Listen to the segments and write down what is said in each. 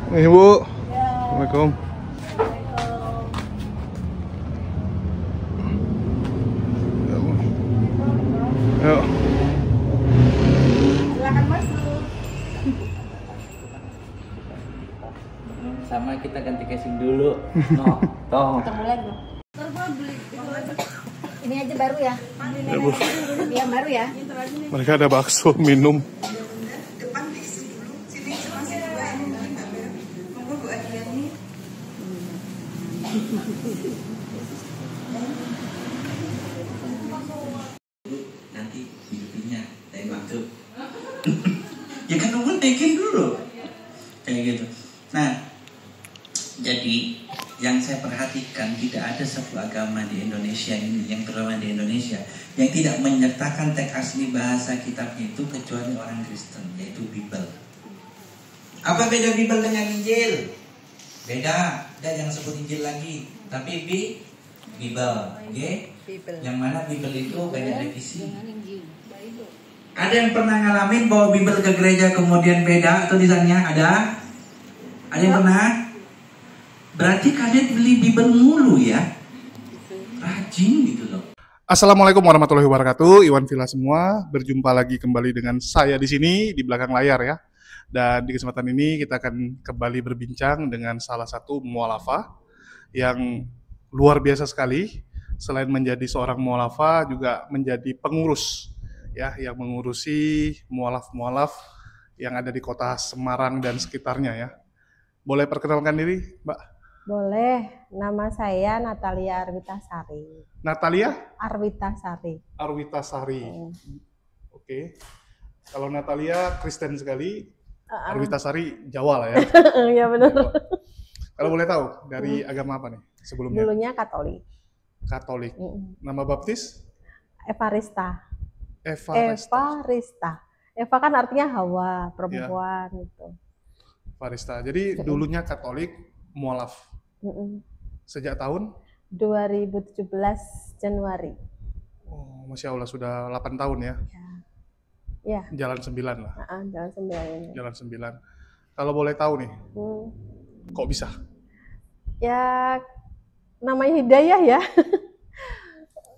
Ibu, Ya, Assalamualaikum. Yuk. silakan masuk. Sama kita ganti casing dulu. No, toh. Ketemu lagi. Ini aja baru ya? Ya, Bu. Iya baru ya? Mereka ada bakso, minum. Nanti hidupinnya dari waktu. Ya kan kamu naikin dulu. Kayak gitu. Nah, jadi yang saya perhatikan tidak ada satu agama di Indonesia ini, yang terutama di Indonesia, yang tidak menyertakan teks asli bahasa kitabnya itu kecuali orang Kristen, yaitu Bible. Apa beda Bible dengan Injil? Beda, dan jangan sebut Injil lagi, tapi Bible, okay? Yang mana Bible itu banyak revisi. Ada yang pernah ngalamin bawa Bible ke gereja kemudian beda tulisannya? Ada? Ada yang pernah? Berarti kalian beli Bible mulu ya? Rajin gitu loh. Assalamualaikum warahmatullahi wabarakatuh. Iwan Villa semua, berjumpa lagi kembali dengan saya di sini di belakang layar ya. Dan di kesempatan ini kita akan kembali berbincang dengan salah satu mualafah yang luar biasa sekali. Selain menjadi seorang mualafah juga menjadi pengurus ya, yang mengurusi mualaf-mualaf yang ada di kota Semarang dan sekitarnya ya. Boleh perkenalkan diri, Mbak? Boleh, nama saya Natalia Arwitasari. Natalia Arwitasari. Arwitasari. Oke. Kalau Natalia Kristen sekali, Arwitasari Jawa lah ya. Ya benar. Kalau boleh tahu dari agama apa nih sebelumnya? Dulunya Katolik. Katolik. Nama baptis? Evarista. Evarista. Evarista. Eva kan artinya Hawa, perempuan gitu. Evarista. Jadi dulunya Katolik, mualaf. Sejak tahun? 2017 Januari. Oh, Masya Allah sudah 8 tahun ya. Ya. Jalan 9 lah. Jalan 9 ini. Jalan 9. Kalau boleh tahu nih, kok bisa? Ya, namanya hidayah ya.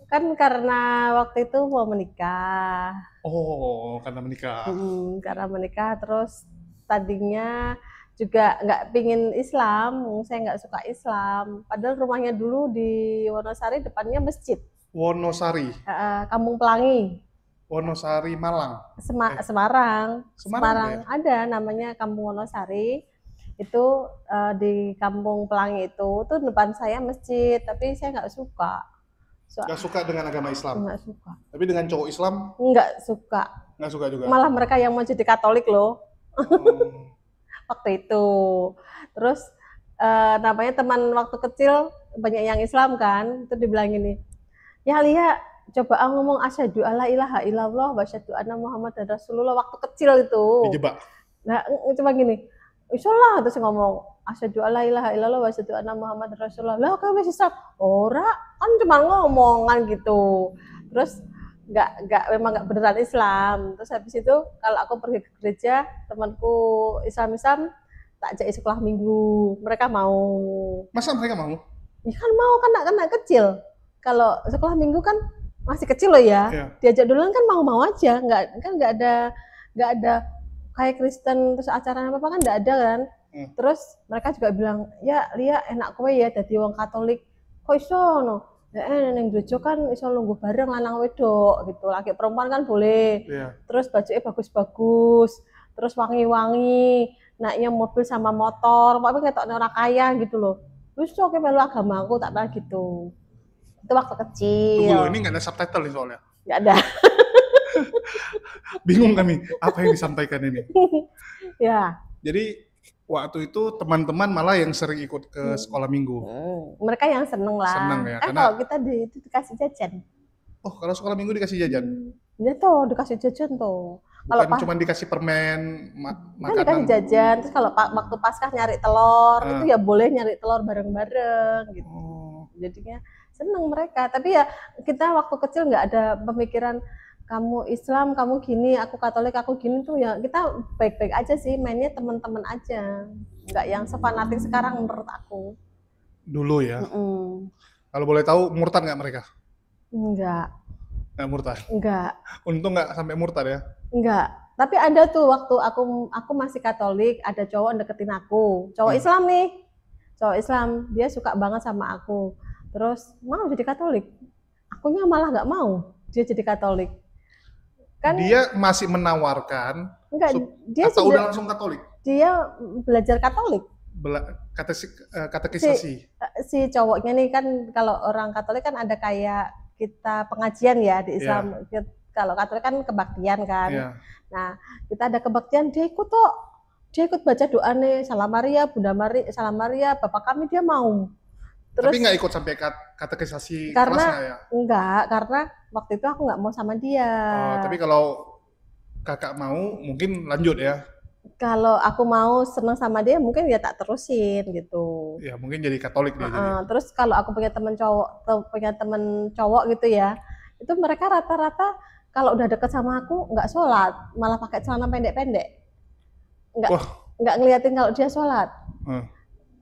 Kan karena waktu itu mau menikah. Oh, karena menikah. Karena menikah terus tadinya juga nggak pingin Islam, saya nggak suka Islam. Padahal rumahnya dulu di Wonosari depannya masjid. Wonosari. Kampung Pelangi. Wonosari Malang. Semarang. Semarang ya? Ada namanya Kampung Wonosari. Itu di Kampung Pelangi itu tuh depan saya masjid, tapi saya nggak suka. Nggak suka dengan agama Islam? Nggak suka. Tapi dengan cowok Islam? Nggak suka. Nggak suka juga? Malah mereka yang mau jadi Katolik loh. Waktu itu. Terus namanya teman waktu kecil banyak yang Islam kan, itu dibilang gini, ya Lia coba ngomong asyhadu alla ilaha illallah wa asyhadu anna muhammadar rasulullah waktu kecil itu. Dijebak? Nah, coba gini, insyaallah terus ngomong asyhadu alla ilaha illallah wa asyhadu anna muhammadar rasulullah. Lah kok wis Islam? Ora, kan cuma ngomongan gitu. Terus memang nggak beneran Islam. Terus habis itu kalau aku pergi ke gereja, temanku Islam tak ajak sekolah minggu, mereka mau. Masa mereka mau? Ya kan mau, kan anak kecil. Kalau sekolah minggu kan masih kecil loh ya. Iya. Diajak duluan kan mau aja, nggak ada kayak Kristen terus acara apa kan nggak ada kan. Terus mereka juga bilang, ya Lia enak kowe ya jadi wong Katolik. Kok iso no? Ya neng gereja kan iso lungguh bareng lanang wedok gitu. Laki perempuan kan boleh. Iya. Terus bajunya bagus-bagus, terus wangi-wangi, naiknya mobil sama motor, pokoknya ketoknya orang kaya gitu loh. Terus oke melu agamaku tak bilang gitu. Itu waktu kecil. Tunggu loh, ini nggak ada subtitle nih soalnya. Nggak ada. Bingung kami, apa yang disampaikan ini. Ya. Jadi waktu itu teman-teman malah yang sering ikut ke sekolah minggu. Mereka yang seneng lah. Seneng ya, karena kalau kita itu dikasih jajan. Oh, kalau sekolah minggu dikasih jajan? Ya tuh, dikasih jajan tuh. Bukan cuma dikasih permen, makanan. Kan dikasih jajan, terus kalau waktu Paskah nyari telur, itu ya boleh nyari telur bareng-bareng gitu. Jadinya seneng mereka. Tapi ya kita waktu kecil nggak ada pemikiran kamu Islam, kamu gini, aku Katolik, aku gini tuh ya kita baik-baik aja sih, mainnya teman-teman aja. nggak yang sefanatik sekarang menurut aku. Dulu ya. Mm-mm. Kalau boleh tahu murtad nggak mereka? Enggak, Nggak murtad. enggak, Untung nggak sampai murtad ya. enggak. Tapi ada tuh waktu aku masih Katolik, ada cowok deketin aku, cowok Islam nih, cowok Islam, dia suka banget sama aku. Terus mau jadi Katolik, akunya malah nggak mau dia jadi Katolik. Kan Dia masih menawarkan enggak, dia atau udah sudah langsung Katolik? dia belajar Katolik. Katekisasi. Si cowoknya nih kan kalau orang Katolik kan ada kayak kita pengajian ya di Islam. Kalau Katolik kan kebaktian kan. Iya. Nah, kita ada kebaktian, dia ikut kok. Dia ikut baca doa nih, Salam Maria, Bunda Maria, Salam Maria, Bapak kami dia mau. Terus Tapi nggak ikut sampai katekisasi karena kelas nggak ya? enggak, karena waktu itu aku nggak mau sama dia. Tapi kalau kakak mau mungkin lanjut ya. Kalau aku mau seneng sama dia mungkin ya tak terusin gitu. Ya mungkin jadi Katolik dia jadi. Terus kalau aku punya temen cowok gitu ya, itu mereka rata-rata kalau udah deket sama aku nggak sholat, malah pakai celana pendek-pendek, nggak ngeliatin kalau dia sholat.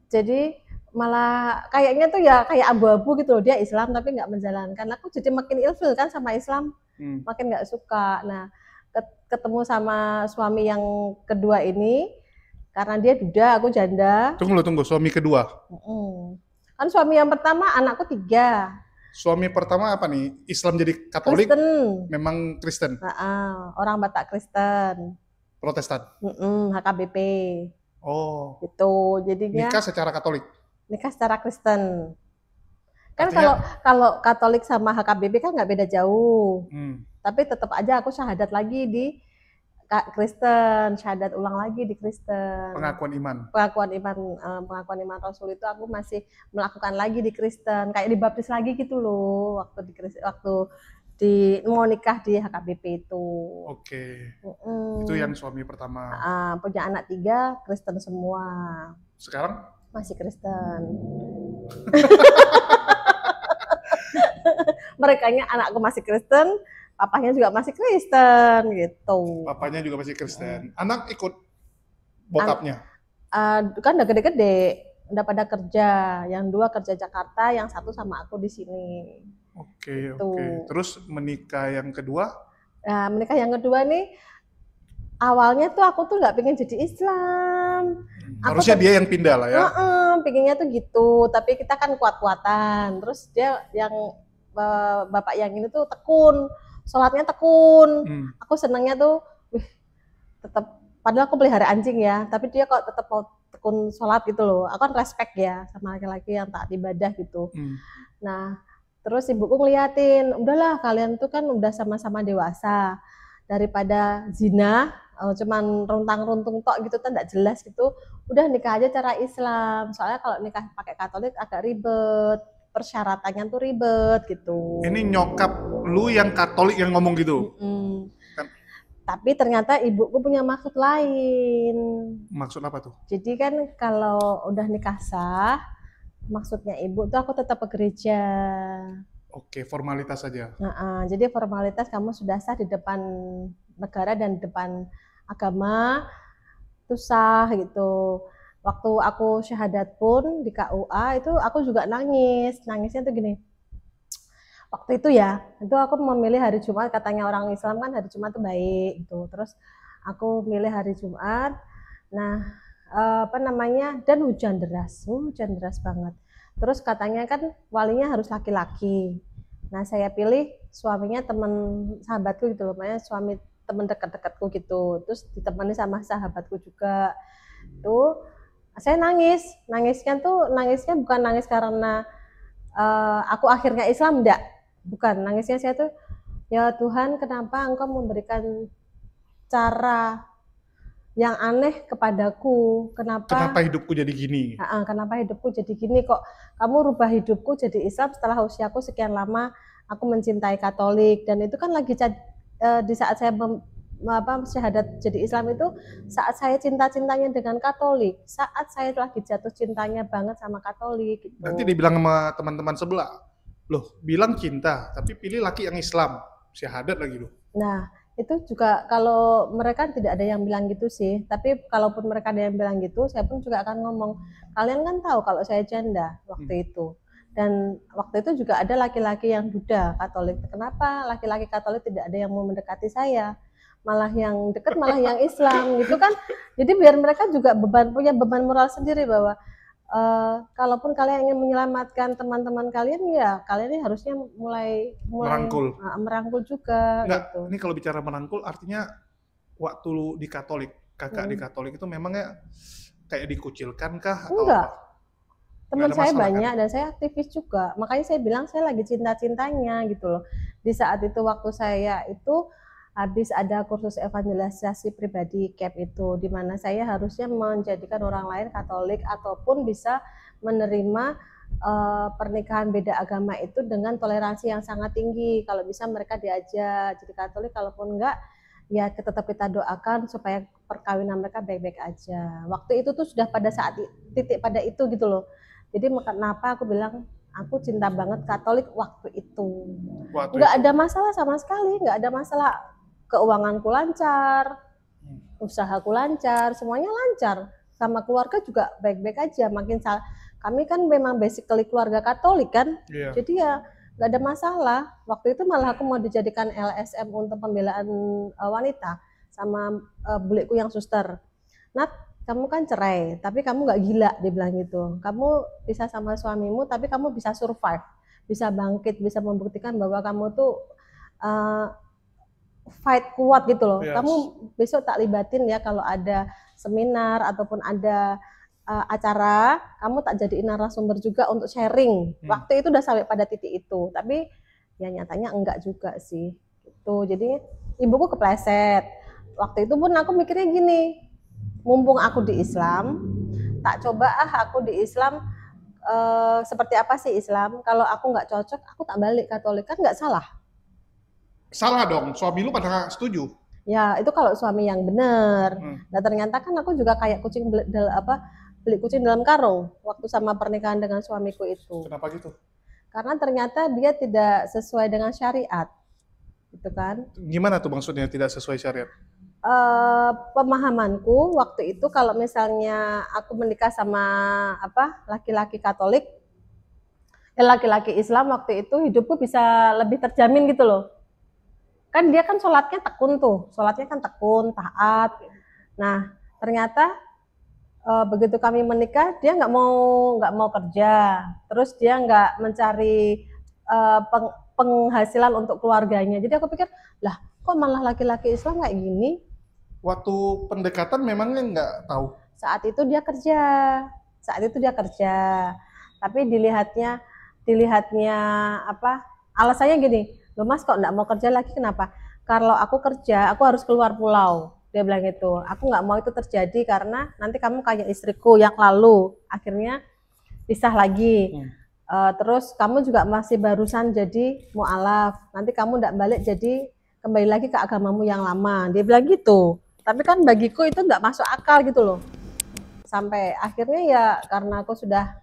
Jadi malah kayaknya tuh ya kayak abu-abu gitu loh, dia Islam tapi nggak menjalankan. Aku jadi makin ilfil kan sama Islam, makin nggak suka. Nah, ketemu sama suami yang kedua ini, karena dia duda, aku janda. Tunggu, suami kedua. Kan suami yang pertama anakku 3. Suami pertama apa nih? Islam jadi Katolik? Kristen. Memang Kristen? Orang Batak Kristen. Protestan? HKBP. Oh. Gitu, jadinya. Nikah secara Katolik? Nikah secara Kristen. Kan kalau Katolik sama HKBP kan nggak beda jauh. Tapi tetap aja aku syahadat lagi di Kristen, syahadat ulang lagi di Kristen. Pengakuan iman. Pengakuan iman Rasul itu aku masih melakukan lagi di Kristen, kayak dibaptis lagi gitu loh waktu mau nikah di HKBP itu. Oke. Itu yang suami pertama. Punya anak 3 Kristen semua. Sekarang? Masih Kristen. Merekanya anakku masih Kristen, papanya juga masih Kristen gitu. Papanya juga masih Kristen. Anak ikut bokapnya? Kan udah gede-gede, udah pada kerja. Yang 2 kerja Jakarta, yang 1 sama aku di sini. Oke. Terus menikah yang kedua? Menikah yang kedua nih, awalnya tuh aku tuh nggak pengen jadi Islam. Harusnya dia yang pindah lah ya? Pengennya tuh gitu, tapi kita kan kuat-kuatan. Terus dia yang bapak yang ini tuh tekun, sholatnya tekun. Aku senangnya tuh, tetap. Padahal aku pelihara anjing ya, tapi dia kok tetap mau tekun sholat gitu loh. Aku kan respect ya sama laki-laki yang taat ibadah gitu. Nah, terus ibuku ngeliatin, udahlah kalian tuh kan udah sama-sama dewasa, daripada zina, cuman runtang-runtung tok gitu kan nggak jelas gitu. Udah nikah aja cara Islam. Soalnya kalau nikah pakai Katolik agak ribet. Persyaratannya tuh ribet gitu. Ini nyokap lu yang Katolik yang ngomong gitu? Tapi ternyata ibuku punya maksud lain. Maksud apa tuh? Jadi kan kalau udah nikah sah, maksudnya ibu tuh aku tetap ke gereja. Oke, formalitas saja. Jadi formalitas kamu sudah sah di depan negara dan di depan agama, itu sah gitu. Waktu aku syahadat pun di KUA itu aku juga nangisnya tuh gini. Waktu itu ya, itu aku memilih hari Jumat, katanya orang Islam kan hari Jumat tuh baik gitu. Terus aku milih hari Jumat. Nah, dan hujan deras banget. Terus katanya kan walinya harus laki-laki. Nah, saya pilih suaminya teman sahabatku gitu loh, makanya suami teman dekat-dekatku gitu. Terus ditemani sama sahabatku juga. Tuh saya nangisnya bukan nangis karena aku akhirnya Islam, enggak, bukan. Nangisnya saya tuh, ya Tuhan, kenapa Engkau memberikan cara yang aneh kepadaku, kenapa hidupku jadi gini? Kenapa hidupku jadi gini, kok kamu rubah hidupku jadi Islam setelah usiaku sekian lama aku mencintai Katolik. Dan itu kan lagi di saat saya syahadat jadi Islam itu saat saya cinta-cintanya dengan Katolik, saat saya lagi jatuh cintanya banget sama Katolik gitu. Nanti dibilang sama teman-teman sebelah, loh bilang cinta tapi pilih laki yang Islam, syahadat lagi loh. Nah, itu juga kalau mereka tidak ada yang bilang gitu sih, tapi kalaupun mereka ada yang bilang gitu, saya pun juga akan ngomong, kalian kan tahu kalau saya janda waktu itu, dan waktu itu juga ada laki-laki yang Buddha Katolik. Kenapa laki-laki Katolik tidak ada yang mau mendekati saya, malah yang dekat malah yang Islam gitu kan. Jadi biar mereka juga punya beban moral sendiri bahwa kalaupun kalian ingin menyelamatkan teman-teman kalian, ya kalian ini harusnya mulai merangkul juga. Enggak, gitu. ini kalau bicara merangkul artinya waktu di Katolik, kakak di Katolik itu memangnya kayak dikucilkan kah? Atau enggak. Apa? Teman saya banyak kan? dan saya aktivis juga. Makanya saya bilang saya lagi cinta-cintanya gitu loh. Di saat itu waktu saya itu habis ada kursus evangelisasi pribadi CAP itu, di mana saya harusnya menjadikan orang lain Katolik ataupun bisa menerima pernikahan beda agama itu dengan toleransi yang sangat tinggi. Kalau bisa mereka diajak jadi Katolik, kalaupun enggak ya tetap kita doakan supaya perkawinan mereka baik-baik aja. Waktu itu tuh sudah pada saat titik pada itu gitu loh. Jadi kenapa aku bilang aku cinta banget Katolik waktu itu. Nggak ada masalah sama sekali, nggak ada masalah. Keuanganku lancar, usahaku lancar, semuanya lancar. Sama keluarga juga baik-baik aja. Kami kan memang basically keluarga Katolik kan, jadi ya nggak ada masalah. Waktu itu malah aku mau dijadikan LSM untuk pembelaan wanita sama buleku yang suster. Nat, kamu kan cerai, tapi kamu nggak gila, dia bilang gitu. Kamu bisa sama suamimu, tapi kamu bisa survive, bisa bangkit, bisa membuktikan bahwa kamu tuh fight kuat gitu loh. Kamu besok tak libatin ya kalau ada seminar ataupun ada acara, kamu tak jadiin narasumber juga untuk sharing. Waktu itu udah sampai pada titik itu, tapi ya nyatanya enggak juga sih. Gitu. Jadi ibuku kepleset. Waktu itu pun aku mikirnya gini, mumpung aku di Islam, tak coba aku di Islam seperti apa sih Islam. Kalau aku nggak cocok, aku tak balik Katolik, kan nggak salah. Salah dong, suami lu pada setuju. Ya itu kalau suami yang benar. Nah ternyata kan aku juga kayak beli kucing dalam karung waktu sama pernikahan dengan suamiku itu. Kenapa gitu? Karena ternyata dia tidak sesuai dengan syariat, gitu kan? Gimana tuh maksudnya tidak sesuai syariat? Pemahamanku waktu itu kalau misalnya aku menikah sama laki-laki Katolik, laki-laki Islam waktu itu hidupku bisa lebih terjamin gitu loh. Kan dia kan sholatnya tekun, taat. Nah ternyata begitu kami menikah dia nggak mau kerja, terus dia nggak mencari penghasilan untuk keluarganya. Jadi aku pikir, lah kok malah laki-laki Islam kayak gini? Waktu pendekatan memangnya nggak tahu? Saat itu dia kerja, tapi dilihatnya alasannya gini, loh mas kok nggak mau kerja lagi, kenapa? Kalau aku kerja aku harus keluar pulau, dia bilang gitu. Aku nggak mau itu terjadi karena nanti kamu kayak istriku yang lalu akhirnya pisah lagi. Terus kamu juga masih barusan jadi mu'alaf, nanti kamu nggak balik jadi kembali lagi ke agamamu yang lama, dia bilang gitu. Tapi kan bagiku itu nggak masuk akal gitu loh. Sampai akhirnya ya karena aku sudah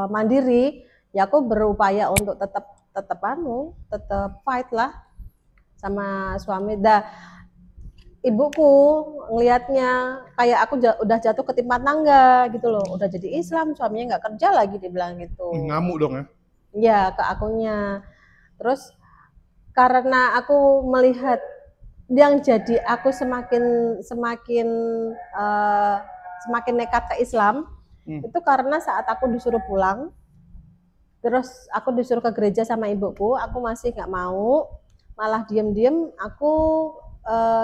mandiri, ya aku berupaya untuk tetap fight lah sama suami. Ibuku ngelihatnya kayak aku udah jatuh ketimpa tangga gitu loh, udah jadi Islam suaminya nggak kerja lagi, dibilang gitu. Ngamuk dong ya? Ya ke akunya. Terus karena aku melihat yang jadi aku semakin nekat ke Islam, itu karena saat aku disuruh pulang, terus aku disuruh ke gereja sama ibuku, aku masih nggak mau, malah diem-diem aku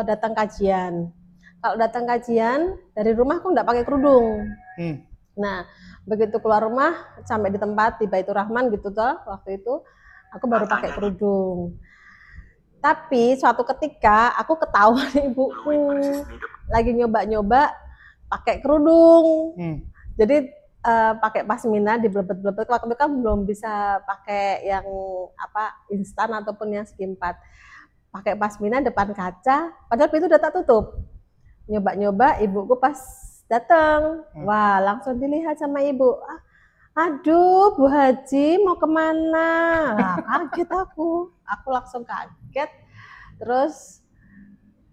datang kajian. Kalau datang kajian dari rumah aku nggak pakai kerudung. Nah begitu keluar rumah sampai di tempat di Baitur Rahman gitu toh, waktu itu aku baru pakai kerudung. Tapi suatu ketika aku ketahuan ibuku lagi nyoba pakai kerudung. Jadi pakai pasmina diblebet-blebet. Waktu itu kan belum bisa pakai yang instan ataupun yang segi 4. Pakai pasmina depan kaca, padahal pintu udah tak tutup. Nyoba-nyoba, ibuku pas datang, wah langsung dilihat sama ibu. Aduh, Bu Haji mau kemana? Kaget aku langsung kaget. Terus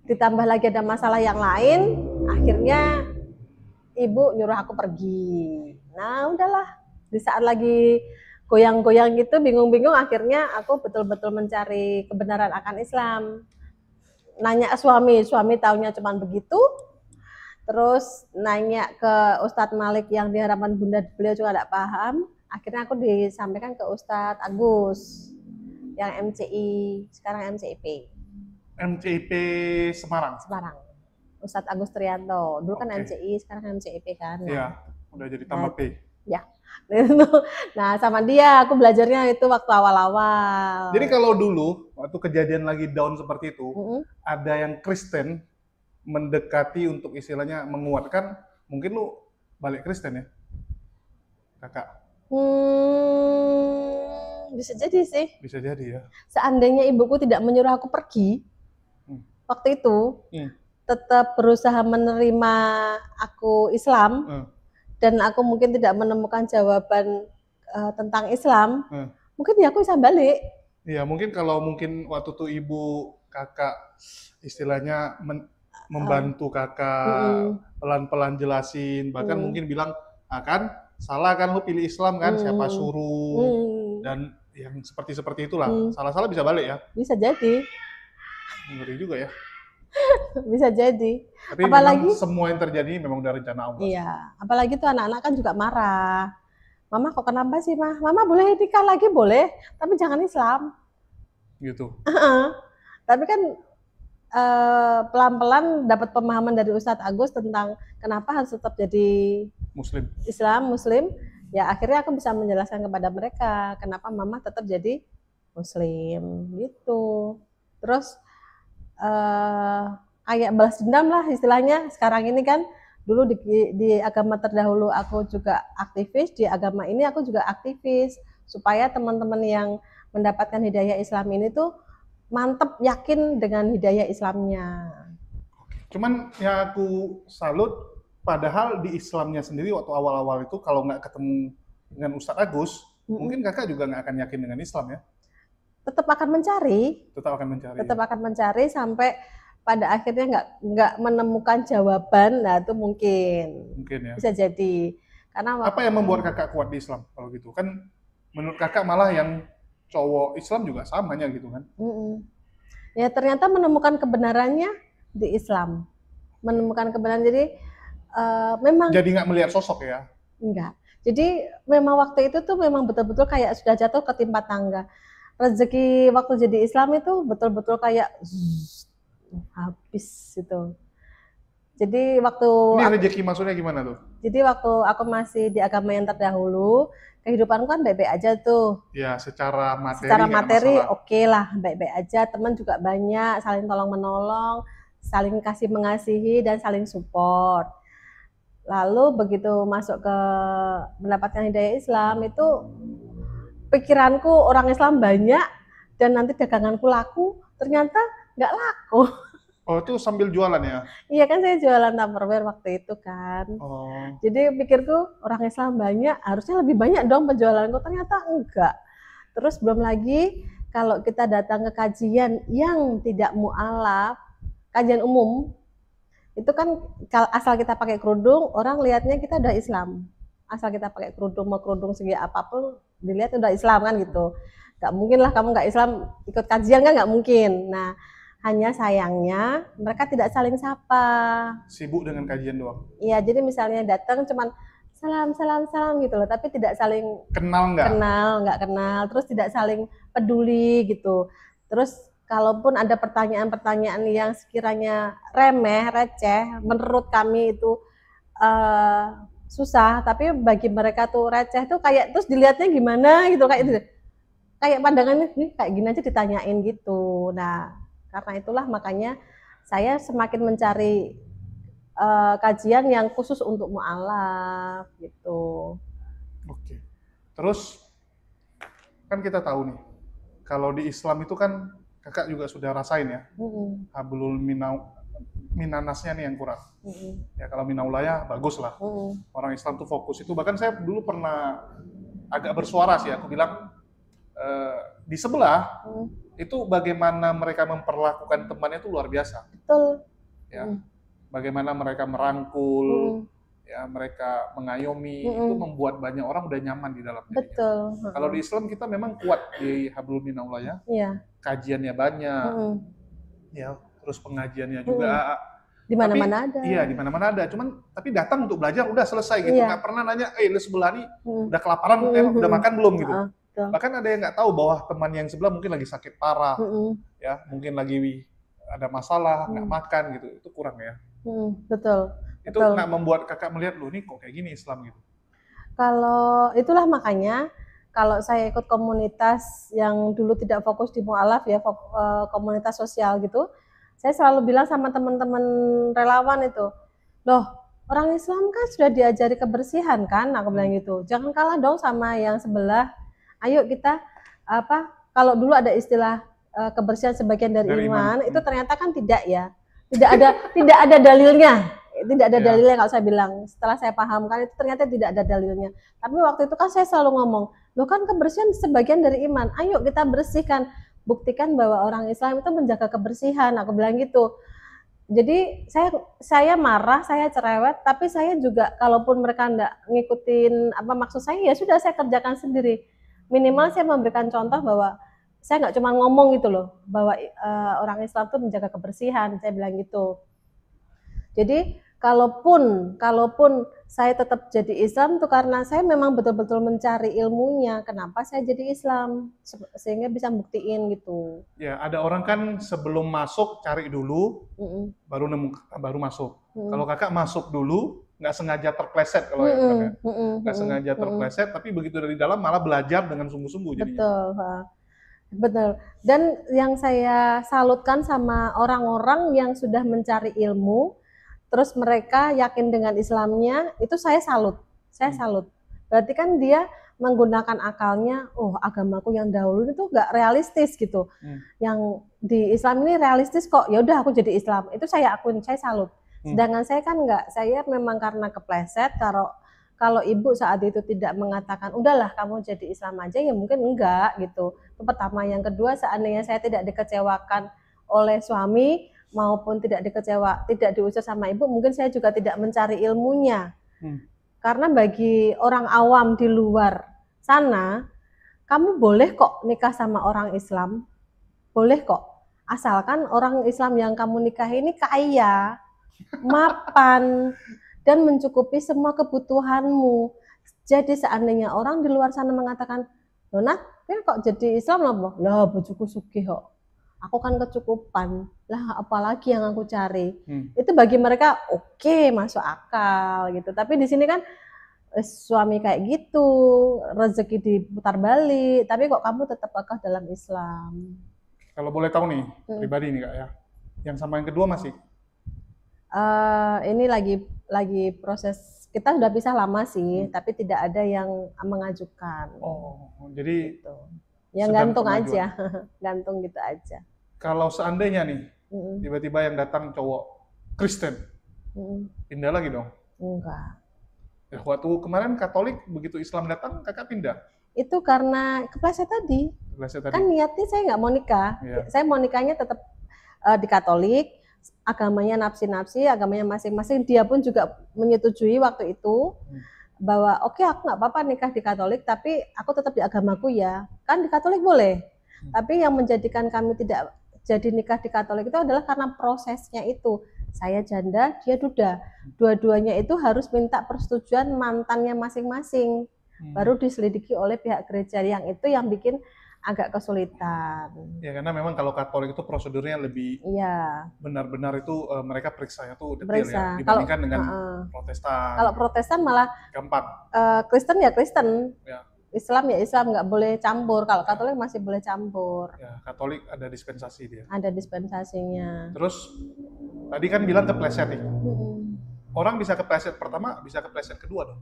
ditambah lagi ada masalah yang lain, akhirnya ibu nyuruh aku pergi. Nah udahlah, di saat lagi goyang-goyang gitu, bingung-bingung, akhirnya aku betul-betul mencari kebenaran akan Islam. Nanya ke suami taunya cuman begitu. Terus nanya ke Ustadz Malik yang di harapan Bunda, beliau juga tidak paham. Akhirnya aku disampaikan ke Ustadz Agus yang MCI, sekarang MCIP. MCIP Semarang. Semarang. Ustadz Agus Trianto. Dulu kan Oke. MCI, sekarang MCIP kan. Iya, udah jadi tambah P. Ya. Nah, sama dia aku belajarnya itu waktu awal-awal. Jadi kalau dulu waktu kejadian lagi down seperti itu, ada yang Kristen mendekati untuk istilahnya menguatkan, mungkin lu balik Kristen ya, kakak? Bisa jadi sih. Bisa jadi ya. Seandainya ibuku tidak menyuruh aku pergi, waktu itu tetap berusaha menerima aku Islam, dan aku mungkin tidak menemukan jawaban tentang Islam, mungkin ya aku bisa balik. Iya, mungkin kalau mungkin waktu itu ibu kakak istilahnya membantu kakak pelan-pelan jelasin, bahkan mungkin bilang, kan salah kan lu pilih Islam kan, siapa suruh, dan yang seperti itulah, salah-salah bisa balik ya. Bisa jadi. Ngeri juga ya. Bisa jadi. Tapi apalagi memang semua yang terjadi memang dari rencana Allah. Iya, apalagi tuh anak-anak kan juga marah. Mama kok kenapa sih, Mah? Mama boleh nikah lagi boleh, tapi jangan Islam. Gitu. Tapi kan pelan-pelan dapat pemahaman dari Ustadz Agus tentang kenapa harus tetap jadi Muslim. Ya akhirnya aku bisa menjelaskan kepada mereka kenapa Mama tetap jadi Muslim gitu. Terus kayak balas dendam lah istilahnya. Sekarang ini kan dulu di agama terdahulu aku juga aktivis, di agama ini aku juga aktivis supaya teman-teman yang mendapatkan hidayah Islam ini tuh mantep yakin dengan hidayah Islamnya. Cuman yang aku salut, padahal di Islamnya sendiri waktu awal-awal itu kalau nggak ketemu dengan Ustadz Agus, mungkin kakak juga nggak akan yakin dengan Islam ya? Tetap akan mencari. Tetap akan mencari sampai pada akhirnya nggak menemukan jawaban. Nah itu mungkin ya. Bisa jadi. Karena apa yang membuat kakak kuat di Islam kalau gitu? Kan menurut kakak malah yang cowok Islam juga samanya gitu kan? Ya ternyata menemukan kebenarannya di Islam, menemukan kebenaran. Jadi memang. Jadi nggak melihat sosok ya? Enggak. Jadi memang waktu itu tuh memang betul-betul kayak sudah jatuh ketimpa tangga. Rezeki waktu jadi Islam itu betul-betul kayak habis gitu. Jadi waktu ini rezeki maksudnya gimana tuh? Jadi waktu aku masih di agama yang terdahulu, kehidupanku kan baik-baik aja tuh. Ya, secara materi. Secara materi oke lah, baik-baik aja. Teman juga banyak, saling tolong-menolong, saling kasih mengasihi dan saling support. Lalu begitu masuk ke mendapatkan hidayah Islam itu pikiranku orang Islam banyak dan nanti daganganku laku, ternyata nggak laku. Oh itu sambil jualan ya? Iya kan saya jualan Tupperware waktu itu kan. Jadi pikirku orang Islam banyak, harusnya lebih banyak dong penjualanku, ternyata enggak. Terus belum lagi kalau kita datang ke kajian yang tidak mu'alaf, kajian umum, itu kan asal kita pakai kerudung, orang lihatnya kita udah Islam. Asal kita pakai kerudung, mau kerudung segi apapun, dilihat udah Islam kan gitu. Gak mungkin lah kamu gak Islam ikut kajian kan, gak mungkin. Nah hanya sayangnya mereka tidak saling sapa. Sibuk dengan kajian doang. Iya, jadi misalnya datang cuman salam gitu loh, tapi tidak saling kenal nggak kenal, terus tidak saling peduli gitu. Terus kalaupun ada pertanyaan-pertanyaan yang sekiranya remeh, receh, menurut kami itu susah, tapi bagi mereka tuh receh tuh kayak terus dilihatnya gimana gitu kayak pandangannya kayak gini aja ditanyain gitu. Nah karena itulah makanya saya semakin mencari kajian yang khusus untuk mu'alaf gitu. Oke. Terus kan kita tahu nih, kalau di Islam itu kan kakak juga sudah rasain ya, hablul minanasnya nih yang kurang. Ya kalau minaulayah bagus lah. Orang Islam tuh fokus itu. Bahkan saya dulu pernah agak bersuara sih, aku bilang di sebelah itu bagaimana mereka memperlakukan temannya itu luar biasa. Betul. Ya, bagaimana mereka merangkul, Mm, ya mereka mengayomi, mm, itu mm. membuat banyak orang udah nyaman di dalam dirinya. Betul. Kalau di Islam kita memang kuat di Hablum Minallah ya, Iya. kajiannya banyak, Mm, ya terus pengajiannya mm. juga. Di Tapi mana-mana ada. iya di mana-mana ada, cuman tapi datang untuk belajar udah selesai gitu, Iya. nggak pernah nanya, lu sebelah nih Mm, udah kelaparan, mm, udah mm. makan belum gitu. Betul. Bahkan ada yang nggak tahu bahwa teman yang sebelah mungkin lagi sakit parah, Mm, ya mungkin lagi ada masalah, nggak makan gitu, itu kurang ya. betul. Itu Betul. nggak membuat kakak melihat lu nih kok kayak gini Islam gitu. Kalau itulah makanya kalau saya ikut komunitas yang dulu tidak fokus di mualaf ya, komunitas sosial gitu, saya selalu bilang sama teman-teman relawan itu, loh orang Islam kan sudah diajari kebersihan kan, aku bilang gitu, jangan kalah dong sama yang sebelah. Ayo kita kalau dulu ada istilah kebersihan sebagian dari iman, itu ternyata kan tidak ya, tidak ada dalilnya. Tidak ada dalilnya kalau saya bilang. Setelah saya pahamkan itu ternyata tidak ada dalilnya. Tapi waktu itu kan saya selalu ngomong, loh kan kebersihan sebagian dari iman. Ayo kita bersihkan, buktikan bahwa orang Islam itu menjaga kebersihan. Aku bilang gitu. Jadi saya marah, saya cerewet, tapi saya juga kalaupun mereka enggak ngikutin apa maksud saya, ya sudah saya kerjakan sendiri. Minimal saya memberikan contoh bahwa saya nggak cuma ngomong gitu loh, bahwa orang Islam itu menjaga kebersihan. Saya bilang gitu. Jadi kalaupun saya tetap jadi Islam tuh karena saya memang betul-betul mencari ilmunya. Kenapa saya jadi Islam? Sehingga bisa buktiin gitu. Ya, ada orang kan sebelum masuk cari dulu, baru masuk. Kalau kakak masuk dulu, nggak sengaja terpleset kalau nggak sengaja terpleset, tapi begitu dari dalam malah belajar dengan sungguh-sungguh jadinya. Betul. Dan yang saya salutkan sama orang-orang yang sudah mencari ilmu, terus mereka yakin dengan Islamnya, itu saya salut. Berarti kan dia menggunakan akalnya, oh agamaku yang dahulu itu nggak realistis gitu. Yang di Islam ini realistis kok, ya udah aku jadi Islam. Itu saya akuin, saya salut. Sedangkan saya kan nggak, saya memang karena kepleset, kalau ibu saat itu tidak mengatakan, udahlah kamu jadi Islam aja, ya mungkin enggak gitu. Itu pertama. Yang kedua, seandainya saya tidak dikecewakan oleh suami, maupun tidak diusir sama ibu, mungkin saya juga tidak mencari ilmunya. Karena bagi orang awam di luar sana, kamu boleh kok nikah sama orang Islam, boleh kok, asalkan orang Islam yang kamu nikahi ini kaya, mapan, dan mencukupi semua kebutuhanmu. Jadi seandainya orang di luar sana mengatakan, loh nak, kok jadi Islam lah bojoku sugih kok, aku kan kecukupan, lah apalagi yang aku cari. Itu bagi mereka oke, masuk akal gitu. Tapi di sini kan suami kayak gitu, rezeki diputar balik, tapi kok kamu tetap kekeh dalam Islam. Kalau boleh tahu nih, pribadi nih kak ya, yang sama yang kedua masih? Ini lagi proses, kita sudah pisah lama sih, tapi tidak ada yang mengajukan. Oh, jadi gitu. Yang gantung aja, gantung gitu aja. Kalau seandainya nih, tiba-tiba yang datang cowok Kristen, pindah lagi dong? Enggak. Ya, waktu kemarin Katolik, begitu Islam datang, kakak pindah? Itu karena kepleset tadi. Kan niatnya saya nggak mau nikah. Saya mau nikahnya tetap di Katolik, agamanya nafsi-nafsi, agamanya masing-masing. Dia pun juga menyetujui waktu itu, bahwa oke, aku nggak apa-apa nikah di Katolik, tapi aku tetap di agamaku ya. Kan di Katolik boleh. Tapi yang menjadikan kami tidak jadi nikah di Katolik itu adalah karena prosesnya itu. Saya janda, dia duda. Dua-duanya itu harus minta persetujuan mantannya masing-masing. Baru diselidiki oleh pihak gereja, yang itu yang bikin agak kesulitan. Ya karena memang kalau Katolik itu prosedurnya lebih benar-benar itu mereka periksanya tuh detail ya, dibandingkan dengan Protestan. Kalau Protestan malah gampang. Kristen ya Kristen. Islam ya Islam, nggak boleh campur. Kalau Katolik masih boleh campur. Ya, Katolik ada dispensasi dia. Ada dispensasinya. Terus tadi kan bilang kepleset nih. Orang bisa kepleset pertama, bisa kepleset kedua dong.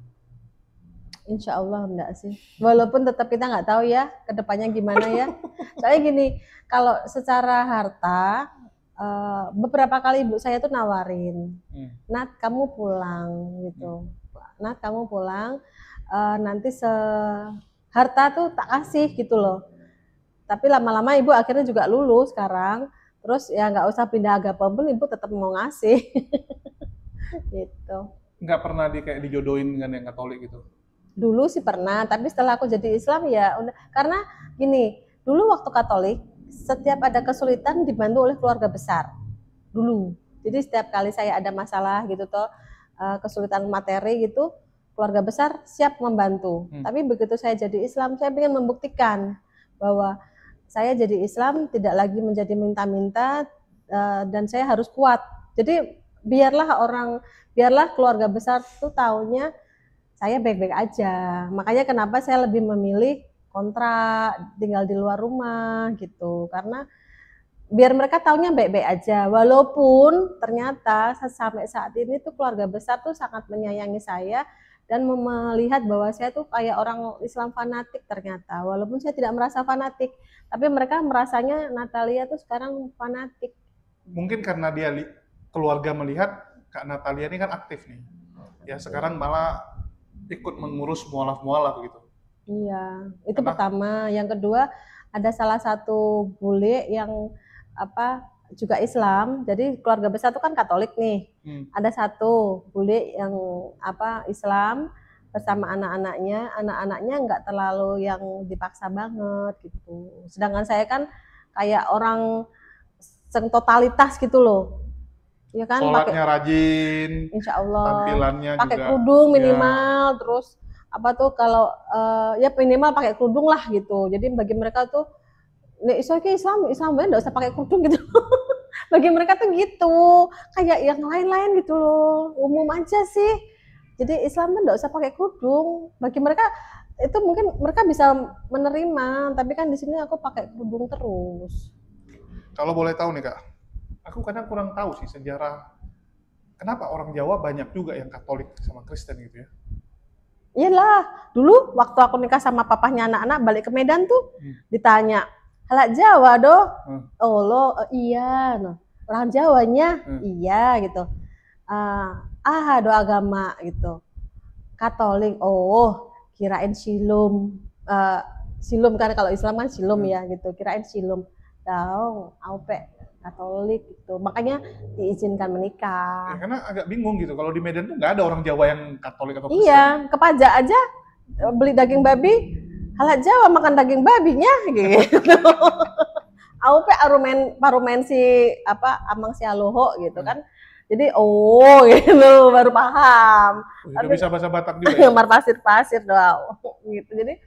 Insya Allah enggak sih. Walaupun tetap kita nggak tahu ya kedepannya gimana ya. Soalnya gini, kalau secara harta, beberapa kali ibu saya tuh nawarin, Nat kamu pulang gitu. Nat kamu pulang. Nanti harta tuh tak kasih gitu loh. Tapi lama-lama ibu akhirnya juga lulus sekarang. Terus ya nggak usah pindah agama pun ibu tetap mau ngasih. Gitu. Nggak pernah kayak dijodohin dengan yang Katolik gitu? Dulu sih pernah, tapi setelah aku jadi Islam ya udah. Karena gini, dulu waktu Katolik setiap ada kesulitan dibantu oleh keluarga besar dulu. Jadi setiap kali saya ada masalah gitu toh, kesulitan materi gitu, keluarga besar siap membantu. Tapi begitu saya jadi Islam, saya ingin membuktikan bahwa saya jadi Islam tidak lagi menjadi minta-minta, dan saya harus kuat. Jadi biarlah keluarga besar tuh taunya saya baik-baik aja. Makanya kenapa saya lebih memilih kontrak, tinggal di luar rumah gitu. Karena biar mereka taunya baik-baik aja. Walaupun ternyata sampai saat ini tuh keluarga besar tuh sangat menyayangi saya dan melihat bahwa saya tuh kayak orang Islam fanatik ternyata. Walaupun saya tidak merasa fanatik, tapi mereka merasanya Natalia tuh sekarang fanatik. Mungkin karena keluarga melihat Kak Natalia ini kan aktif nih. Ya sekarang malah ikut mengurus mualaf-mualaf gitu. Iya, itu pertama. Yang kedua, ada salah satu bule yang juga Islam. Jadi keluarga besar itu kan Katolik nih. Ada satu bule yang Islam bersama anak-anaknya nggak terlalu yang dipaksa banget gitu. Sedangkan saya kan kayak orang totalitas gitu loh. Ya kan, sholatnya rajin, insya Allah, tampilannya pakai juga kerudung minimal, ya. Terus kalau ya minimal pakai kerudung lah gitu. Jadi bagi mereka tuh Islam enggak usah pakai kerudung gitu. Bagi mereka tuh gitu, kayak yang lain-lain gitu loh, umum aja sih. Jadi Islam enggak usah pakai kerudung. Bagi mereka itu mungkin mereka bisa menerima, tapi kan di sini aku pakai kerudung terus. Kalau boleh tahu nih Kak, aku kadang kurang tahu sih sejarah kenapa orang Jawa banyak juga yang Katolik sama Kristen gitu ya. Iyalah, dulu waktu aku nikah sama papahnya anak-anak balik ke Medan tuh ditanya, halak Jawa doh? Oh lo iya, no. Orang Jawanya iya gitu. Do agama gitu. Katolik, oh kirain silum. Silum kan kalau Islam kan silum ya gitu, kirain silum. Tahu, aupe Katolik gitu, makanya diizinkan menikah. Ya, karena agak bingung gitu, kalau di Medan tuh nggak ada orang Jawa yang Katolik atau Kristen. Iya, ke pajak aja beli daging babi, halak Jawa makan daging babinya gitu. Aupe parumen si Amang si Aloho gitu kan. Jadi gitu baru paham. Udah bisa bahasa Batak juga. Ya? Mar pasir doang gitu. Jadi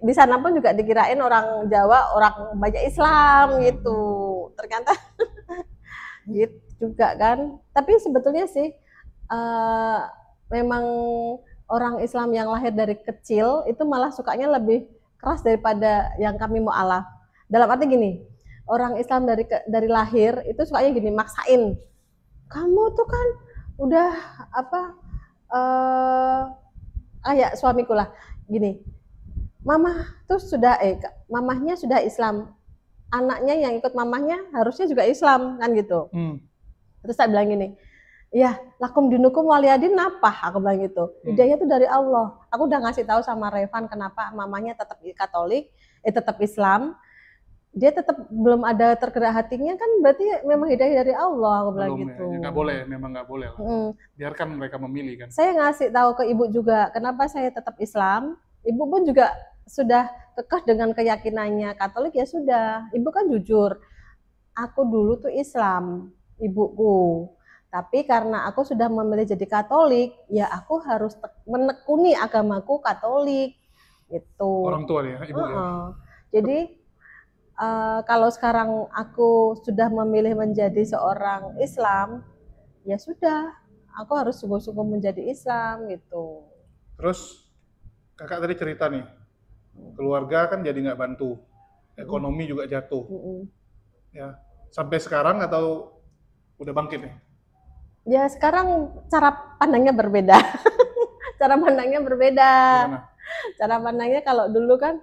di sana pun juga dikirain orang Jawa orang banyak Islam gitu, ternyata gitu juga kan. Tapi sebetulnya sih memang orang Islam yang lahir dari kecil itu malah sukanya lebih keras daripada yang kami mualaf. Dalam arti gini, orang Islam dari lahir itu sukanya gini, maksain, kamu tuh kan udah kayak suamiku lah gini, mamahnya sudah Islam, anaknya yang ikut mamahnya harusnya juga Islam kan gitu. Terus saya bilang gini, ya lakum dinukum waliyadin apa? Aku bilang gitu. Hidayah itu dari Allah. Aku udah ngasih tahu sama Revan kenapa mamanya tetap Katolik, tetap Islam. Dia tetap belum ada tergerak hatinya kan berarti memang hidayah dari Allah. Aku bilang gitu. Ya, nggak boleh, memang nggak boleh lah. Biarkan mereka memilih kan. Saya ngasih tahu ke ibu juga kenapa saya tetap Islam. Ibu pun juga sudah kekeh dengan keyakinannya Katolik, ya sudah. Ibu kan jujur, aku dulu tuh Islam, ibuku. Tapi karena aku sudah memilih jadi Katolik, ya aku harus menekuni agamaku Katolik. Gitu. Orang tua ya, ibu ya. Jadi kalau sekarang aku sudah memilih menjadi seorang Islam, ya sudah, aku harus sungguh-sungguh menjadi Islam gitu. Terus kakak tadi cerita nih, keluarga kan jadi nggak bantu, ekonomi juga jatuh. Ya, sampai sekarang atau udah bangkit nih? Ya sekarang cara pandangnya berbeda. Cara pandangnya berbeda. Gimana? Cara pandangnya kalau dulu kan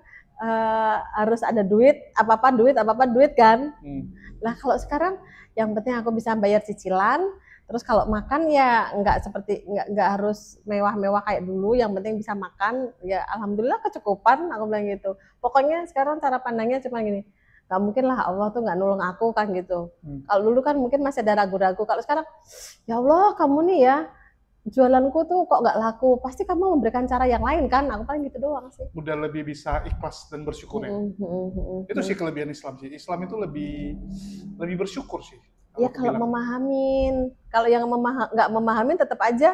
harus ada duit, apa-apa duit kan. Nah kalau sekarang yang penting aku bisa bayar cicilan, Terus kalau makan ya nggak harus mewah-mewah kayak dulu, yang penting bisa makan. Ya alhamdulillah kecukupan, aku bilang gitu. Pokoknya sekarang cara pandangnya cuma gini, nggak mungkin lah Allah tuh nggak nolong aku kan gitu. Kalau dulu kan mungkin masih ada ragu-ragu. Kalau sekarang, ya Allah kamu nih ya, jualanku tuh kok nggak laku, pasti kamu memberikan cara yang lain kan. Aku paling gitu doang sih. Udah lebih bisa ikhlas dan bersyukur ya. Itu sih kelebihan Islam sih. Islam itu lebih bersyukur sih. Ya kalau memahamin, kalau yang nggak memahamin tetap aja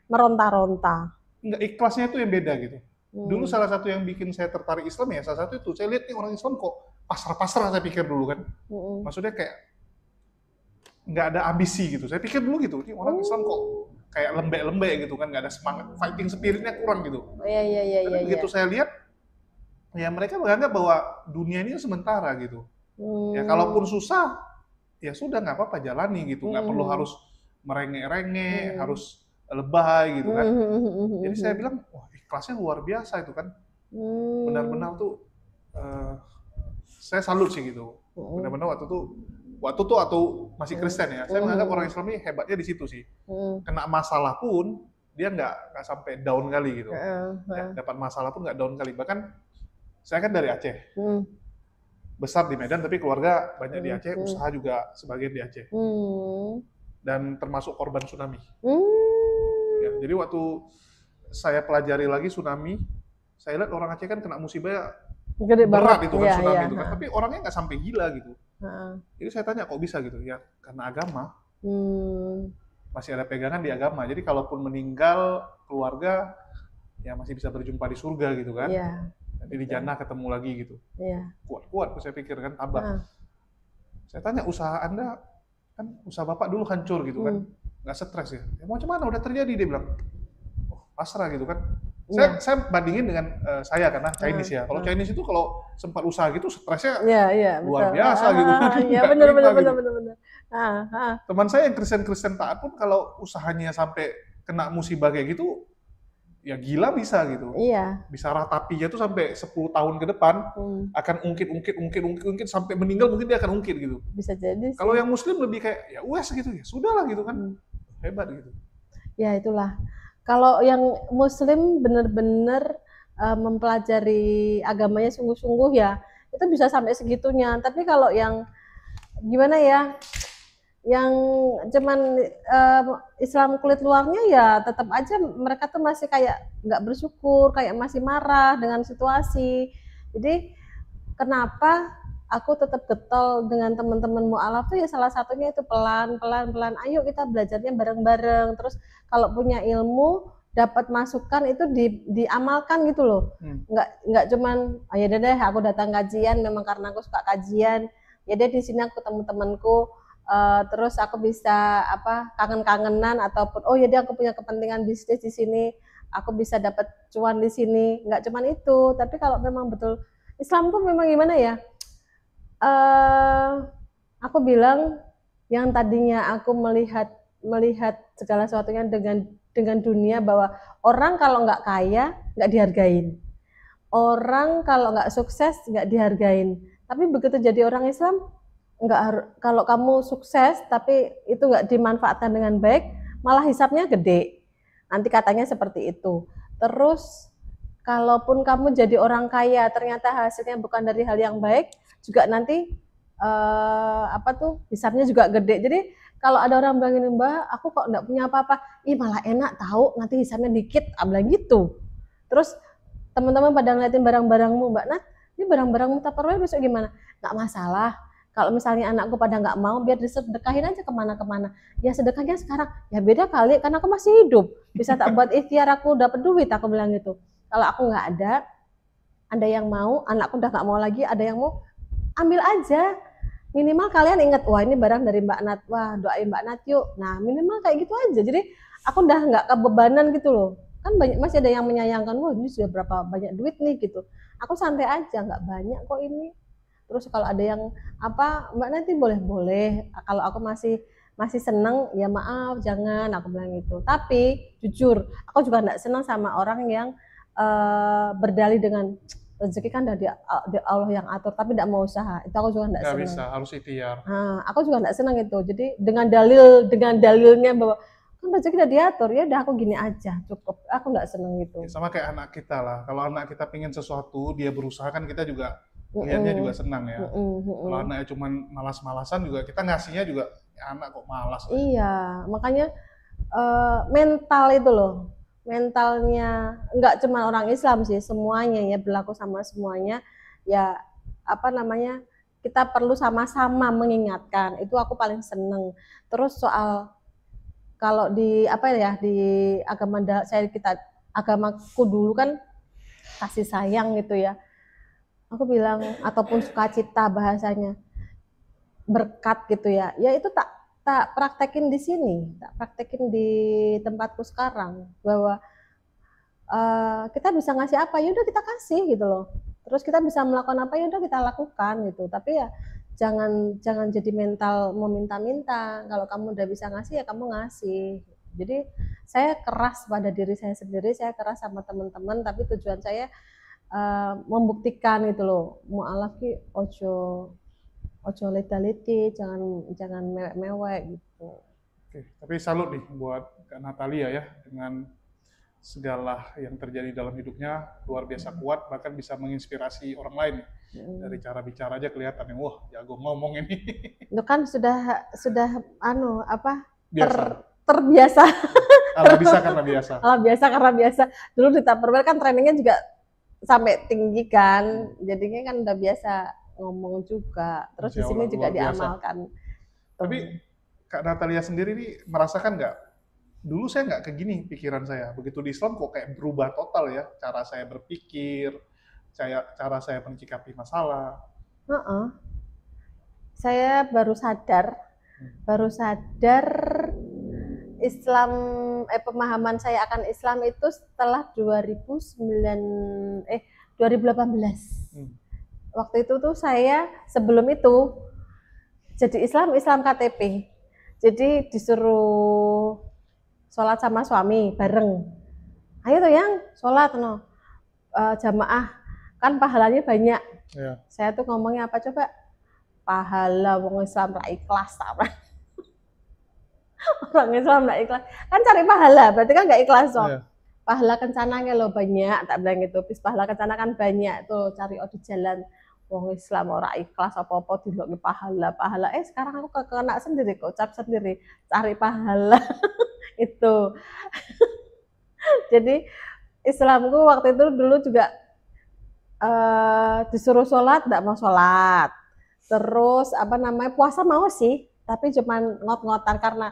meronta-ronta. Nggak, ikhlasnya itu yang beda gitu. Dulu salah satu yang bikin saya tertarik Islam ya, salah satu itu saya lihat nih orang Islam kok pasrah-pasrah, saya pikir dulu kan. Maksudnya kayak nggak ada ambisi gitu. Saya pikir dulu gitu, ini orang Islam kok kayak lembek-lembek gitu kan, nggak ada semangat, fighting spiritnya kurang gitu. Iya. Tapi begitu saya lihat, ya mereka menganggap bahwa dunia ini sementara gitu. Ya kalaupun susah, ya sudah nggak apa-apa, jalani gitu, nggak perlu harus merengek-rengek, harus lebay gitu kan. Jadi saya bilang, wah ikhlasnya luar biasa itu kan, benar-benar tuh saya salut sih gitu. Benar-benar waktu tuh atau masih Kristen ya, saya menganggap orang Islam ini hebatnya di situ sih. Kena masalah pun dia nggak sampai down kali gitu. Ya, dapat masalah pun nggak down kali. Bahkan saya kan dari Aceh. Besar di Medan, tapi keluarga banyak di Aceh, usaha juga sebagian di Aceh. Dan termasuk korban tsunami. Ya, jadi waktu saya pelajari lagi tsunami, saya lihat orang Aceh kan kena musibah gede berat banget itu kan, tsunami itu kan. Tapi orangnya nggak sampai gila gitu. Jadi saya tanya kok bisa gitu? Ya karena agama. Masih ada pegangan di agama. Jadi kalaupun meninggal keluarga, ya masih bisa berjumpa di surga gitu kan. Nanti di jannah ketemu lagi gitu. Kuat-kuat saya pikir kan, tambah. Saya tanya usaha Anda, kan usaha Bapak dulu hancur gitu kan, nggak stres ya? Ya macam mana udah terjadi, dia bilang. Oh, pasrah gitu kan. Saya bandingin dengan saya karena Chinese ya. Kalau Chinese itu kalau sempat usaha gitu stresnya luar biasa gitu. Iya benar. Teman saya yang Kristen taat pun kalau usahanya sampai kena musibah kayak gitu, ya gila bisa gitu. Iya. Bisa ratapinya tuh sampai 10 tahun ke depan akan ungkit sampai meninggal, mungkin dia akan ungkit gitu. Bisa jadi sih. Kalau yang muslim lebih kayak ya wes gitu ya, sudahlah gitu kan. Hebat gitu. Ya itulah. Kalau yang muslim benar-benar mempelajari agamanya sungguh-sungguh ya, itu bisa sampai segitunya. Tapi kalau yang gimana ya, yang cuman Islam kulit luarnya ya tetap aja mereka tuh masih kayak nggak bersyukur, kayak masih marah dengan situasi. Jadi kenapa aku tetap getol dengan teman-teman mu'alaf tuh ya salah satunya itu pelan. Ayo kita belajarnya bareng-bareng. Terus kalau punya ilmu dapat masukan itu diamalkan gitu loh. Nggak cuman ya deh aku datang kajian memang karena aku suka kajian. Ya deh di sini aku ketemu temanku. Terus aku bisa kangen-kangenan ataupun oh ya dia aku punya kepentingan bisnis di sini, aku bisa dapat cuan di sini. Nggak cuman itu, tapi kalau memang betul Islam tuh memang gimana ya, aku bilang yang tadinya aku melihat segala sesuatunya dengan dunia, bahwa orang kalau nggak kaya nggak dihargain, orang kalau nggak sukses nggak dihargain. Tapi begitu jadi orang Islam, kalau kamu sukses tapi itu nggak dimanfaatkan dengan baik, malah hisapnya gede. Nanti katanya seperti itu. Terus kalaupun kamu jadi orang kaya ternyata hasilnya bukan dari hal yang baik, juga nanti hisapnya juga gede. Jadi kalau ada orang bilang ini, Mbak, aku kok nggak punya apa-apa, ih malah enak tahu, nanti hisapnya dikit, bilang gitu. Terus teman-teman pada ngeliatin barang-barangmu, Mbak Nat, ini barang-barangmu Tupperware besok gimana? Nggak masalah. Kalau misalnya anakku pada nggak mau, biar disedekahin aja kemana-kemana. Ya sedekahnya sekarang, ya beda kali, karena aku masih hidup. Bisa tak buat ikhtiar, aku dapat duit, aku bilang gitu. Kalau aku nggak ada yang mau, anakku udah nggak mau lagi, ada yang mau, ambil aja. Minimal kalian ingat, wah ini barang dari Mbak Nat, wah doain Mbak Nat yuk. Nah minimal kayak gitu aja. Jadi aku udah nggak kebebanan gitu loh. Kan masih ada yang menyayangkan, wah ini sudah berapa banyak duit nih gitu. Aku santai aja, nggak banyak kok ini. Terus kalau ada yang Mbak nanti boleh. Kalau aku masih seneng, ya maaf jangan, aku bilang gitu. Tapi jujur, aku juga nggak senang sama orang yang berdalih dengan rezeki kan udah di Allah yang atur, tapi tidak mau usaha. Itu aku juga tidak Nggak senang. bisa, harus ikhtiar. Nah, aku juga tidak senang itu. Jadi dengan dalilnya bahwa kan rezeki udah diatur, ya udah aku gini aja cukup. Aku tidak senang itu. Sama kayak anak kita lah. Kalau anak kita pengen sesuatu, dia berusaha kan kita juga lihatnya juga senang ya. Kalau anaknya cuma malas-malasan juga kita ngasihnya juga ya anak kok malas. Iya, makanya mental itu loh. Mentalnya nggak cuma orang Islam sih, semuanya ya berlaku sama semuanya. Ya apa namanya? Kita perlu sama-sama mengingatkan. Itu aku paling seneng. Terus soal kalau di apa ya di agamaku dulu kan kasih sayang gitu ya. Aku bilang ataupun sukacita bahasanya berkat gitu ya. Ya itu tak praktekin di sini, tak praktekin di tempatku sekarang bahwa kita bisa ngasih apa ya udah kita kasih gitu loh. Terus kita bisa melakukan apa ya udah kita lakukan gitu. Tapi ya jangan jadi mental meminta-minta. Kalau kamu udah bisa ngasih ya kamu ngasih. Jadi saya keras pada diri saya sendiri, saya keras sama teman-teman, tapi tujuan saya membuktikan gitu loh. Mu'alaf ki ojo leta-leti, jangan mewek-mewek gitu. Oke, tapi salut nih buat Kak Natalia ya dengan segala yang terjadi dalam hidupnya luar biasa kuat, bahkan bisa menginspirasi orang lain. Dari cara bicara aja kelihatan yang wah jago ngomong ini. Itu kan sudah Biasa. terbiasa. Kalau bisa karena biasa. Kalau karena biasa. Dulu di Tupperware kan trainingnya juga sampai tinggi kan, jadinya kan udah biasa ngomong juga. Terus di sini juga diamalkan. Tapi Kak Natalia sendiri nih merasakan nggak? Dulu saya nggak kayak gini pikiran saya. Begitu di Islam kok kayak berubah total ya. Cara saya berpikir, cara saya mencikapi masalah. Saya baru sadar Islam, pemahaman saya akan Islam itu setelah 2018. Waktu itu tuh saya sebelum itu jadi Islam KTP. Jadi disuruh sholat sama suami bareng. Ayo tuh yang sholat jamaah kan pahalanya banyak. Ya. Saya tuh ngomongnya apa coba? Pahala wong Islam ra ikhlas apa? Orang Islam nggak ikhlas kan cari pahala, berarti kan nggak ikhlas so. Yeah. Pahala kencananya lo banyak, tak bilang gitu. Bis pahala kencana kan banyak tuh cari di jalan. Wong Islam orang ikhlas apa-apa dilok pahala. Sekarang aku kena sendiri kok, ucap sendiri cari pahala itu. Jadi Islamku waktu itu dulu juga disuruh sholat nggak mau sholat. Terus puasa mau sih, tapi cuman ngot-ngotan karena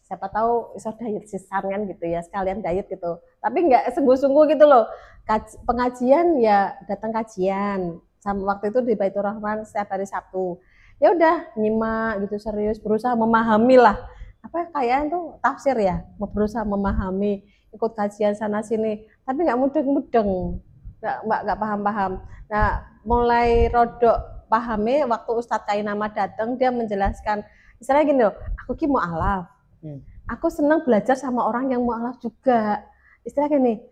siapa tahu iso diet sisan kan gitu ya, sekalian diet gitu. Tapi nggak sungguh-sungguh gitu loh. Pengajian ya datang kajian. Sama waktu itu di Baitur Rahman setiap hari Sabtu. Ya udah nyimak gitu serius, berusaha memahami lah. Kayaknya tuh tafsir ya, berusaha memahami, ikut kajian sana sini. Tapi nggak mudeng-mudeng, nggak paham-paham. Nah mulai rodok pahami waktu Ustadz Kainama datang, dia menjelaskan misalnya gini loh, aku ki mu'alaf, aku senang belajar sama orang yang mu'alaf juga, istilah gini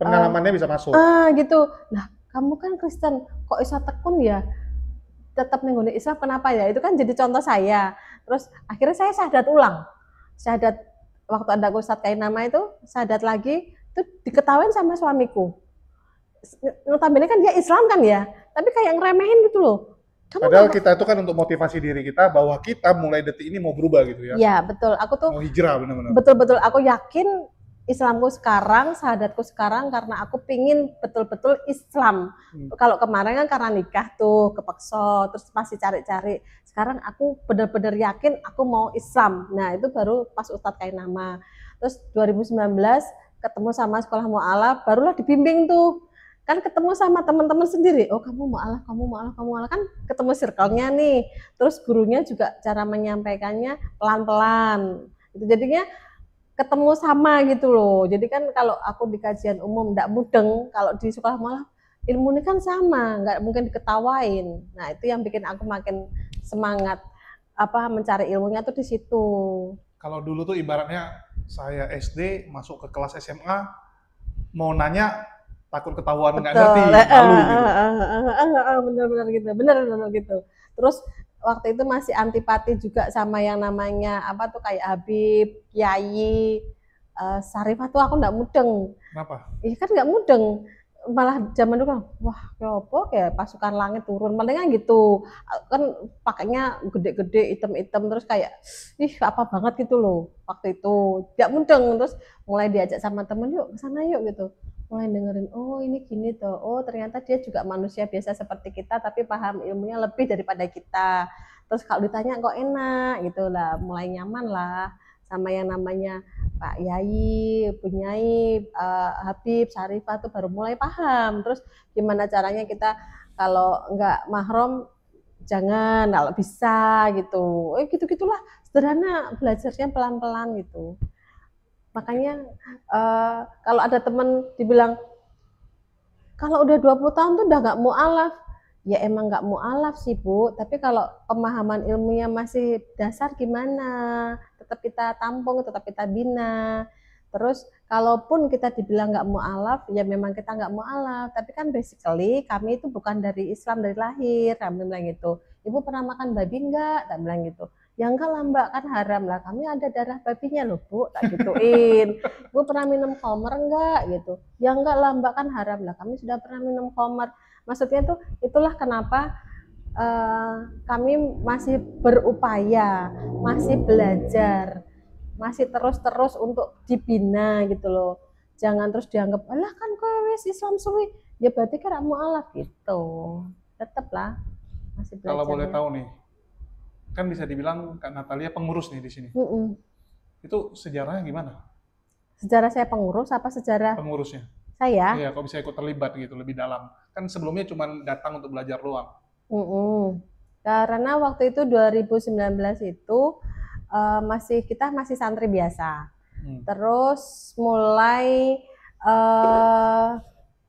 pengalamannya bisa masuk gitu. Nah kamu kan Kristen kok bisa tekun ya tetap mengguni Islam, kenapa ya? Itu kan jadi contoh saya. Terus akhirnya saya syahadat waktu ada Ustadz Kainama itu, syahadat lagi itu diketawain sama suamiku. Notabene kan dia Islam kan ya, tapi kayak ngeremehin gitu loh. Padahal kita itu kan untuk motivasi diri kita bahwa kita mulai detik ini mau berubah gitu ya. Iya betul, aku tuh mau hijrah benar-benar. Betul-betul, aku yakin Islamku sekarang, syahadatku sekarang karena aku pingin betul-betul Islam. Kalau kemarin kan karena nikah tuh kepeksa, terus masih cari-cari. Sekarang aku benar-benar yakin aku mau Islam. Nah itu baru pas Ustadz Kainama. Terus 2019 ketemu sama sekolah mu'alaf, barulah dibimbing tuh. Kan ketemu sama teman-teman sendiri, oh kamu mu'alaf kan ketemu circle-nya nih. Terus gurunya juga cara menyampaikannya pelan-pelan. Itu jadinya ketemu sama gitu loh. Jadi kan kalau aku di kajian umum nggak mudeng, kalau di sekolah mu'alaf ilmunya kan sama, nggak mungkin diketawain. Nah itu yang bikin aku makin semangat mencari ilmunya tuh di situ. Kalau dulu tuh ibaratnya saya SD masuk ke kelas SMA mau nanya takut ketahuan nggak Betul. ngerti, malu gitu. Bener-bener gitu, bener-bener gitu. Terus waktu itu masih antipati juga sama yang namanya apa tuh kayak Habib, Kiai, Sarifah tuh aku nggak mudeng. Kenapa? Iya kan nggak mudeng. Malah zaman dulu kan, wah kayak apa kayak pasukan langit turun, palingan gitu. Kan pakainya gede-gede, item-item terus kayak, ih apa banget gitu loh waktu itu. Nggak mudeng terus mulai diajak sama temen yuk ke sana yuk gitu. Mulai dengerin, oh ini gini tuh, oh ternyata dia juga manusia biasa seperti kita tapi paham ilmunya lebih daripada kita. Terus kalau ditanya kok enak gitu lah, mulai nyaman lah sama yang namanya Pak Yai, Bunyai, Habib, Sarifah tuh baru mulai paham. Terus gimana caranya kita kalau nggak mahram jangan, kalau bisa gitu. Gitu-gitulah sederhana, belajarnya pelan-pelan gitu. Makanya kalau ada teman dibilang kalau udah 20 tahun tuh udah nggak mualaf. Ya emang nggak mualaf sih Bu, tapi kalau pemahaman ilmunya masih dasar gimana? Tetap kita tampung, tetap kita bina. Terus kalaupun kita dibilang nggak mualaf, ya memang kita nggak mualaf. Tapi kan basically kami itu bukan dari Islam dari lahir, kami bilang gitu. Ibu pernah makan babi nggak? Tak bilang gitu. Ya enggak lah Mbak, kan haram lah. Kami ada darah babinya loh Bu, tak gituin. Ibu pernah minum khamr enggak gitu? Ya enggak lah Mbak, kan haram lah. Kami sudah pernah minum khamr. Maksudnya tuh itulah kenapa kami masih berupaya, masih belajar, masih terus-terus untuk dibina gitu loh. Jangan terus dianggap, alah kan kowe wis Islam suwi, ya berarti kan mualaf gitu. Tetaplah masih belajar. Kalau boleh tahu nih, kan bisa dibilang Kak Natalia pengurus nih di sini. Itu sejarahnya gimana? Sejarah saya pengurus apa sejarah Pengurusnya? saya? Iya, kok bisa ikut terlibat gitu lebih dalam. Kan sebelumnya cuma datang untuk belajar doang. Karena waktu itu 2019 itu kita masih santri biasa. Terus mulai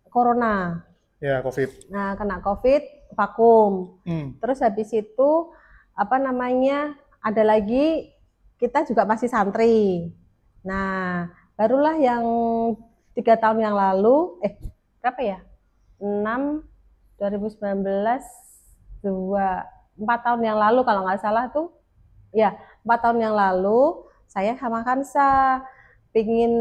corona. Ya, COVID. Nah, kena COVID, vakum. Terus habis itu apa namanya? Ada lagi kita juga masih santri. Nah, barulah yang 3 tahun yang lalu, berapa ya? 6, 2019, 4 tahun yang lalu kalau nggak salah tuh, ya 4 tahun yang lalu saya sama Kansa pingin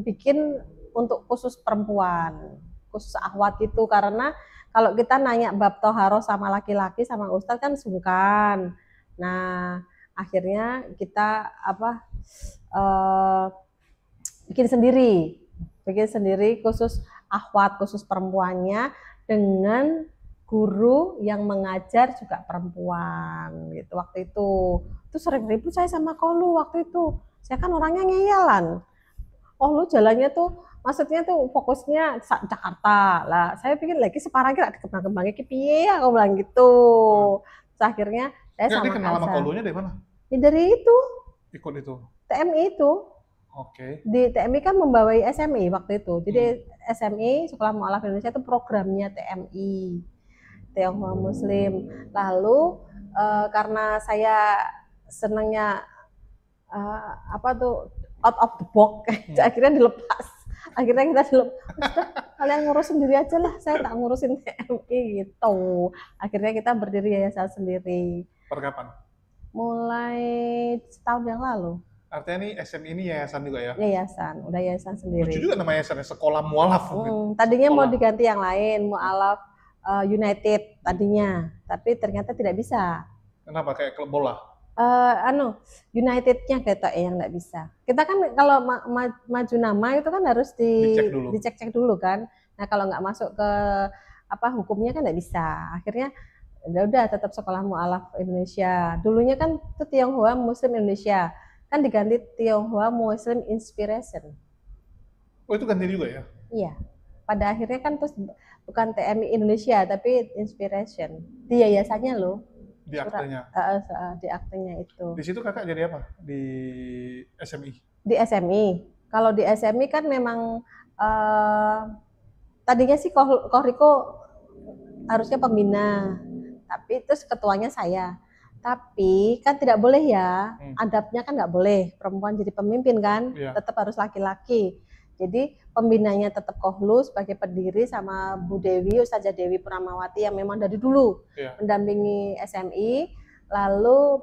bikin untuk khusus perempuan, khusus akhwat itu karena kalau kita nanya bab toharoh sama laki-laki sama ustadz kan sungkan. Nah akhirnya kita bikin sendiri khusus akhwat, khusus perempuannya dengan guru yang mengajar juga perempuan gitu. Waktu itu sering ribut saya sama Kolu waktu itu. Saya kan orangnya ngeyalan. Oh lu jalannya tuh maksudnya tuh fokusnya Jakarta lah. Saya pikir lagi separah kira kembang-kembangnya ki piye aku bilang gitu. Terus akhirnya saya sama kenal sama Kolunya dari mana? Ya, dari itu. Ikut itu. TMI itu. Oke. Di TMI kan membawai SMI waktu itu. Jadi SMI Sekolah Mualaf Indonesia itu programnya TMI, Tionghoa Muslim. Lalu karena saya senangnya out of the box, akhirnya dilepas. Akhirnya kita kalian ngurus sendiri aja lah, saya tak ngurusin TMI gitu. Akhirnya kita berdiri yayasan sendiri. Per kapan? Mulai setahun yang lalu. Artinya nih SMI ini yayasan juga ya? Yayasan, udah yayasan sendiri. Lucu juga nama yayasannya, Sekolah Mualaf. Tadinya mau diganti yang lain, Mualaf United tadinya, tapi ternyata tidak bisa. Kenapa? Kayak klub bola? Unitednya kata yang nggak bisa. Kita kan kalau maju nama itu kan harus dicek dulu kan. Nah kalau nggak masuk ke hukumnya kan nggak bisa. Akhirnya udah tetap Sekolah Mualaf Indonesia. Dulunya kan itu Tionghoa Muslim Indonesia, kan diganti Tionghoa Muslim Inspiration. Oh itu ganti juga ya? Iya. Pada akhirnya kan terus bukan TMI Indonesia tapi Inspiration. Di yayasannya loh. Di aktenya? Di aktenya itu. Di situ kakak jadi apa? Di SMI? Di SMI. Kalau di SMI kan memang tadinya sih Kohriko harusnya pembina, tapi terus ketuanya saya. Tapi kan tidak boleh ya, adabnya kan nggak boleh perempuan jadi pemimpin kan, tetap harus laki-laki. Jadi pembinanya tetap Kohlu sebagai pendiri sama Bu Dewi, Ustazah Dewi Purnamawati yang memang dari dulu mendampingi SMI. Lalu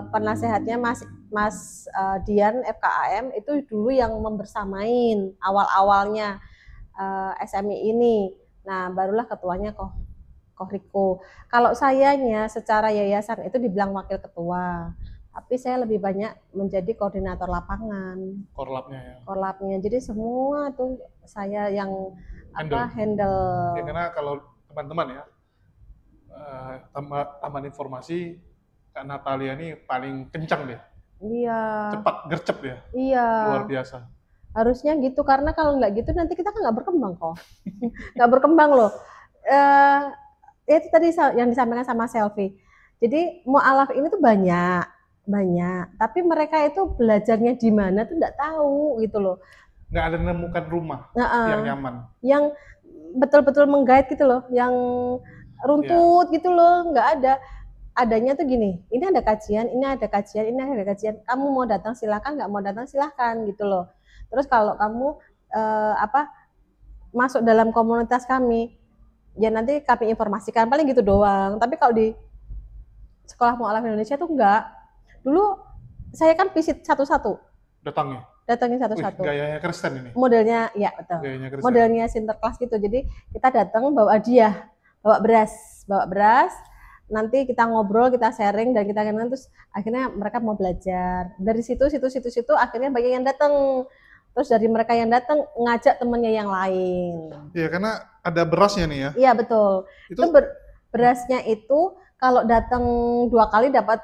penasehatnya Mas Dian FKAM itu dulu yang membersamain awal-awalnya SMI ini. Nah, barulah ketuanya Koh Riko. Kalau sayanya secara yayasan itu dibilang wakil ketua. Tapi saya lebih banyak menjadi koordinator lapangan. Korlapnya ya. Korlapnya. Jadi semua tuh saya yang handle. Ya, karena kalau teman-teman ya, tambahan informasi, Kak Natalia ini paling kencang deh. Iya. Cepat, gercep ya. Iya. Luar biasa. Harusnya gitu, karena kalau nggak gitu nanti kita kan nggak berkembang kok. Nggak berkembang loh. Itu tadi yang disampaikan sama Selfie. Jadi mu'alaf ini tuh banyak, tapi mereka itu belajarnya di mana tuh nggak tahu gitu loh. Nggak ada menemukan rumah yang nyaman, yang betul-betul menggait gitu loh, yang runtut gitu loh, nggak ada. Adanya tuh gini, ini ada kajian, ini ada kajian, ini ada kajian. Kamu mau datang silakan, nggak mau datang silakan gitu loh. Terus kalau kamu masuk dalam komunitas kami, ya nanti kami informasikan, paling gitu doang. Tapi kalau di Sekolah Mu'alaf Indonesia tuh enggak. Dulu saya kan visit satu-satu. Datangnya satu-satu. Gayanya Kristen ini. Modelnya, ya betul. Modelnya Sinterklas gitu. Jadi kita datang bawa hadiah, bawa beras. Nanti kita ngobrol, kita sharing dan kita kenal, terus akhirnya mereka mau belajar. Dari situ akhirnya banyak yang datang. Terus dari mereka yang datang ngajak temennya yang lain. Iya, karena ada berasnya nih ya. Iya betul. Itu berasnya itu kalau datang 2 kali dapat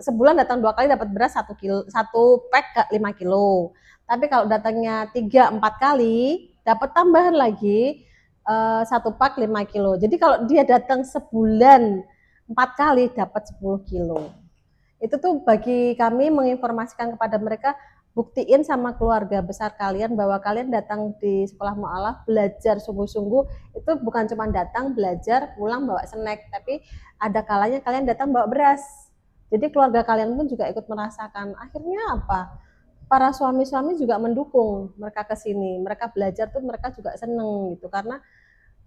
sebulan datang 2 kali dapat beras 1 kilo, 1 pack 5 kilo. Tapi kalau datangnya 3-4 kali dapat tambahan lagi 1 pack 5 kilo. Jadi kalau dia datang sebulan 4 kali dapat 10 kilo. Itu tuh bagi kami menginformasikan kepada mereka, buktiin sama keluarga besar kalian bahwa kalian datang di Sekolah Mu'alaf belajar sungguh-sungguh, itu bukan cuma datang belajar pulang bawa snack, tapi ada kalanya kalian datang bawa beras. Jadi keluarga kalian pun juga ikut merasakan. Akhirnya apa? Para suami-suami juga mendukung mereka ke sini. Mereka belajar tuh mereka juga seneng gitu, karena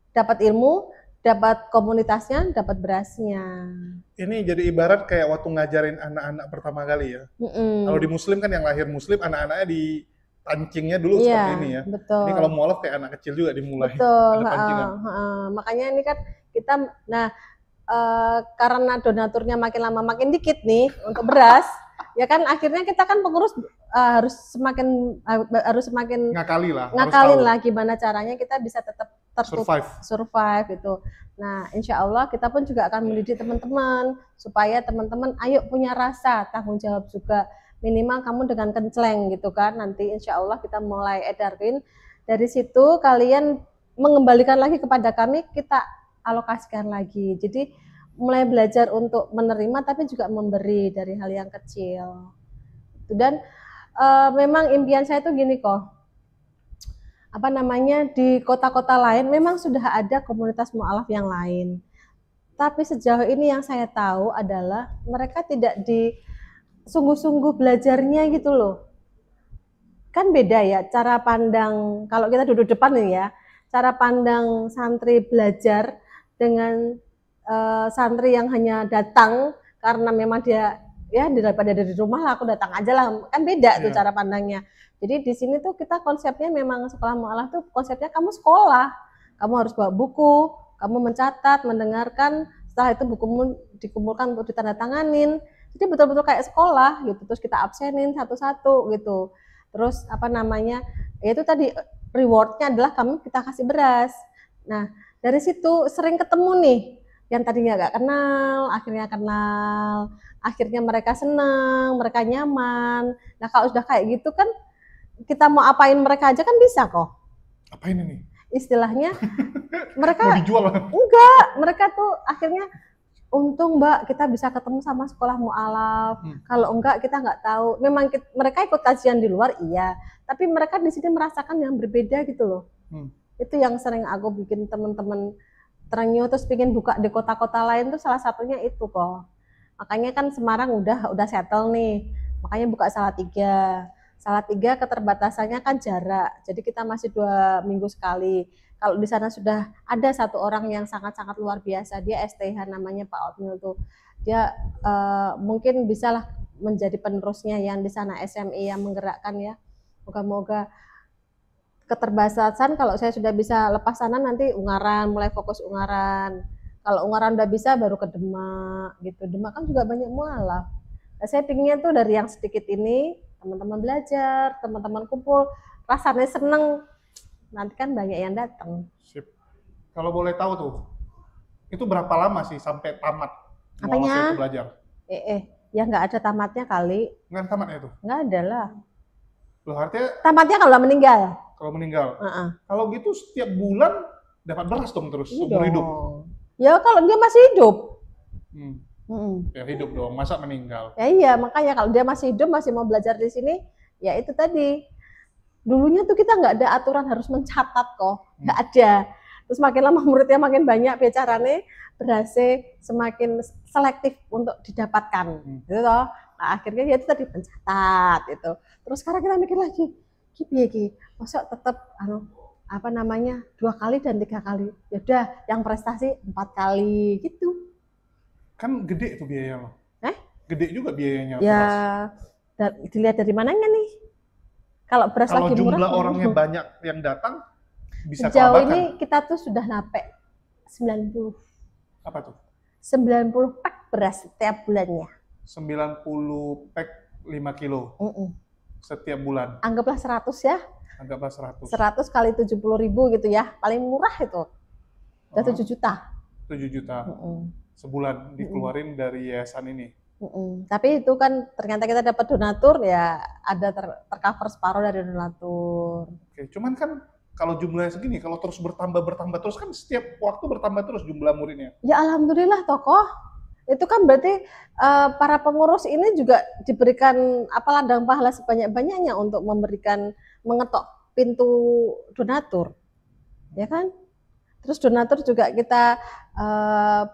dapat ilmu, dapat komunitasnya, dapat berasnya. Ini jadi ibarat kayak waktu ngajarin anak-anak pertama kali ya. Kalau di Muslim kan yang lahir Muslim, anak-anaknya dipancingnya dulu seperti ini ya. Betul. Ini kalau mu'alaf kayak anak kecil juga dimulai. Betul. Makanya ini kan kita, karena donaturnya makin lama makin dikit nih untuk beras, ya kan akhirnya kita kan pengurus harus semakin ngakalin lah gimana caranya kita bisa tetap survive gitu. Nah, insya Allah kita pun juga akan mendidik teman-teman supaya teman-teman ayo punya rasa tanggung jawab juga, minimal kamu dengan kenceleng gitu kan. Nanti insya Allah kita mulai edarin, dari situ kalian mengembalikan lagi kepada kami, kita alokasikan lagi. Jadi mulai belajar untuk menerima tapi juga memberi dari hal yang kecil. Dan memang impian saya tuh gini kok, di kota-kota lain memang sudah ada komunitas mu'alaf yang lain, tapi sejauh ini yang saya tahu adalah mereka tidak di sungguh-sungguh belajarnya gitu loh. Kan beda ya cara pandang, kalau kita duduk depan nih ya, cara pandang santri belajar dengan santri yang hanya datang karena memang dia ya daripada dari rumah lah aku datang aja lah, kan beda tuh cara pandangnya. Jadi di sini tuh kita konsepnya memang Sekolah Mu'alaf tuh konsepnya kamu sekolah, kamu harus bawa buku, kamu mencatat, mendengarkan, setelah itu bukumu dikumpulkan untuk ditandatanganin. Jadi betul-betul kayak sekolah gitu, terus kita absenin satu-satu gitu. Terus itu tadi rewardnya adalah kita kasih beras. Nah dari situ sering ketemu nih yang tadinya nggak kenal, akhirnya mereka senang, mereka nyaman. Nah kalau sudah kayak gitu kan kita mau apain mereka aja kan bisa kok. Apain ini? Istilahnya mereka mau dijual? Enggak, mereka tuh akhirnya untung Mbak kita bisa ketemu sama Sekolah Mu'alaf. Kalau enggak kita nggak tahu. Memang mereka ikut kajian di luar iya, tapi mereka di sini merasakan yang berbeda gitu loh. Itu yang sering aku bikin teman-teman terenyuh, terus pengen buka di kota-kota lain tuh salah satunya itu kok. Makanya kan Semarang udah settle nih, makanya buka Salatiga. Salatiga keterbatasannya kan jarak, jadi kita masih 2 minggu sekali. Kalau di sana sudah ada satu orang yang sangat-sangat luar biasa, dia STH namanya Pak Otmil tuh, dia mungkin bisalah menjadi penerusnya yang di sana SMI yang menggerakkan ya. Moga-moga keterbatasan, kalau saya sudah bisa lepas sana nanti Ungaran, mulai fokus Ungaran. Kalau Ungaran udah bisa baru ke Demak gitu. Demak kan juga banyak mualaf. Nah, saya pinginnya tuh dari yang sedikit ini teman-teman belajar, teman-teman kumpul, rasanya seneng. Nanti kan banyak yang datang. Sip. Kalau boleh tahu tuh, itu berapa lama sih sampai tamat Apanya? mualafah itu belajar? Ya nggak ada tamatnya kali. Nggak ada tamatnya itu? Nggak ada lah. Loh, artinya Tamatnya kalau udah meninggal. kalau meninggal. Kalau gitu setiap bulan dapat beras dong terus Iya seumur hidup. Ya kalau dia masih hidup. Ya hidup dong, masa meninggal? Ya iya, makanya kalau dia masih hidup, masih mau belajar di sini, ya itu tadi. Dulunya tuh kita nggak ada aturan harus mencatat kok, nggak ada. Terus makin lama muridnya makin banyak, bicaranya berhasil semakin selektif untuk didapatkan, gitu toh. Nah akhirnya ya itu tadi pencatat itu. Terus sekarang kita mikir lagi, ki, masa tetap apa namanya 2 kali dan 3 kali. Ya udah, yang prestasi 4 kali gitu. Kan gede tuh biayanya loh. Gede juga biayanya Ya, beras. dilihat dari mananya nih. Kalau beras Kalau lagi murah, jumlah orangnya banyak yang datang, bisa sejauh kelabakan. ini kita tuh sudah nape 90. Apa tuh? 90 pak beras setiap bulannya. 90 pack 5 kilo setiap bulan. Anggaplah 100 ya. Anggaplah 100. 100 kali 70.000 gitu ya. Paling murah itu. Udah 7 juta. 7 juta. Sebulan dikeluarin dari yayasan ini. Tapi itu kan ternyata kita dapat donatur ya, ada tercover separuh dari donatur. Oke, cuman kan kalau jumlahnya segini, kalau terus bertambah terus kan setiap waktu bertambah terus jumlah muridnya. Ya alhamdulillah tokoh. Itu kan berarti para pengurus ini juga diberikan ladang pahala sebanyak-banyaknya untuk mengetok pintu donatur. Ya kan? Terus donatur juga kita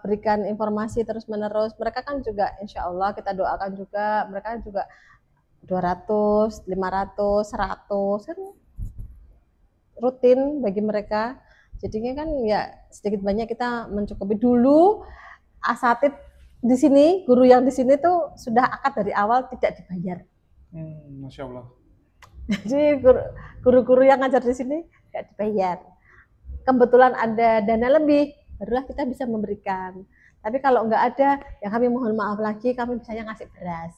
berikan informasi terus-menerus. Mereka kan juga insya Allah kita doakan juga, mereka juga 200, 500, 100 kan rutin bagi mereka. Jadinya kan ya sedikit banyak kita mencukupi. Dulu asatid di sini, guru yang di sini tuh sudah akad dari awal tidak dibayar. Masya Allah. Jadi guru-guru yang ngajar di sini nggak dibayar. Kebetulan ada dana lebih, barulah kita bisa memberikan. Tapi kalau nggak ada, ya kami mohon maaf lagi, kami misalnya ngasih beras,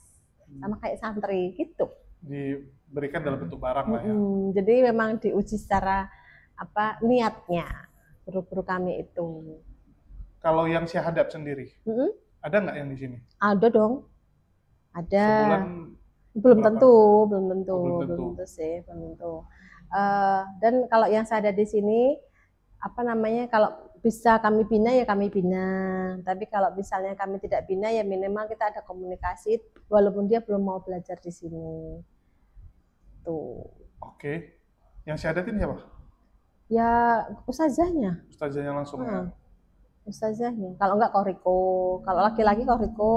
sama kayak santri gitu. Diberikan dalam bentuk barang lah ya. Jadi memang diuji secara niatnya guru-guru kami itu. Kalau yang syahadat sendiri, ada nggak yang di sini? Ada dong, ada. Sebulan belum berapa? tentu sih, belum tentu. Dan kalau yang saya ada di sini, kalau bisa kami bina ya kami bina. Tapi kalau misalnya kami tidak bina ya minimal kita ada komunikasi, walaupun dia belum mau belajar di sini. Tuh. Oke. Yang syahadatin siapa? Ya ustazahnya. Ustazahnya langsung ya. Ustazahnya. Kalau enggak koriko, kalau laki-laki koriko,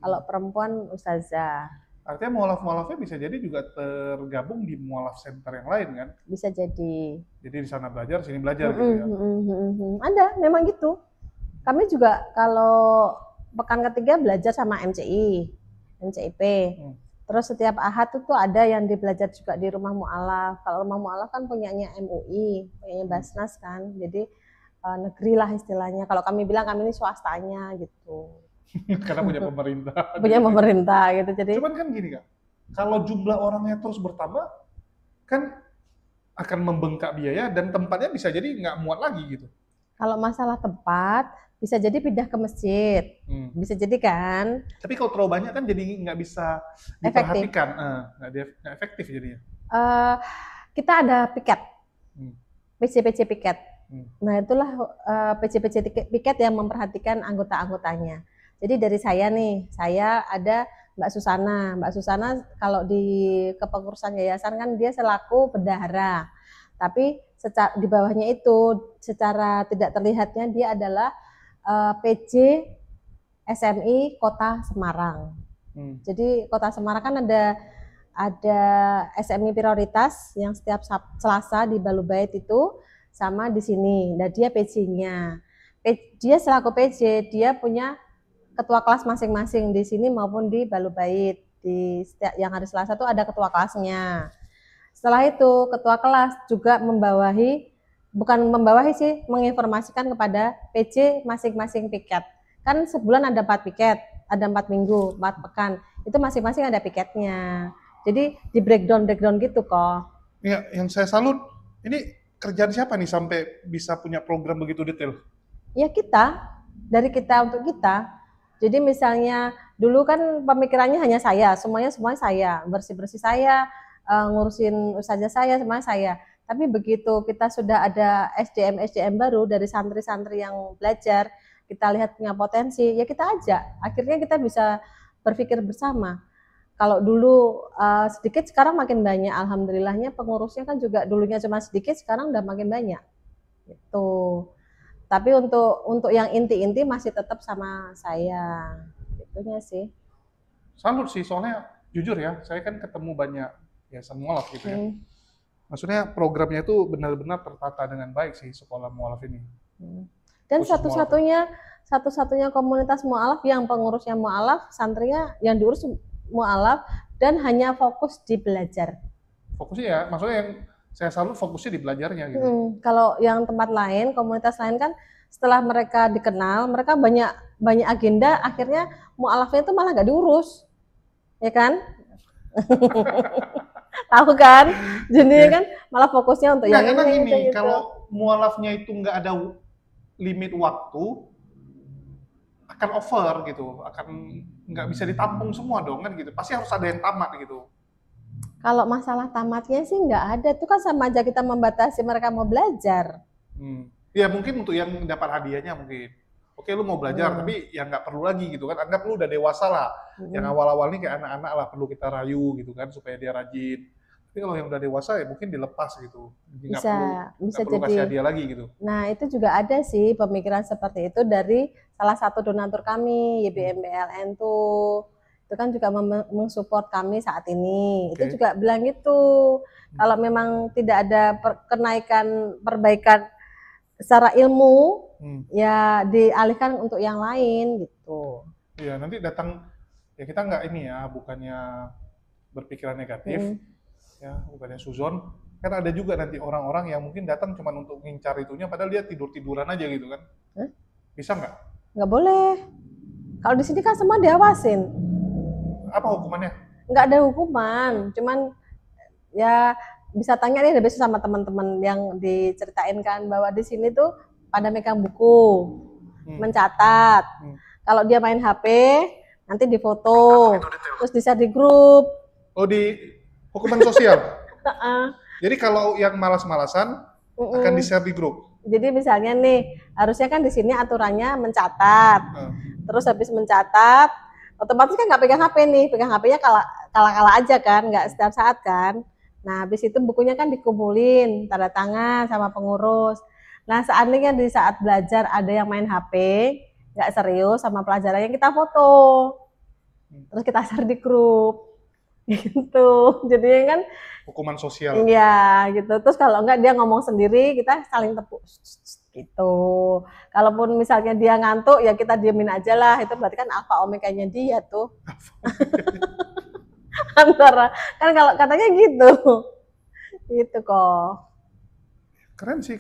kalau perempuan ustazah. Artinya mualaf-mualafnya bisa jadi juga tergabung di mualaf center yang lain kan? Bisa jadi. Jadi di sana belajar, sini belajar gitu ya? Ada, memang gitu. Kami juga kalau pekan ketiga belajar sama MCIP. Terus setiap ahad itu ada yang belajar juga di rumah mualaf. Kalau rumah mualaf kan punyanya MUI, punyanya Basnas kan. Jadi negeri lah istilahnya. Kalau kami bilang kami ini swastanya gitu. Karena punya pemerintah. Punya pemerintah gitu. Jadi cuman kan gini Kak, kalau jumlah orangnya terus bertambah, kan akan membengkak biaya dan tempatnya bisa jadi nggak muat lagi gitu. Kalau masalah tempat, bisa jadi pindah ke masjid. Bisa jadi kan. Tapi kalau terlalu banyak kan jadi nggak bisa diperhatikan. Nggak efektif jadinya. Kita ada piket. PC piket. Nah itulah PC piket yang memperhatikan anggota-anggotanya. Jadi dari saya nih, saya ada Mbak Susana. Mbak Susana kalau di kepengurusan yayasan kan dia selaku bendahara. Tapi di bawahnya itu secara tidak terlihatnya dia adalah PJ SMI Kota Semarang. Jadi Kota Semarang kan ada ada SMI prioritas yang setiap Selasa di Balubait itu, sama di sini. Dan dia PJ-nya. Dia selaku PJ, dia punya ketua kelas masing-masing di sini maupun di Balubait. Di setiap yang hari Selasa itu ada ketua kelasnya. Setelah itu ketua kelas juga bukan membawahi sih, menginformasikan kepada PJ masing-masing piket. Kan sebulan ada 4 piket, ada 4 minggu, 4 pekan. Itu masing-masing ada piketnya. Jadi di breakdown gitu kok. Ya, yang saya salut, ini kerjaan siapa nih sampai bisa punya program begitu detail? Ya dari kita untuk kita. Jadi misalnya dulu kan pemikirannya hanya semuanya saya, bersih-bersih saya, ngurusin ustazah saya, semuanya saya. Tapi begitu kita sudah ada SDM baru dari santri-santri yang belajar, kita lihat punya potensi, ya kita ajak. Akhirnya kita bisa berpikir bersama. Kalau dulu sedikit, sekarang makin banyak. Alhamdulillahnya pengurusnya kan juga dulunya cuma sedikit, sekarang udah makin banyak. Gitu. Tapi untuk yang inti-inti masih tetap sama saya. Itunya sih. Salut sih, soalnya jujur ya, saya kan ketemu banyak ya mualaf gitu ya. Maksudnya programnya itu benar-benar tertata dengan baik sih sekolah mualaf ini. Dan satu-satunya komunitas mualaf yang pengurusnya mualaf, santrinya yang diurus mualaf dan hanya fokus di belajar. Fokusnya ya, maksudnya yang saya selalu fokusnya di belajarnya gitu. Kalau yang tempat lain, komunitas lain kan setelah mereka dikenal, mereka banyak agenda, akhirnya mualafnya itu malah nggak diurus, ya kan? Tahu kan? Jadi kan malah fokusnya untuk yang ini. Kalau mualafnya itu nggak ada limit waktu, akan over gitu, akan nggak bisa ditampung semua dong kan gitu. Pasti harus ada yang tamat gitu. Kalau masalah tamatnya sih nggak ada, itu kan sama aja kita membatasi mereka mau belajar. Ya mungkin untuk yang dapat hadiahnya mungkin. Oke, lu mau belajar, tapi yang nggak perlu lagi gitu kan. Anggap lu udah dewasa lah. Yang awal-awal ini kayak anak-anak lah, perlu kita rayu gitu kan, supaya dia rajin. Tapi kalau yang udah dewasa ya mungkin dilepas gitu. Bisa perlu kasih hadiah lagi gitu. Nah, itu juga ada sih pemikiran seperti itu dari salah satu donatur kami, YBMBLN tuh. Itu kan juga mensupport kami saat ini. Itu juga bilang gitu. Kalau memang tidak ada perbaikan secara ilmu, ya dialihkan untuk yang lain gitu. Iya, nanti datang, ya kita nggak ini ya, bukannya berpikiran negatif, ya bukannya suzon. Kan ada juga nanti orang-orang yang mungkin datang cuma untuk ngincar itunya, padahal dia tidur-tiduran aja gitu kan. Bisa nggak? Nggak boleh. Kalau di sini kan semua diawasin. Apa hukumannya? Nggak ada hukuman, cuman ya bisa tanya nih besok sama teman-teman yang diceritain kan bahwa di sini tuh pada megang buku, mencatat. Kalau dia main HP, nanti difoto, terus di-share di grup. Oh, di hukuman sosial? Jadi kalau yang malas-malasan akan di-share di grup? Jadi misalnya nih, harusnya kan di sini aturannya mencatat. Terus habis mencatat, otomatis kan nggak pegang HP nih, pegang HP-nya kala-kala aja kan, nggak setiap saat kan. Nah, habis itu bukunya kan dikumpulin, tanda tangan sama pengurus. Nah, seandainya di saat belajar ada yang main HP, nggak serius sama pelajarannya, kita foto. Terus kita share di grup. Gitu. Jadi kan hukuman sosial. Iya, gitu. Terus kalau enggak dia ngomong sendiri, kita saling tepuk. Gitu. Kalaupun misalnya dia ngantuk, ya kita diemin aja lah. Itu berarti kan alfa omeganya dia tuh. Antara kan kalau katanya gitu kok. Keren sih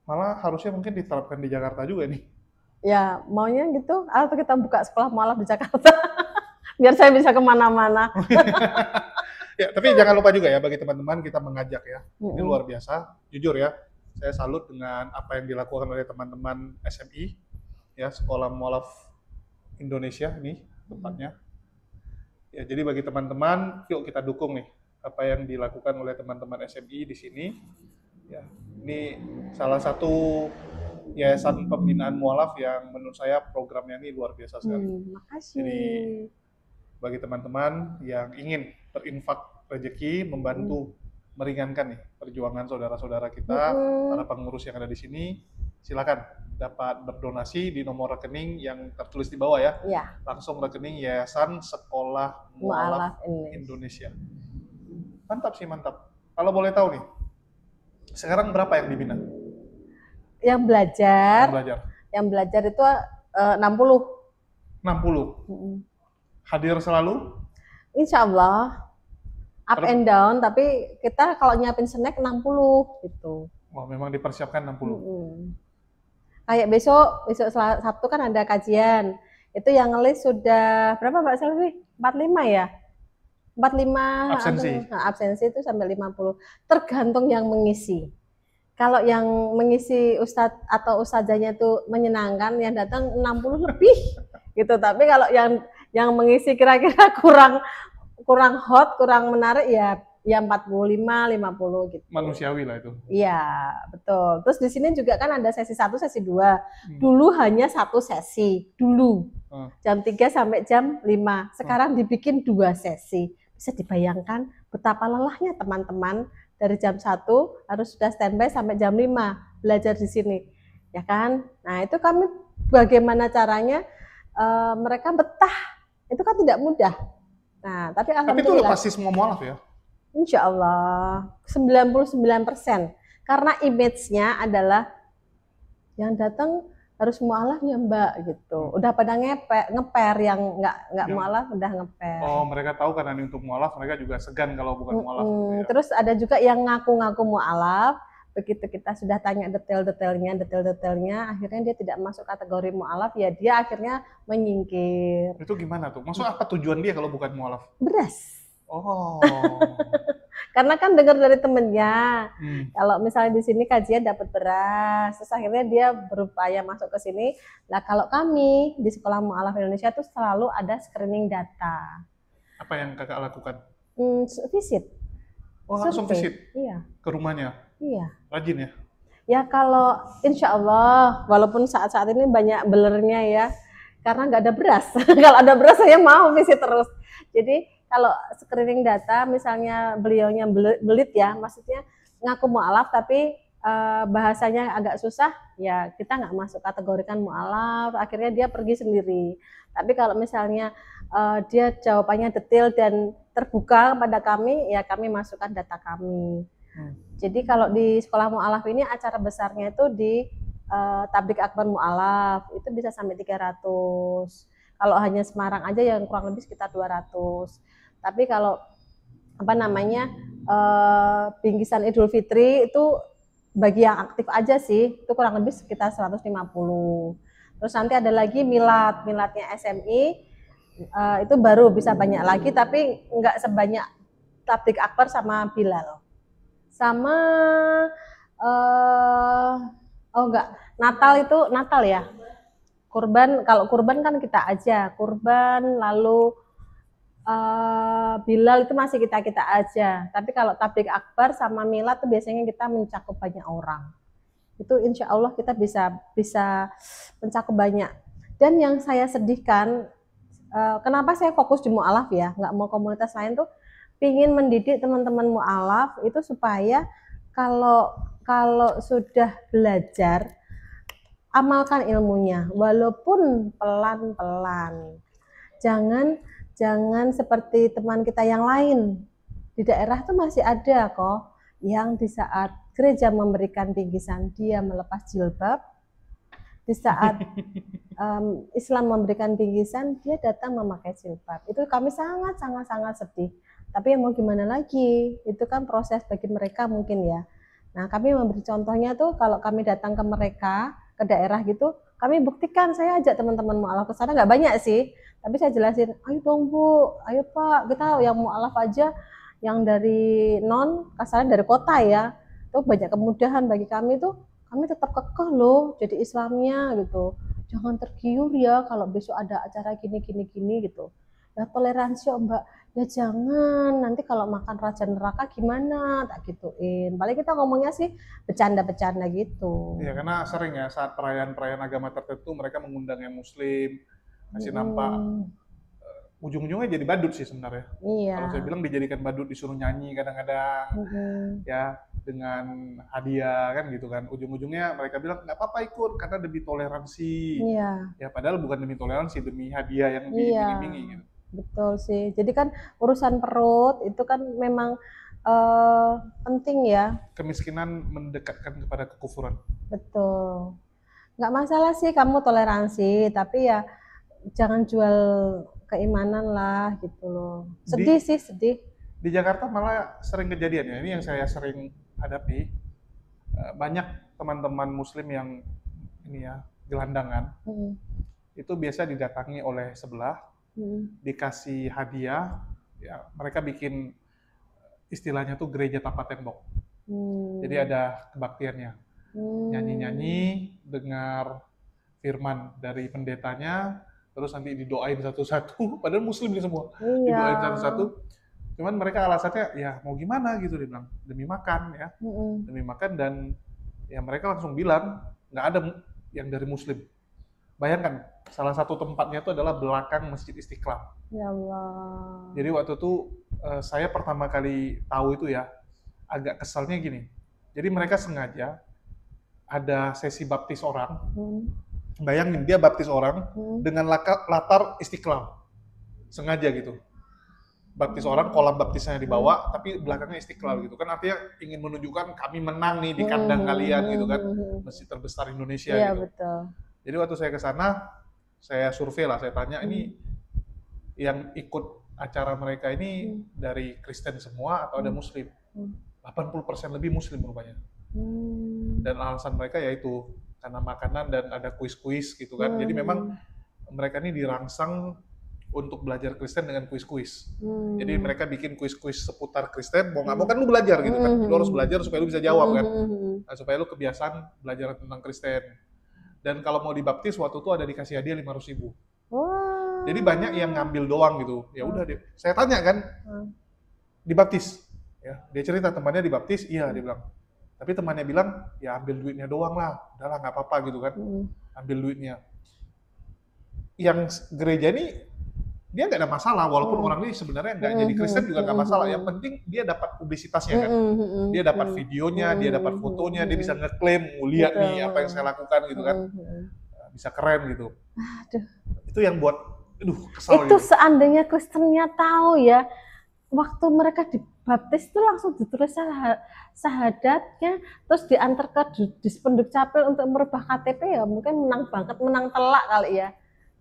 malah harusnya mungkin diterapkan di Jakarta juga nih ya, maunya gitu atau kita buka sekolah mualaf di Jakarta biar saya bisa kemana-mana. Ya, tapi jangan lupa juga ya bagi teman-teman kita mengajak ya, ini luar biasa, jujur ya, saya salut dengan apa yang dilakukan oleh teman-teman SMI ya, Sekolah Mualaf Indonesia nih tempatnya. Ya, jadi bagi teman-teman, yuk kita dukung nih apa yang dilakukan oleh teman-teman SMI di sini. Ya, ini salah satu yayasan pembinaan mualaf yang menurut saya programnya ini luar biasa sekali. Makasih. Jadi bagi teman-teman yang ingin berinfak rezeki, membantu meringankan nih perjuangan saudara-saudara kita, para pengurus yang ada di sini, silakan dapat berdonasi di nomor rekening yang tertulis di bawah ya. Iya, Langsung rekening Yayasan Sekolah Mualaf mualaf ini. Indonesia. Mantap sih, mantap. Kalau boleh tahu nih, sekarang berapa yang dibina? Yang belajar, Yang belajar? yang belajar itu 60. 60. Mm-mm. Hadir selalu? Insya Allah up Terus- and down, tapi kita kalau nyiapin snack 60 gitu. Wah, memang dipersiapkan 60. Mm-mm. Kayak besok Sabtu kan ada kajian. Itu yang ngelis sudah berapa Mbak Selvi? 45 ya? 45 Absensi. absensi itu sampai 50. Tergantung yang mengisi. Kalau yang mengisi ustadz atau ustazahnya itu menyenangkan, yang datang 60 lebih gitu. Tapi kalau yang mengisi kira-kira kurang hot, kurang menarik ya 45, 50 gitu. Manusiawi lah itu. Iya, betul. Terus di sini juga kan ada sesi 1, sesi 2. Hmm. Dulu hanya 1 sesi, dulu. Hmm. Jam 3 sampai jam 5. Sekarang dibikin 2 sesi. Bisa dibayangkan betapa lelahnya teman-teman dari jam 1 harus sudah standby sampai jam 5 belajar di sini. Ya kan? Nah, itu kami bagaimana caranya mereka betah. Itu kan tidak mudah. Nah, tapi Tapi itu udah alhamdulillah. pasti semua mualaf ya? Insya Allah 99%, karena image-nya adalah yang datang harus mualaf ya Mbak gitu. Udah pada ngeper yang nggak Yang- mualaf udah ngeper. Oh, mereka tahu karena ini untuk mualaf, mereka juga segan kalau bukan mualaf. gitu ya. Terus ada juga yang ngaku-ngaku mualaf, begitu kita sudah tanya detail-detailnya, akhirnya dia tidak masuk kategori mualaf, ya dia akhirnya menyingkir. Itu gimana tuh? Maksud apa tujuan dia kalau bukan mualaf? Beras. Oh. Karena kan dengar dari temennya, Hmm. kalau misalnya di sini kajian dapat beras, terus akhirnya dia berupaya masuk ke sini. Nah, kalau kami di Sekolah Mualaf Indonesia tuh selalu ada screening data. Apa yang kakak lakukan? Visit. Oh, langsung Survei. visit Iya, ke rumahnya. iya. Rajin ya? Ya kalau insya Allah, walaupun saat-saat ini banyak belernya ya, karena nggak ada beras. Kalau ada beras saya mau visit terus. Jadi kalau screening data, misalnya beliaunya belit ya, maksudnya ngaku mualaf tapi bahasanya agak susah, ya kita nggak masuk kategorikan mualaf. Akhirnya dia pergi sendiri. Tapi kalau misalnya dia jawabannya detail dan terbuka kepada kami, ya kami masukkan data kami. Jadi kalau di Sekolah Mualaf ini acara besarnya itu di Tablik Akbar Mualaf, itu bisa sampai 300. Kalau hanya Semarang aja yang kurang lebih sekitar 200. Tapi kalau bingkisan Idul Fitri itu bagi yang aktif aja sih, itu kurang lebih sekitar 150. Terus nanti ada lagi miladnya SMI, itu baru bisa banyak lagi, tapi nggak sebanyak Tablik Akbar sama Bilal. Sama Natal ya. Kalau kurban kan kita aja, kurban, lalu Bilal itu masih kita aja. Tapi kalau Tablik Akbar sama milad tuh biasanya kita mencakup banyak orang. Itu insya Allah kita bisa mencakup banyak. Dan yang saya sedihkan, kenapa saya fokus di mualaf ya, nggak mau komunitas lain tuh, pingin mendidik teman-teman mualaf itu supaya kalau sudah belajar, amalkan ilmunya walaupun pelan-pelan. Jangan seperti teman kita yang lain. Di daerah tuh masih ada kok yang di saat gereja memberikan bingkisan dia melepas jilbab, di saat Islam memberikan bingkisan dia datang memakai jilbab. Itu kami sangat sedih. Tapi ya mau gimana lagi, itu kan proses bagi mereka mungkin ya. Nah, kami memberi contohnya tuh kalau kami datang ke mereka, ke daerah gitu, kami buktikan, saya ajak teman-teman mualaf ke sana, nggak banyak sih, tapi saya jelasin, ayo dong Bu, ayo Pak, kita yang mualaf aja, yang dari kasarnya dari kota ya, itu banyak kemudahan bagi kami tuh, kami tetap kekeh loh jadi Islamnya gitu. Jangan tergiur ya kalau besok ada acara gini gitu. Ya toleransi oh Mbak, ya jangan, nanti kalau makan raja neraka gimana, tak gituin. Paling kita ngomongnya sih bercanda-bercanda gitu. Iya, karena sering ya saat perayaan-perayaan agama tertentu mereka mengundang yang muslim, kasih nampak. Ujung-ujungnya jadi badut sih sebenarnya. Iya. Kalau saya bilang dijadikan badut, disuruh nyanyi kadang-kadang. Ya, dengan hadiah kan gitu kan. Ujung-ujungnya mereka bilang nggak apa-apa ikut karena demi toleransi. Iya, Ya padahal bukan demi toleransi, demi hadiah yang iya, diiming-imingi gitu. betul sih. Jadi kan urusan perut itu kan memang penting ya, Kemiskinan mendekatkan kepada kekufuran. betul. Nggak masalah sih kamu toleransi, tapi ya jangan jual keimanan lah gitu loh. Sedih sih, sedih. Di Jakarta malah sering kejadian ya, ini yang saya sering hadapi. Banyak teman-teman muslim yang ini ya, gelandangan, Hmm, itu biasa didatangi oleh sebelah, hmm, dikasih hadiah, ya mereka bikin istilahnya tuh gereja tanpa tembok. Jadi hmm, ada kebaktiannya, hmm. nyanyi-nyanyi, dengar firman dari pendetanya, terus nanti didoain satu-satu, padahal muslim nih semua, Iya. didoain satu-satu. Cuman mereka alasannya ya mau gimana gitu, dia bilang demi makan ya, Mm-mm. demi makan. Dan ya mereka langsung bilang nggak ada yang dari muslim. Bayangkan salah satu tempatnya itu adalah belakang Masjid Istiqlal. Ya Allah. Jadi waktu itu saya pertama kali tahu itu ya, agak keselnya gini. Jadi mereka sengaja ada sesi baptis orang. Hmm, Bayangin dia baptis orang hmm, dengan latar Istiqlal. Sengaja gitu. Baptis orang, kolam baptisnya di bawah, tapi belakangnya Istiqlal gitu kan, artinya ingin menunjukkan kami menang nih di kandang kalian gitu kan, masjid terbesar Indonesia Iya gitu. betul. Jadi waktu saya ke sana, saya survei lah, saya tanya ini yang ikut acara mereka ini dari Kristen semua atau ada Muslim? 80% lebih Muslim rupanya. Hmm, Dan alasan mereka yaitu karena makanan dan ada kuis-kuis gitu kan. Jadi memang mereka ini dirangsang untuk belajar Kristen dengan kuis-kuis. Jadi mereka bikin kuis-kuis seputar Kristen, mau nggak mau kan lu belajar gitu kan. Lu harus belajar supaya lu bisa jawab kan. Nah, supaya lu kebiasaan belajar tentang Kristen. Dan kalau mau dibaptis waktu itu ada dikasih hadiah 500.000. Wah. Jadi banyak yang ngambil doang gitu. Ya udah deh. Saya tanya kan, dibaptis. Ya, dia cerita temannya dibaptis, iya dia bilang. Tapi temannya bilang, ya ambil duitnya doang lah. Udahlah nggak apa-apa gitu kan. Ambil duitnya. Yang gereja ini dia nggak ada masalah, walaupun orang ini sebenarnya nggak jadi Kristen juga nggak masalah. Yang penting dia dapat publisitasnya kan. Dia dapat videonya, dia dapat fotonya, dia bisa ngeklaim, lihat nih apa yang saya lakukan gitu kan. Bisa keren gitu. Aduh. Itu yang buat, aduh kesal Itu gitu. seandainya Kristennya tahu ya, waktu mereka dibaptis itu langsung ditulis syahadatnya, terus diantar ke Dispenduk Capil untuk merubah KTP, ya mungkin menang banget, menang telak kali ya.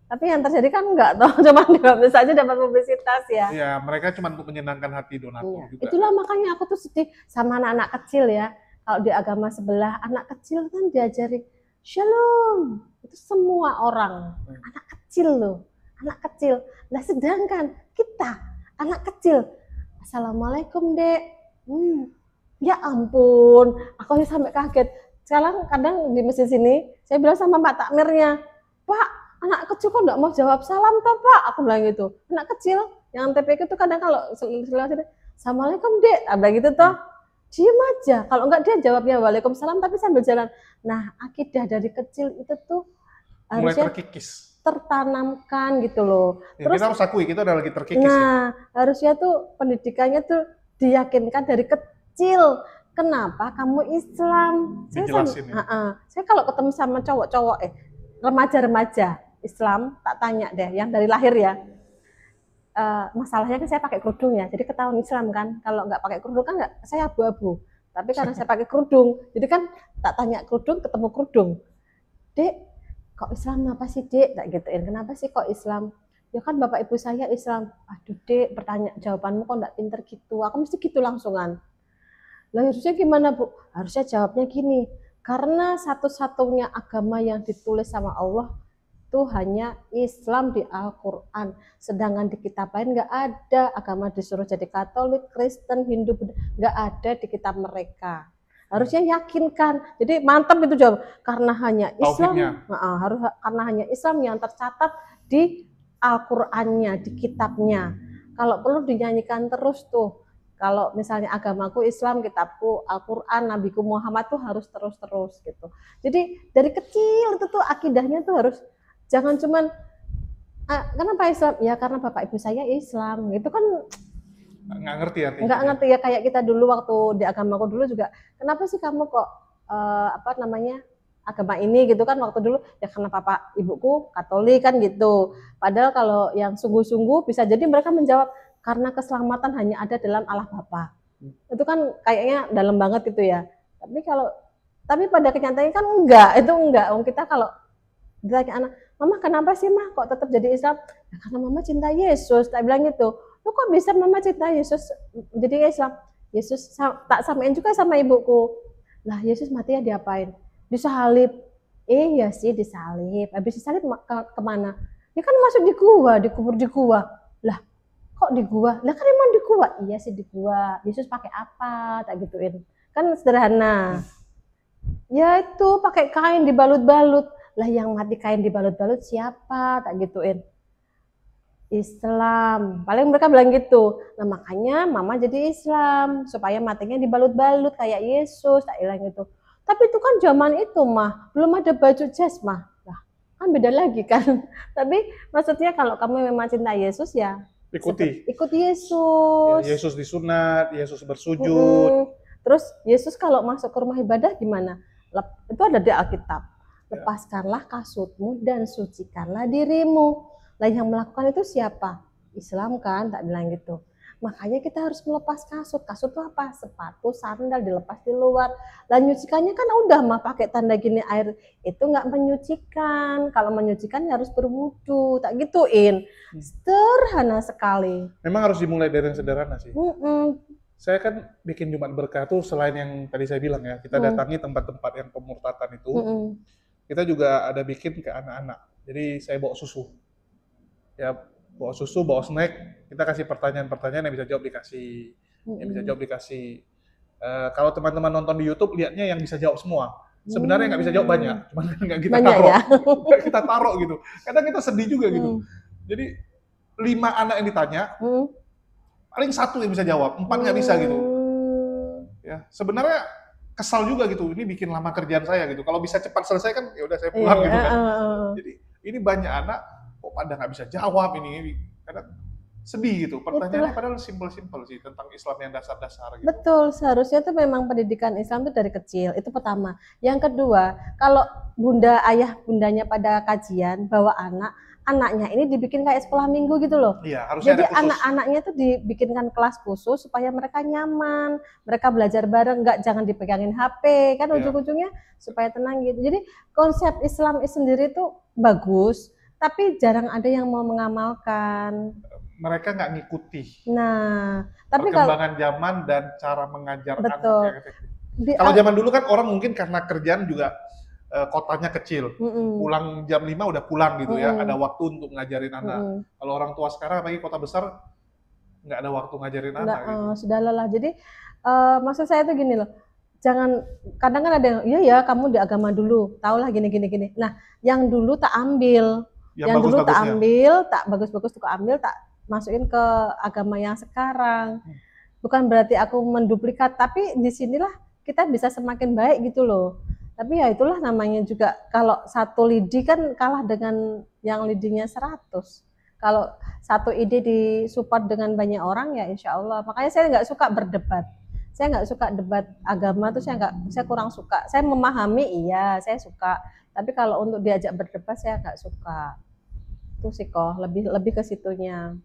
Tapi yang terjadi kan enggak toh, cuma dibaptis aja dapat publisitas ya. Iya, mereka cuma untuk menyenangkan hati donatur juga. Itulah makanya aku tuh sedih sama anak-anak kecil ya. Kalau di agama sebelah, anak kecil kan diajari Shalom. Itu semua orang, anak kecil loh, anak kecil. Nah sedangkan kita, anak kecil, Assalamualaikum dek. Ya ampun, aku sampai kaget. Sekarang kadang di masjid sini, saya bilang sama Pak Takmirnya, Pak, anak kecil kok nggak mau jawab salam toh Pak? Aku bilang gitu. Anak kecil yang TPK itu kadang kalau Assalamualaikum dek, bilang gitu toh. Diem aja, kalau enggak dia jawabnya Waalaikumsalam tapi sambil jalan. Nah, akidah dari kecil itu tuh mulai harusnya terkikis. tertanamkan gitu loh. Ya, Terus kita harus akui kita udah lagi terkikis. nah, harusnya tuh pendidikannya tuh diyakinkan dari kecil. Kenapa kamu Islam? Dijelasin ya. Saya kalau ketemu sama cowok-cowok, remaja-remaja Islam, tak tanya deh, yang dari lahir ya. Masalahnya kan saya pakai kerudung ya, jadi ketahuan Islam kan. Kalau nggak pakai kerudung kan nggak, saya abu-abu. Tapi karena saya pakai kerudung, jadi kan tak tanya kerudung, ketemu kerudung. Dek, kok Islam apa sih dek? Tak gituin, kenapa sih kok Islam? Ya kan bapak ibu saya Islam. Aduh dek, jawabanmu kok nggak pinter gitu. Aku mesti gitu langsungan. Lah harusnya gimana bu? Harusnya jawabnya gini, karena satu-satunya agama yang ditulis sama Allah itu hanya Islam di Al-Quran. Sedangkan di kitab lain nggak ada agama disuruh jadi Katolik, Kristen, Hindu, Buddha, nggak ada di kitab mereka. Harusnya yakinkan. Jadi mantap itu jawab. Karena hanya Islam, karena hanya Islam yang tercatat di Al-Qurannya, di kitabnya. Kalau perlu dinyanyikan terus tuh. Kalau misalnya agamaku Islam, kitabku Al-Quran, Nabiku Muhammad tuh harus terus-terus gitu. Jadi dari kecil itu tuh akidahnya tuh harus, jangan cuman kenapa Islam? Ya karena bapak ibu saya Islam. Itu kan nggak ngerti artinya. Nggak ngerti ya, kayak kita dulu waktu di agamaku dulu juga, kenapa sih kamu kok apa namanya agama ini gitu kan, waktu dulu ya karena papa ibuku Katolik kan gitu. Padahal kalau yang sungguh-sungguh bisa jadi mereka menjawab karena keselamatan hanya ada dalam Allah Bapa. Itu kan kayaknya dalam banget gitu ya. Tapi pada kenyataannya kan enggak, itu enggak. Kita kalau ditanya anak, "Mama kenapa sih mah kok tetap jadi Islam?" Ya, karena mama cinta Yesus. Tak bilang gitu. Lu kok bisa mama cinta Yesus jadi Islam? Yesus tak samain juga sama ibuku. Lah Yesus mati ya diapain? Disalib. Iya sih disalib. Habis disalib kemana? Ya kan masuk di gua, dikubur di gua. Lah kok di gua? Lah kan emang di gua. Iya sih di gua. Yesus pakai apa? Tak gituin. Kan sederhana. Ya itu pakai kain dibalut-balut. Lah yang mati kain dibalut-balut siapa? Tak gituin. Islam. Paling mereka bilang gitu. Nah makanya mama jadi Islam. Supaya matinya dibalut-balut kayak Yesus. Tak bilang gitu. Tapi itu kan zaman itu mah. Belum ada baju jas mah. Lah kan beda lagi kan. Tapi maksudnya kalau kamu memang cinta Yesus ya. Ikut Yesus. Ya, Yesus disunat, Yesus bersujud. Terus Yesus kalau masuk ke rumah ibadah gimana? Itu ada di Alkitab. Lepaskanlah kasutmu dan sucikanlah dirimu. Lah yang melakukan itu siapa? Islam kan, tak bilang gitu. Makanya kita harus melepas kasut. Kasut itu apa? Sepatu, sandal dilepas di luar. Lah nyucikannya kan udah mah pakai tanda gini air itu nggak menyucikan. Kalau menyucikan harus berwudu, tak gituin. Sederhana sekali. Memang harus dimulai dari yang sederhana sih. Saya kan bikin Jumat Berkah tuh selain yang tadi saya bilang ya, kita datangi tempat-tempat yang pemurtatan itu, kita juga ada bikin ke anak-anak. Jadi saya bawa susu. Ya, bawa susu, bawa snack, kita kasih pertanyaan-pertanyaan yang bisa jawab dikasih. Yang bisa jawab dikasih. Kalau teman-teman nonton di YouTube, lihatnya yang bisa jawab semua. Sebenarnya nggak bisa jawab banyak, cuman nggak kita taruh. Ya? Nggak kita taruh gitu. Kadang kita sedih juga gitu. Jadi 5 anak yang ditanya, paling 1 yang bisa jawab, 4 nggak bisa gitu. Ya, sebenarnya kesal juga gitu. Ini bikin lama kerjaan saya gitu. Kalau bisa cepat selesai kan, ya udah saya pulang gitu kan. Jadi ini banyak anak kok pada nggak bisa jawab ini. Kadang sedih gitu. Pertanyaannya padahal simpel-simpel sih tentang Islam yang dasar-dasar gitu. Betul, seharusnya tuh memang pendidikan Islam tuh dari kecil. Itu pertama. Yang kedua, kalau ayah bundanya pada kajian bawa anaknya ini dibikin kayak sekolah minggu gitu loh. Iya, harusnya jadi ada khusus. Anak-anaknya tuh dibikinkan kelas khusus supaya mereka nyaman, mereka belajar bareng, jangan dipegangin HP, kan ujung-ujungnya supaya tenang gitu. Jadi konsep Islam sendiri tuh bagus, tapi jarang ada yang mau mengamalkan. Mereka nggak ngikuti. Nah, tapi perkembangan zaman dan cara mengajar anak. Kalau zaman dulu kan orang mungkin karena kerjaan juga kotanya kecil, pulang jam 5 udah pulang gitu ya, ada waktu untuk ngajarin anak. Kalau orang tua sekarang apalagi kota besar nggak ada waktu ngajarin anak gitu. Sudah lelah. Jadi maksud saya tuh gini loh, jangan, kadang kan ada yang, iya ya kamu di agama dulu, tahulah gini. Nah, yang dulu tak ambil, yang dulu tak ambil, tak bagus-bagus tuh ambil, tak masukin ke agama yang sekarang. Bukan berarti aku menduplikat, tapi disinilah kita bisa semakin baik gitu loh. Tapi ya itulah namanya juga, kalau satu lidi kan kalah dengan yang lidinya 100. Kalau satu ide disupport dengan banyak orang ya insya Allah. Makanya saya nggak suka berdebat. Saya nggak suka debat agama tuh, saya kurang suka. Saya memahami, iya saya suka. Tapi kalau untuk diajak berdebat saya nggak suka. Itu sih kok, lebih ke situnya.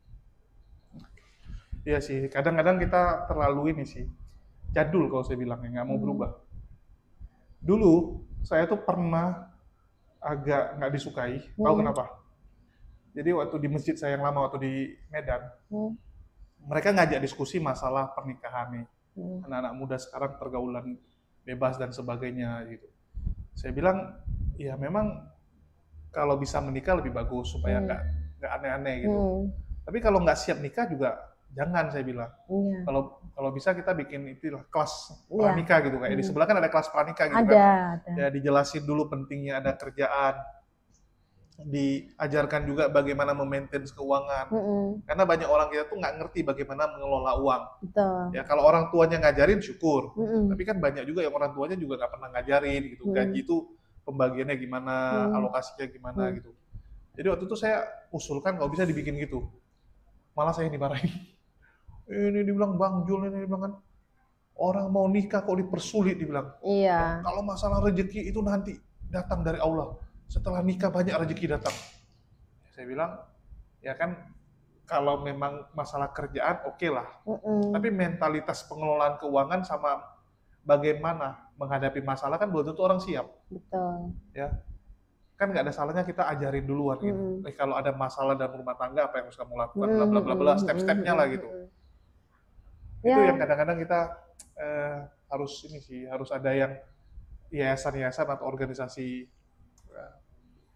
Iya sih, kadang-kadang kita terlalu ini sih, jadul kalau saya bilang, nggak mau berubah. Dulu saya tuh pernah agak nggak disukai, tahu kenapa? Jadi waktu di masjid saya yang lama, waktu di Medan, mereka ngajak diskusi masalah pernikahan nih. Anak-anak muda sekarang pergaulan bebas dan sebagainya gitu. Saya bilang, ya memang kalau bisa menikah lebih bagus supaya nggak aneh-aneh gitu. Tapi kalau nggak siap nikah juga jangan, saya bilang. Kalau bisa kita bikin itulah kelas pranikah gitu, kayak di sebelah kan ada kelas pranikah gitu ada. Ya dijelasin dulu pentingnya ada kerjaan, diajarkan juga bagaimana memaintain keuangan. Karena banyak orang kita tuh nggak ngerti bagaimana mengelola uang. Betul. Ya kalau orang tuanya ngajarin syukur, tapi kan banyak juga yang orang tuanya juga nggak pernah ngajarin gitu. Gaji itu pembagiannya gimana, alokasinya gimana gitu. Jadi waktu itu saya usulkan kalau bisa dibikin gitu. Malah saya dimarahin. Ini dibilang Bang Jul, ini dibilang kan orang mau nikah kok dipersulit dibilang. Iya. Kalau masalah rezeki itu nanti datang dari Allah. Setelah nikah banyak rezeki datang. Saya bilang, ya kan kalau memang masalah kerjaan oke lah. Tapi mentalitas pengelolaan keuangan sama bagaimana menghadapi masalah kan belum tentu orang siap. Betul. Ya. Kan nggak ada salahnya kita ajarin duluan gitu. Kalau ada masalah dalam rumah tangga apa yang harus kamu lakukan, bla bla bla bla, step-stepnya lah gitu. Itu yang kadang-kadang kita harus ini sih, harus ada yang yayasan-yayasan atau organisasi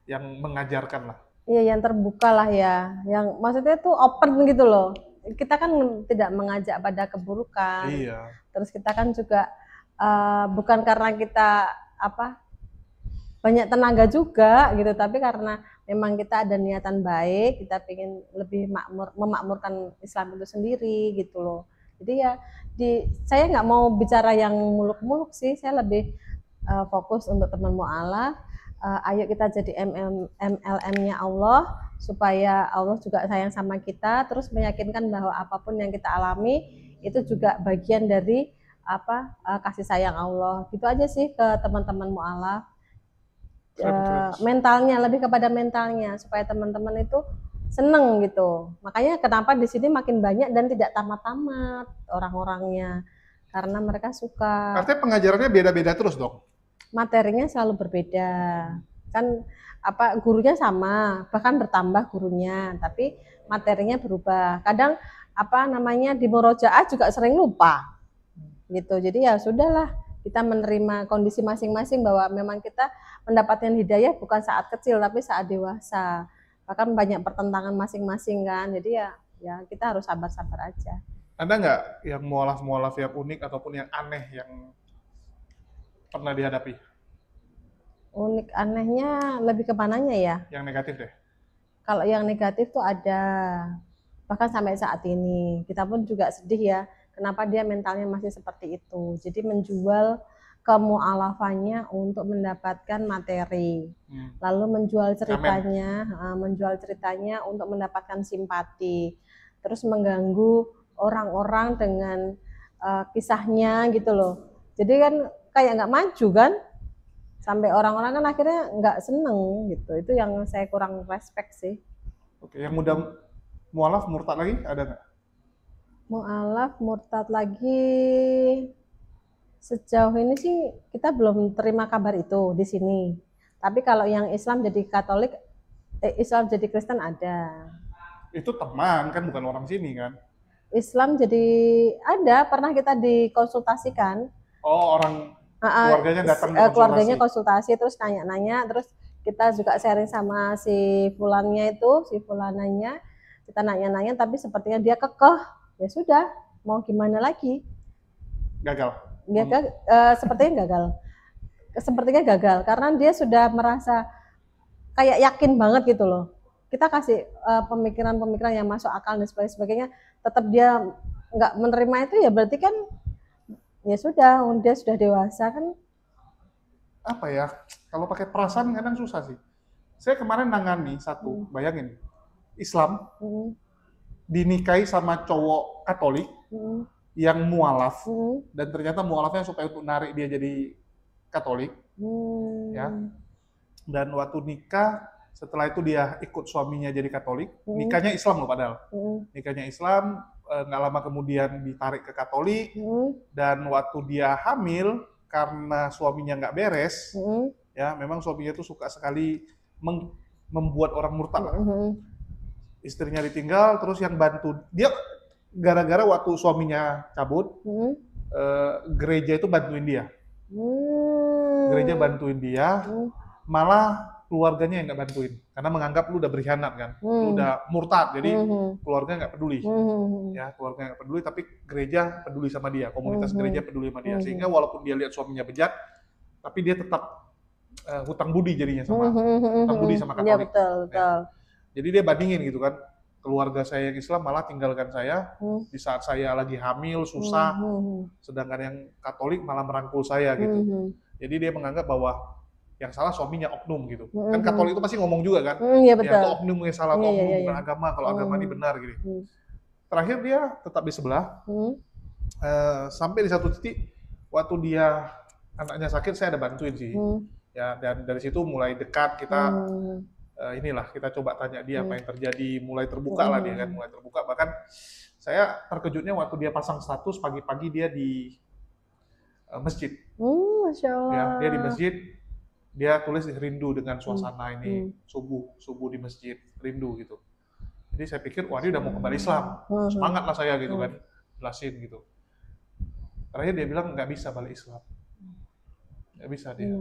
yang mengajarkan lah. Iya, yang terbuka lah ya, yang maksudnya tuh open gitu loh. Kita kan tidak mengajak pada keburukan. Iya. Terus kita kan juga bukan karena kita banyak tenaga juga gitu, tapi karena memang kita ada niatan baik, kita ingin lebih memakmurkan Islam itu sendiri gitu loh. Jadi ya saya nggak mau bicara yang muluk-muluk sih, saya lebih fokus untuk teman mu'alaf. Ayo kita jadi MLM-nya Allah, supaya Allah juga sayang sama kita, terus meyakinkan bahwa apapun yang kita alami itu juga bagian dari kasih sayang Allah. Gitu aja sih ke teman-teman mu'alaf. Mentalnya, lebih kepada mentalnya, supaya teman-teman itu seneng gitu. Makanya kenapa di sini makin banyak dan tidak tamat-tamat orang-orangnya, karena mereka suka. Artinya pengajarannya beda-beda terus dong? Materinya selalu berbeda. Kan gurunya sama, bahkan bertambah gurunya, tapi materinya berubah. Kadang di murojaah juga sering lupa. Gitu. Jadi ya sudahlah, kita menerima kondisi masing-masing bahwa memang kita mendapatkan hidayah bukan saat kecil tapi saat dewasa. Bahkan banyak pertentangan masing-masing kan. Jadi ya kita harus sabar-sabar aja. Ada nggak yang mualaf-mualaf yang unik ataupun yang aneh yang pernah dihadapi? Unik anehnya lebih ke mananya ya? Yang negatif deh. Kalau yang negatif tuh ada. Bahkan sampai saat ini kita pun juga sedih ya. Kenapa dia mentalnya masih seperti itu? Jadi menjual kemu'alafannya untuk mendapatkan materi, lalu menjual ceritanya untuk mendapatkan simpati, terus mengganggu orang-orang dengan kisahnya gitu loh. Jadi kan kayak nggak maju kan, sampai orang-orang kan akhirnya nggak seneng gitu. Itu yang saya kurang respect sih. Oke, yang mudah mualaf murtad lagi ada nggak? Mualaf murtad lagi sejauh ini sih kita belum terima kabar itu di sini. Tapi kalau yang Islam jadi Katolik, Islam jadi Kristen ada. Itu teman kan, bukan orang sini kan? Islam jadi ada, pernah kita dikonsultasikan. Oh, orang keluarganya datang konsultasi. Keluarganya konsultasi terus nanya-nanya, terus kita juga sharing sama si fulannya itu, si fulananya. Kita nanya-nanya tapi sepertinya dia kekeh. Ya sudah, mau gimana lagi? Gagal. Ya, sepertinya gagal karena dia sudah merasa kayak yakin banget gitu loh. Kita kasih pemikiran-pemikiran yang masuk akal dan sebagainya, tetap dia nggak menerima itu, ya berarti kan ya sudah, dia sudah dewasa kan. Apa ya, kalau pakai perasaan kadang susah sih. Saya kemarin nangani satu, bayangin, Islam dinikahi sama cowok Katolik yang mualaf, dan ternyata mualafnya supaya untuk narik dia jadi Katolik, ya. Dan waktu nikah, setelah itu dia ikut suaminya jadi Katolik, nikahnya Islam loh padahal, nikahnya Islam, nggak lama kemudian ditarik ke Katolik, dan waktu dia hamil karena suaminya nggak beres, ya memang suaminya itu suka sekali membuat orang murtad. Istrinya ditinggal, terus yang bantu dia. Gara-gara waktu suaminya cabut, gereja itu bantuin dia. Gereja bantuin dia, malah keluarganya yang nggak bantuin. Karena menganggap lu udah berkhianat kan, lu udah murtad, jadi keluarga nggak peduli. Ya, keluarga nggak peduli, tapi gereja peduli sama dia, komunitas gereja peduli sama dia. Sehingga walaupun dia lihat suaminya bejat, tapi dia tetap hutang budi jadinya sama, hutang budi sama Katolik. Ya, betul. Ya. Jadi dia bandingin gitu kan. Keluarga saya yang Islam malah tinggalkan saya di saat saya lagi hamil, susah, sedangkan yang Katolik malah merangkul saya gitu. Jadi dia menganggap bahwa yang salah suaminya, oknum gitu. Kan Katolik itu pasti ngomong juga kan, Iya, betul. ya itu oknum yang salah, oknum bukan agama, kalau agama ini benar gitu. terakhir dia tetap di sebelah. Sampai di satu titik waktu dia anaknya sakit, saya ada bantuin sih. Ya, dan dari situ mulai dekat kita. Inilah kita coba tanya dia apa yang terjadi, mulai terbuka lah dia kan, mulai terbuka. Bahkan saya terkejutnya waktu dia pasang status pagi-pagi dia di masjid. Masya Allah. Ya, dia di masjid, dia tulis rindu dengan suasana ini, subuh di masjid, rindu gitu. Jadi saya pikir, wah dia udah mau kembali Islam, semangat lah saya gitu kan, jelasin gitu. Terakhir dia bilang nggak bisa balik Islam, nggak bisa dia,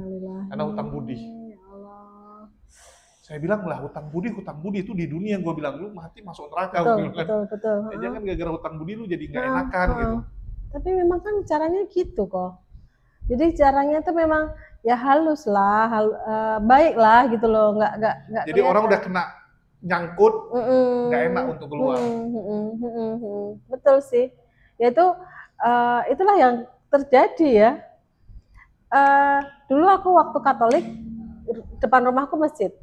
karena hutang budi. Ya Allah. Saya bilang lah hutang budi itu di dunia, gue bilang lu mati masuk neraka. Betul. Ya, jangan gara-gara hutang budi lu jadi nggak enakan gitu. Tapi memang kan caranya gitu kok. Jadi caranya tuh memang ya halus lah, baik lah gitu loh, nggak. Jadi orang udah kena nyangkut, nggak enak untuk keluar. Betul sih. Yaitu itulah yang terjadi ya. Dulu aku waktu Katolik depan rumahku masjid.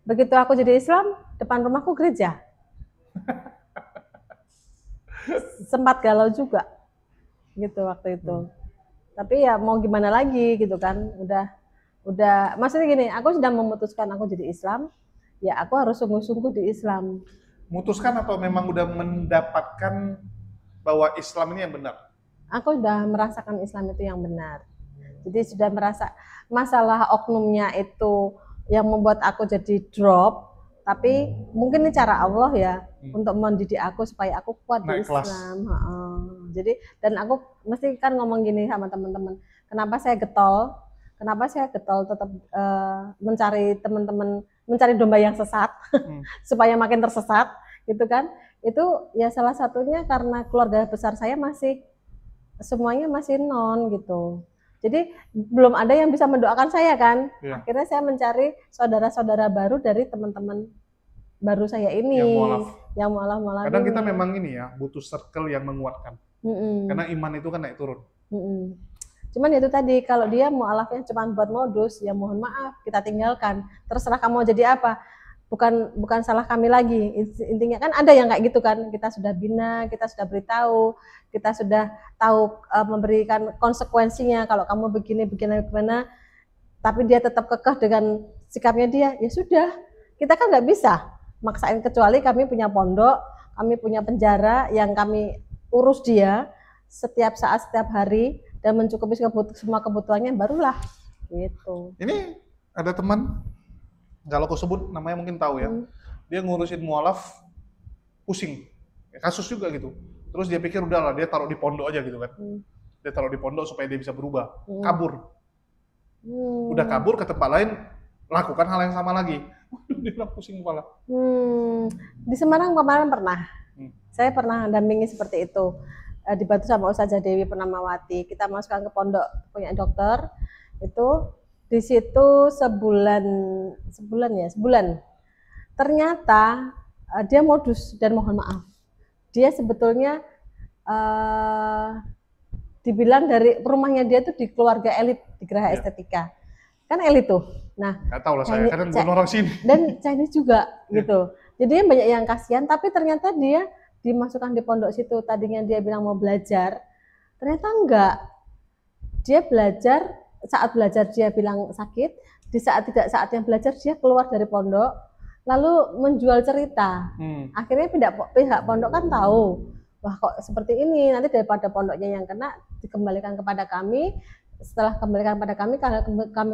Begitu aku jadi Islam, depan rumahku gereja. Sempat galau juga gitu waktu itu. Tapi ya mau gimana lagi gitu kan, udah maksudnya gini, aku sudah memutuskan aku jadi Islam, ya aku harus sungguh-sungguh di Islam. Memutuskan atau memang udah mendapatkan bahwa Islam ini yang benar? Aku sudah merasakan Islam itu yang benar. Jadi sudah merasa masalah oknumnya itu yang membuat aku jadi drop, tapi mungkin ini cara Allah ya untuk mendidik aku supaya aku kuat di Islam. Jadi dan aku mesti kan ngomong gini sama teman-teman, kenapa saya getol tetap mencari teman-teman, mencari domba yang sesat supaya makin tersesat gitu kan. Itu ya salah satunya karena keluarga besar saya semuanya masih non gitu. Jadi belum ada yang bisa mendoakan saya kan. Akhirnya saya mencari saudara-saudara baru dari teman-teman baru saya ini yang mualaf. Kadang kita memang ini ya butuh circle yang menguatkan. Karena iman itu kan naik turun. Cuman itu tadi, kalau dia mualafnya cuma buat modus, ya mohon maaf kita tinggalkan. Terserah kamu mau jadi apa. Bukan salah kami lagi. Intinya kan ada yang kayak gitu kan. Kita sudah bina, kita sudah beritahu, kita sudah tahu memberikan konsekuensinya. Kalau kamu begini gimana, tapi dia tetap kekeh dengan sikapnya dia, ya sudah. Kita kan nggak bisa maksain, kecuali kami punya pondok, kami punya penjara yang kami urus dia setiap saat, setiap hari, dan mencukupi semua kebutuhannya, barulah gitu. Ini ada teman, kalau aku sebut namanya mungkin tahu ya, dia ngurusin mualaf pusing, kasus juga gitu. Terus dia pikir udahlah, dia taruh di pondok aja gitu kan. Dia taruh di pondok supaya dia bisa berubah, kabur. Udah kabur ke tempat lain, lakukan hal yang sama lagi. Dia bilang pusing kepala. Di Semarang kemarin pernah. Saya pernah dampingi seperti itu. Dibantu sama Ustazah Dewi Purnamawati. Kita masukkan ke pondok punya dokter. Itu di situ sebulan. Ternyata dia modus, dan mohon maaf. Dia sebetulnya dibilang dari rumahnya dia tuh di keluarga elit di Geraha Estetika. Kan elit tuh. Nah, nggak tahu lah saya, karena bukan orang sini. Dan Chinese juga gitu. Jadi banyak yang kasihan, tapi ternyata dia dimasukkan di pondok situ. Tadinya dia bilang mau belajar, ternyata enggak. Dia belajar, saat belajar dia bilang sakit, di saat tidak saatnya belajar dia keluar dari pondok, lalu menjual cerita. Akhirnya pihak pondok kan tahu, wah kok seperti ini, nanti daripada pondoknya yang kena, dikembalikan kepada kami. Setelah kembalikan kepada kami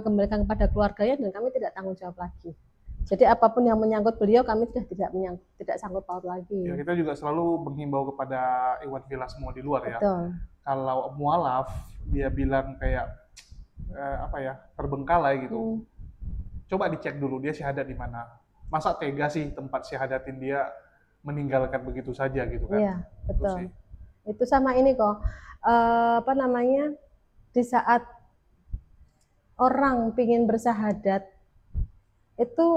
kembalikan kepada keluarganya, dan kami tidak tanggung jawab lagi. Jadi apapun yang menyangkut beliau, kami sudah tidak sangkut paut lagi. Ya, kita juga selalu menghimbau kepada Iwan Villa semua di luar ya. Betul. Kalau mualaf dia bilang kayak terbengkalai gitu, coba dicek dulu dia syahadat di mana. Masa tega sih tempat syahadatin dia meninggalkan begitu saja gitu kan? Iya, betul. Itu sama ini kok, di saat orang pingin bersyahadat, itu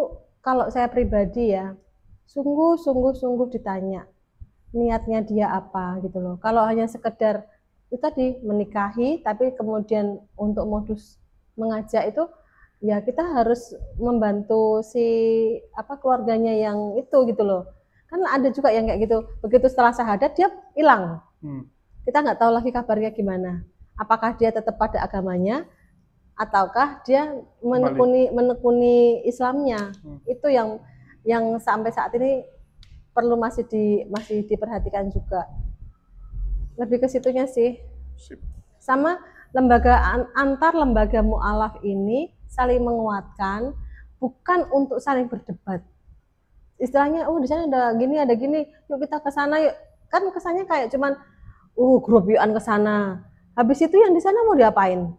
kalau saya pribadi ya, sungguh ditanya niatnya dia apa gitu loh. Kalau hanya sekedar itu tadi menikahi, tapi kemudian untuk modus mengajak, itu ya kita harus membantu keluarganya yang itu gitu loh. Kan ada juga yang kayak gitu. Begitu setelah syahadat dia hilang. Kita nggak tahu lagi kabarnya gimana. Apakah dia tetap pada agamanya ataukah dia menekuni Islamnya. Itu yang sampai saat ini perlu masih diperhatikan juga. Lebih ke situnya sih. Sama antar lembaga mu'alaf ini saling menguatkan, bukan untuk saling berdebat. Istilahnya, di sana ada gini, yuk kita ke sana yuk. Kan kesannya kayak cuman, grup yuan ke sana. Habis itu yang di sana mau diapain?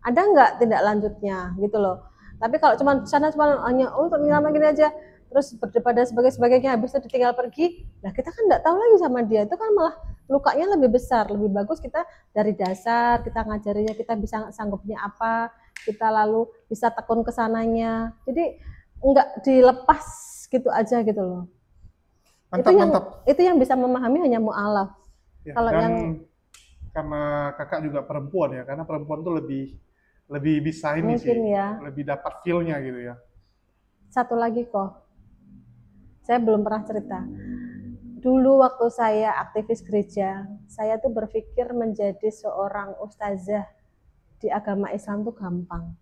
Ada nggak tindak lanjutnya gitu loh. Tapi kalau cuman sana hanya untuk menyelamat gini aja, terus berdebat dan sebagainya, habis itu ditinggal pergi, nah kita kan nggak tahu lagi sama dia. Itu kan malah lukanya lebih besar. Lebih bagus kita dari dasar, kita ngajarinya, kita bisa sanggupnya apa, kita lalu bisa tekun ke sananya. Jadi nggak dilepas gitu aja gitu loh. Mantap. Itu yang bisa memahami hanya mu'alaf. Ya, kalau yang karena kakak juga perempuan ya, karena perempuan tuh lebih bisa ini mungkin sih, ya. lebih dapat feel-nya gitu ya. Satu lagi kok, saya belum pernah cerita. Dulu waktu saya aktivis gereja, saya tuh berpikir menjadi seorang ustazah di agama Islam tuh gampang.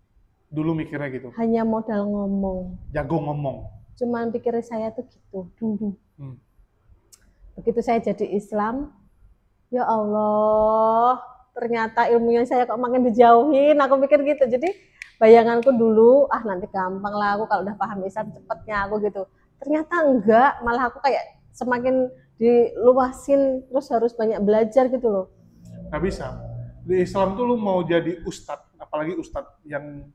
Dulu mikirnya gitu. Hanya modal ngomong. Jago ngomong. Cuman pikir saya tuh gitu dulu. Begitu saya jadi Islam, ya Allah, ternyata ilmunya saya kok makin dijauhin. Aku pikir gitu. Jadi bayanganku dulu, nanti gampang lah aku kalau udah paham Islam cepetnya aku gitu. Ternyata enggak, malah aku kayak semakin diluasin, terus harus banyak belajar gitu loh. Nggak bisa. Di Islam tuh lu mau jadi ustadz, apalagi ustadz yang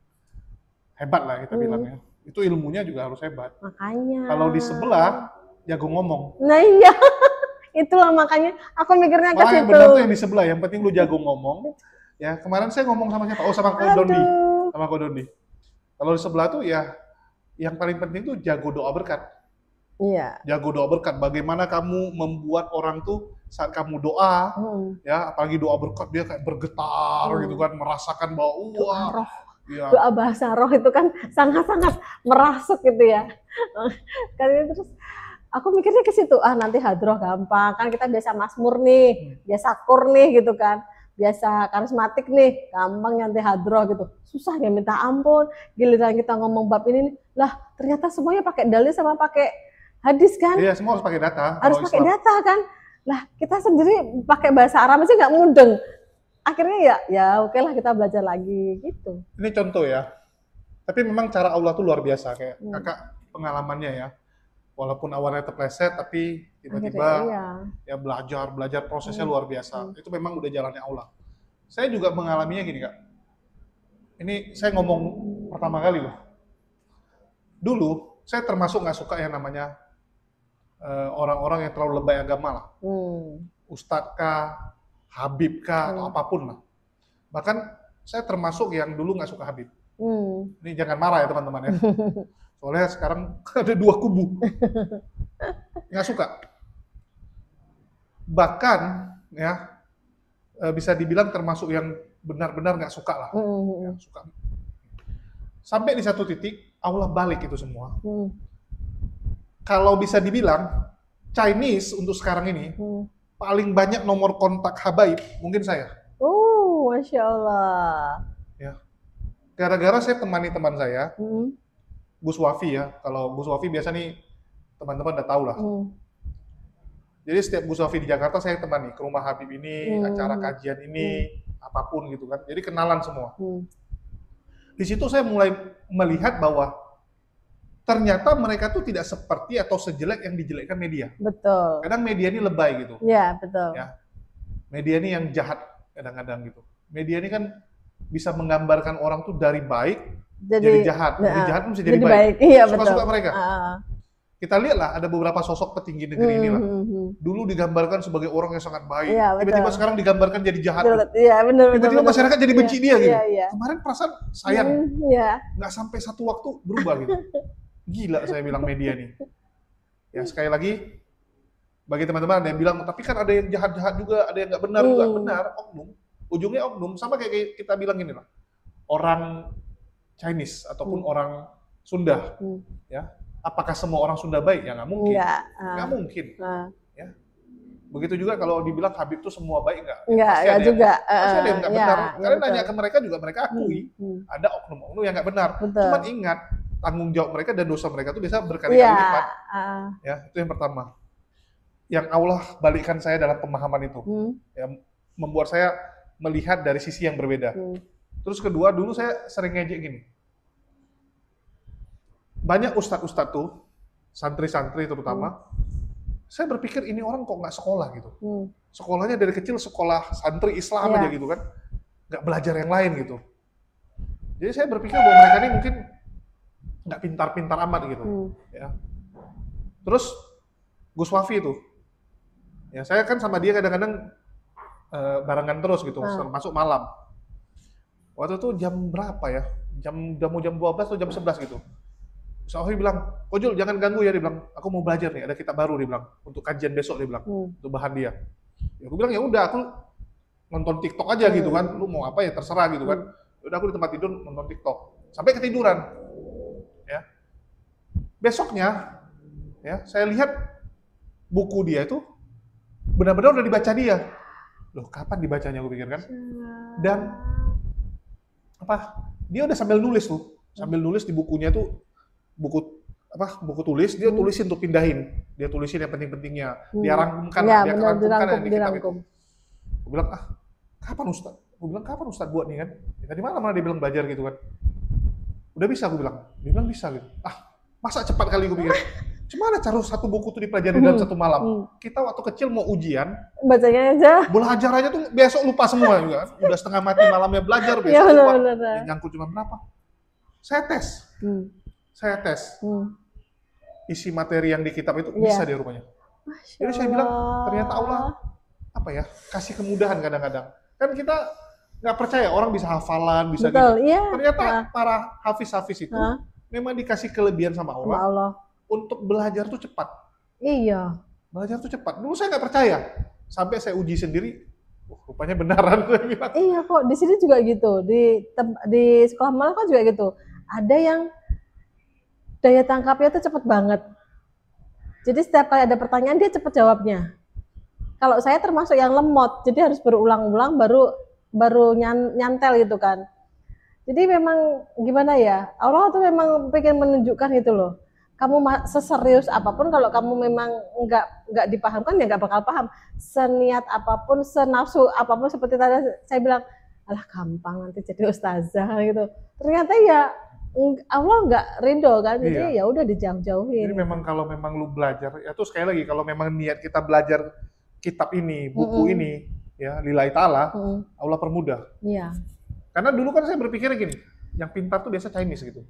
hebat lah kita bilangnya. Itu ilmunya juga harus hebat. Makanya. Kalau di sebelah, jago ngomong. Nah iya, itulah makanya aku mikirnya ke situ. Yang benar tuh yang di sebelah, yang penting lu jago ngomong. Ya kemarin saya ngomong sama siapa? Sama Kodondi. Sama Kodondi. Kalau di sebelah tuh ya, yang paling penting tuh jago doa berkat. Iya. Jago doa berkat. Bagaimana kamu membuat orang tuh saat kamu doa, ya apalagi doa berkat dia kayak bergetar gitu kan, merasakan bahwa doa roh. Ya. Doa bahasa roh itu kan sangat-sangat merasuk gitu ya. Terus aku mikirnya ke situ, nanti hadroh gampang, kan kita biasa mazmur nih, biasa kur nih gitu kan, biasa karismatik nih, gampang nanti hadroh gitu. Susah ya minta ampun, giliran kita ngomong bab ini, lah ternyata semuanya pakai dalil sama pakai hadis kan? Iya, semua harus pakai data. Harus pakai data kan? Lah kita sendiri pakai bahasa Arab aja nggak mudeng. Akhirnya ya oke lah kita belajar lagi gitu. Ini contoh ya. Tapi memang cara Allah tuh luar biasa kayak kakak pengalamannya ya. Walaupun awalnya terpleset tapi tiba-tiba ya belajar prosesnya luar biasa. Itu memang udah jalannya Allah. Saya juga mengalaminya gini kak. Ini saya ngomong pertama kali loh. Dulu saya termasuk nggak suka yang namanya orang-orang yang terlalu lebay agama lah. Ustadz kah, Habib kah, atau apapun lah. Bahkan saya termasuk yang dulu nggak suka Habib. Ini jangan marah ya teman-teman ya. Soalnya sekarang ada dua kubu. Nggak suka. Bahkan ya bisa dibilang termasuk yang benar-benar nggak suka lah. Ya, suka. Sampai di satu titik Allah balik itu semua. Kalau bisa dibilang Chinese untuk sekarang ini paling banyak nomor kontak habaib mungkin saya. Masya Allah. Ya. Gara-gara saya temani teman saya, Gus Wafi ya. Kalau Gus Wafi biasa nih teman-teman udah tahu lah. Jadi setiap Gus Wafi di Jakarta saya temani ke rumah Habib ini, acara kajian ini, apapun gitu kan. Jadi kenalan semua. Di situ saya mulai melihat bahwa ternyata mereka tuh tidak seperti atau sejelek yang dijelekkan media. Betul. Kadang media ini lebay gitu. Iya, betul. Ya. Media ini yang jahat kadang-kadang gitu. Media ini kan bisa menggambarkan orang tuh dari baik jadi jahat. Dari jahat bisa jadi baik. Iya, suka-suka mereka. Kita lihatlah ada beberapa sosok petinggi negeri ini lah. Dulu digambarkan sebagai orang yang sangat baik. Tiba-tiba sekarang digambarkan jadi jahat. Iya, benar. Tiba-tiba masyarakat jadi benci dia gitu. Iya. Kemarin perasaan sayang. Nggak sampai satu waktu berubah gitu. Gila saya bilang media nih. Ya sekali lagi, bagi teman-teman ada yang bilang, tapi kan ada yang jahat-jahat juga, ada yang nggak benar juga. Benar, oknum. Ujungnya oknum, sama kayak kita bilang gini lah. Orang Chinese ataupun orang Sunda, ya Apakah semua orang Sunda baik? Ya nggak mungkin. Enggak. Nggak mungkin. Nah. Ya. Begitu juga kalau dibilang Habib tuh semua baik nggak? Enggak, Pasti enggak ada yang- juga. Pasti ada yang nggak Ya, benar. ya Kalian betul. nanya ke mereka juga mereka akui. Ada oknum-oknum yang nggak benar. Betul. Cuman ingat tanggung jawab mereka dan dosa mereka tuh bisa berkali-kali Iya. lipat. Ya, itu yang pertama. Yang Allah balikkan saya dalam pemahaman itu. Ya, membuat saya melihat dari sisi yang berbeda. Terus kedua, dulu saya sering ngejek gini. Banyak ustadz-ustadz tuh, santri-santri terutama, saya berpikir ini orang kok nggak sekolah gitu. Sekolahnya dari kecil sekolah santri Islam aja gitu kan. Nggak belajar yang lain gitu. Jadi saya berpikir bahwa mereka ini mungkin nggak pintar-pintar amat gitu. Ya. Terus Gus Wafi itu, ya saya kan sama dia kadang-kadang barengan terus gitu, termasuk malam. Waktu itu jam berapa ya? Udah mau jam 12 atau jam 11 gitu. Gus Wafi bilang, Kojul jangan ganggu ya, dia bilang, aku mau belajar nih, ada kitab baru, dia bilang, untuk kajian besok, dia bilang, untuk bahan dia. Ya aku bilang, ya udah, aku nonton TikTok aja gitu kan, lu mau apa ya terserah gitu kan. Udah aku di tempat tidur nonton TikTok, sampai ketiduran. Ya. Besoknya, ya saya lihat buku dia itu benar-benar udah dibaca dia. Loh, kapan dibacanya aku pikir kan? Dan apa? Dia udah sambil nulis tuh, sambil nulis di bukunya tuh buku tulis, dia tulisin tuh pindahin, dia tulisin yang penting-pentingnya, dia rangkumkan, Ya, dia benar, rangkumkan yang di kitab itu. dirangkum. Aku bilang, kapan Ustaz? Aku bilang, kapan Ustaz buat nih kan? Ya, tadi malam dia bilang belajar gitu kan. Udah bisa, aku bilang. Dia bilang bisa gitu. Masa cepat kali gue pikir. Gimana cara satu buku tuh dipelajari dalam satu malam? Kita waktu kecil mau ujian, Bacanya aja. belajar aja tuh besok lupa semua juga. Udah setengah mati malamnya belajar, besok Ya, lupa. benar. Yang nyangkut cuma berapa? Saya tes. Isi materi yang di kitab itu bisa dia rupanya. Jadi saya bilang, ternyata Allah kasih kemudahan kadang-kadang. Kan kita nggak percaya orang bisa hafalan, bisa Betul, gitu. iya. Ternyata para hafiz-hafiz itu memang dikasih kelebihan sama Allah untuk belajar tuh cepat. Iya. Belajar tuh cepat. Dulu saya nggak percaya. Sampai saya uji sendiri, rupanya benaran. Iya kok, di sini juga gitu. Di sekolah malam kan juga gitu. Ada yang daya tangkapnya tuh cepet banget. Jadi setiap kali ada pertanyaan dia cepet jawabnya. Kalau saya termasuk yang lemot, jadi harus berulang-ulang baru nyantel gitu kan. Jadi memang gimana ya, Allah tuh memang pengen menunjukkan itu loh. Kamu seserius apapun, kalau kamu memang nggak dipahamkan ya nggak bakal paham. Seniat apapun, senafsu apapun, seperti tadi saya bilang, alah gampang nanti jadi ustazah gitu. Ternyata ya Allah nggak ridho kan, jadi ya udah dijauh-jauhin. Jadi memang kalau memang lu belajar, ya tuh sekali lagi kalau memang niat kita belajar kitab ini, buku ini, ya lillahi ta'ala, Allah permudah. Iya. Karena dulu kan saya berpikir gini, yang pintar tuh biasa Chinese gitu,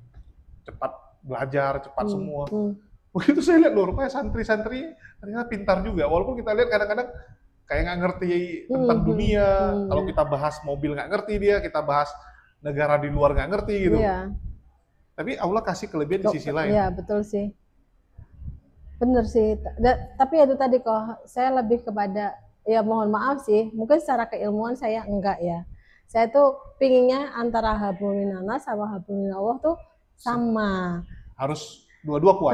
cepat belajar, cepat semua. Begitu saya lihat loh, rupanya santri-santri ternyata pintar juga, walaupun kita lihat kadang-kadang kayak nggak ngerti tentang dunia. Kalau kita bahas mobil nggak ngerti dia, kita bahas negara di luar nggak ngerti gitu. Iya. Tapi Allah kasih kelebihan di sisi lain. Iya, betul sih. Bener sih. Tapi itu tadi kok, saya lebih kepada, ya mohon maaf sih, mungkin secara keilmuan saya enggak ya. Saya tuh pinginnya antara hablum minanas sama hablum minallah tuh sama. Harus dua-dua kuat.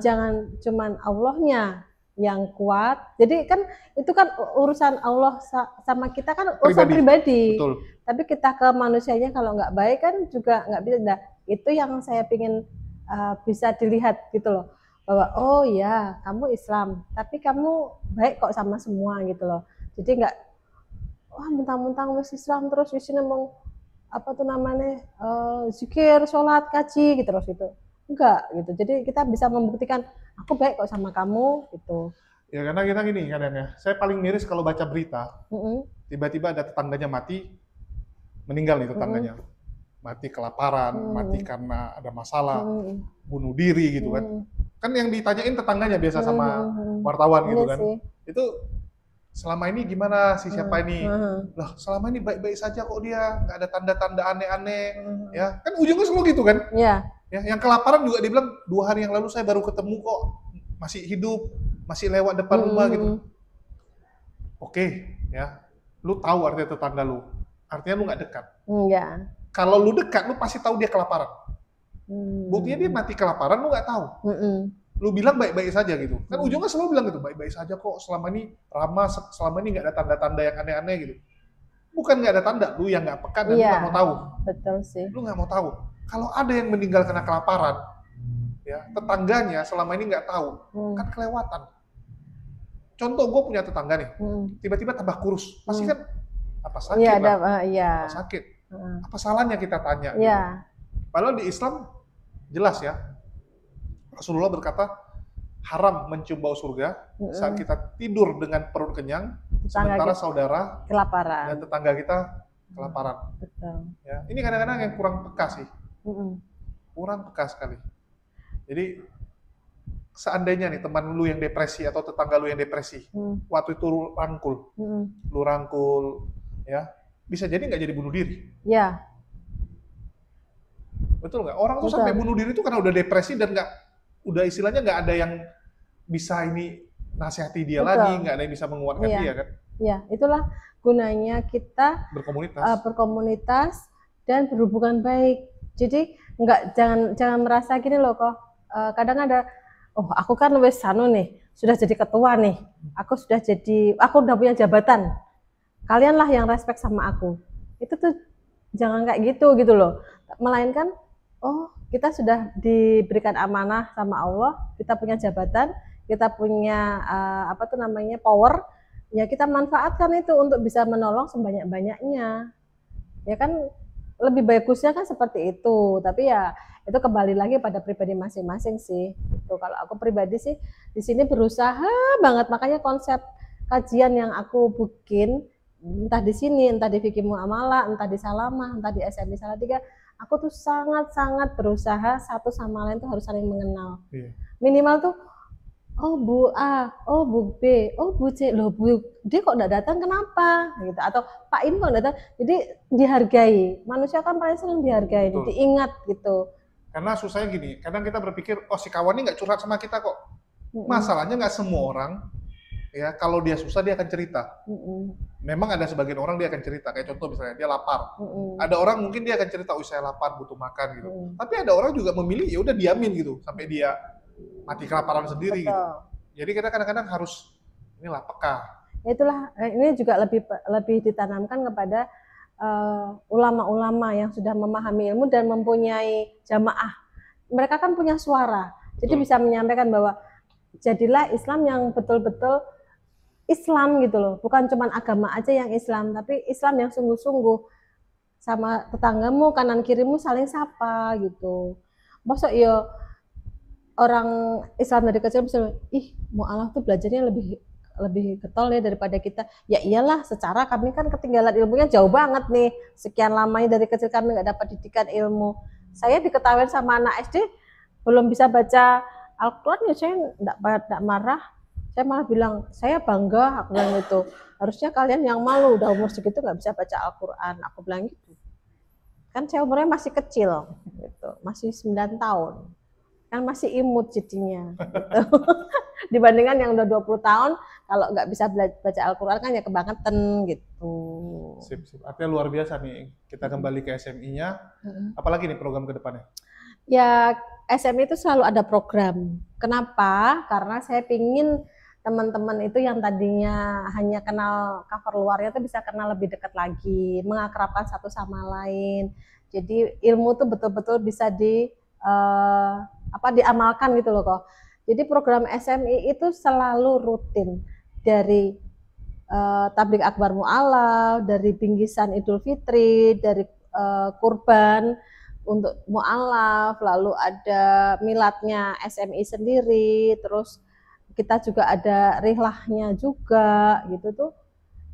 Jangan cuman Allahnya yang kuat. Jadi kan itu kan urusan Allah sama kita kan urusan pribadi. Betul. Tapi kita ke manusianya kalau nggak baik kan juga nggak bisa. Nah, itu yang saya pingin bisa dilihat gitu loh, bahwa oh ya kamu Islam tapi kamu baik kok sama semua gitu loh. Jadi nggak mentang-mentang wis Islam terus di sini mau apa tuh namanya zikir, sholat, kaji gitu terus gitu, enggak gitu. Jadi kita bisa membuktikan aku baik kok sama kamu gitu. Ya karena kita gini kadang ya, saya paling miris kalau baca berita tiba-tiba ada tetangganya mati, meninggal nih tetangganya. Mati kelaparan, mati karena ada masalah, bunuh diri gitu kan. Kan yang ditanyain tetangganya biasa sama wartawan gitu kan. Itu selama ini gimana si siapa ini? Lah selama ini baik-baik saja kok dia, nggak ada tanda-tanda aneh-aneh. Ya kan ujungnya selalu gitu kan. Iya. Ya, yang kelaparan juga dia bilang 2 hari yang lalu saya baru ketemu kok, masih hidup, masih lewat depan rumah gitu. Oke, ya, lu tahu artinya tetangga lu, artinya lu nggak dekat. Iya. Kalau lu dekat, lu pasti tahu dia kelaparan. Buktinya dia mati kelaparan, lu nggak tahu. Lu bilang baik-baik saja gitu. Kan ujungnya selalu bilang gitu, baik-baik saja kok, selama ini ramah, selama ini nggak ada tanda-tanda yang aneh-aneh gitu. Bukan nggak ada tanda, lu yang nggak peka dan lu nggak mau tahu. Betul sih. Lu nggak mau tahu. Kalau ada yang meninggal karena kelaparan, ya tetangganya selama ini nggak tahu, kan kelewatan. Contoh, gue punya tetangga nih, tiba-tiba tambah kurus, pasti kan apa sakit apa sakit, apa salahnya kita tanya. Gitu. Padahal di Islam jelas ya, Rasulullah berkata haram mencium bau surga saat kita tidur dengan perut kenyang, sementara saudara kelaparan dan tetangga kita kelaparan. Betul. Ya, ini kadang-kadang yang kurang peka sih, kurang peka sekali. Jadi seandainya nih teman lu yang depresi atau tetangga lu yang depresi, waktu itu lu rangkul, ya bisa jadi nggak jadi bunuh diri. Ya. Betul nggak? Orang tuh sampai bunuh diri itu karena udah depresi dan udah istilahnya nggak ada yang bisa ini nasihati dia lagi, nggak ada yang bisa menguatkan dia kan? Iya, itulah gunanya kita berkomunitas dan berhubungan baik. Jadi jangan merasa gini loh kok. Kadang ada, oh aku kan wes nih, sudah jadi ketua nih, aku udah punya jabatan. Kalianlah yang respect sama aku. Itu tuh jangan kayak gitu loh. Melainkan, oh kita sudah diberikan amanah sama Allah, kita punya jabatan, kita punya power, ya kita manfaatkan itu untuk bisa menolong sebanyak-banyaknya. Ya kan lebih bagusnya kan seperti itu, tapi ya itu kembali lagi pada pribadi masing-masing sih. Itu kalau aku pribadi sih di sini berusaha banget, makanya konsep kajian yang aku bikin entah di sini, entah di Fikih Muamalah, entah di Salamah, entah di SMI Salatiga, aku tuh sangat-sangat berusaha satu sama lain tuh harus saling mengenal. Minimal tuh, oh Bu A, oh Bu B, oh Bu C, loh Bu D kok nggak datang kenapa? Gitu. Atau Pak ini kok nggak datang? Jadi dihargai. Manusia kan paling sering dihargai, diingat gitu. Karena susahnya gini, kadang kita berpikir, oh si kawan ini nggak curhat sama kita kok. Masalahnya nggak semua orang, ya kalau dia susah dia akan cerita. Memang ada sebagian orang dia akan cerita, kayak contoh misalnya dia lapar. Ada orang mungkin dia akan cerita, oh saya lapar butuh makan gitu. Tapi ada orang juga memilih ya udah diamin gitu sampai dia mati kelaparan sendiri gitu. Jadi kita kadang-kadang harus inilah peka. Itulah ini juga lebih ditanamkan kepada ulama-ulama yang sudah memahami ilmu dan mempunyai jamaah. Mereka kan punya suara, jadi bisa menyampaikan bahwa jadilah Islam yang betul-betul Islam gitu loh, bukan cuma agama aja yang Islam, tapi Islam yang sungguh-sungguh. Sama tetanggamu kanan kirimu saling sapa gitu. Masa ya orang Islam dari kecil bisa, mu'alaf tuh belajarnya lebih getol ya daripada kita. Ya iyalah, secara kami kan ketinggalan ilmunya jauh banget nih. Sekian lamanya dari kecil kami nggak dapat didikan ilmu. Saya diketawain sama anak SD belum bisa baca Al-Quran, ya saya nggak marah. Saya malah bilang, saya bangga, aku bilang gitu. Harusnya kalian yang malu, udah umur segitu nggak bisa baca Al-Quran. Aku bilang gitu. Kan saya umurnya masih kecil, gitu. Masih 9 tahun. Kan masih imut jadinya. Gitu. Dibandingkan yang udah 20 tahun, kalau nggak bisa baca Al-Quran kan ya kebangetan gitu. Sip. Artinya luar biasa nih. Kita kembali ke SMI-nya. Apalagi nih program ke depannya? Ya, SMI itu selalu ada program. Kenapa? Karena saya pingin teman-teman itu yang tadinya hanya kenal cover luarnya itu bisa kenal lebih dekat lagi, mengakrabkan satu sama lain. Jadi ilmu tuh betul-betul bisa diamalkan gitu loh kok. Jadi program SMI itu selalu rutin dari tabligh akbar mu'alaf, dari bingkisan Idul Fitri, dari kurban untuk mu'alaf, lalu ada miladnya SMI sendiri, terus kita juga ada rihlahnya juga gitu tuh.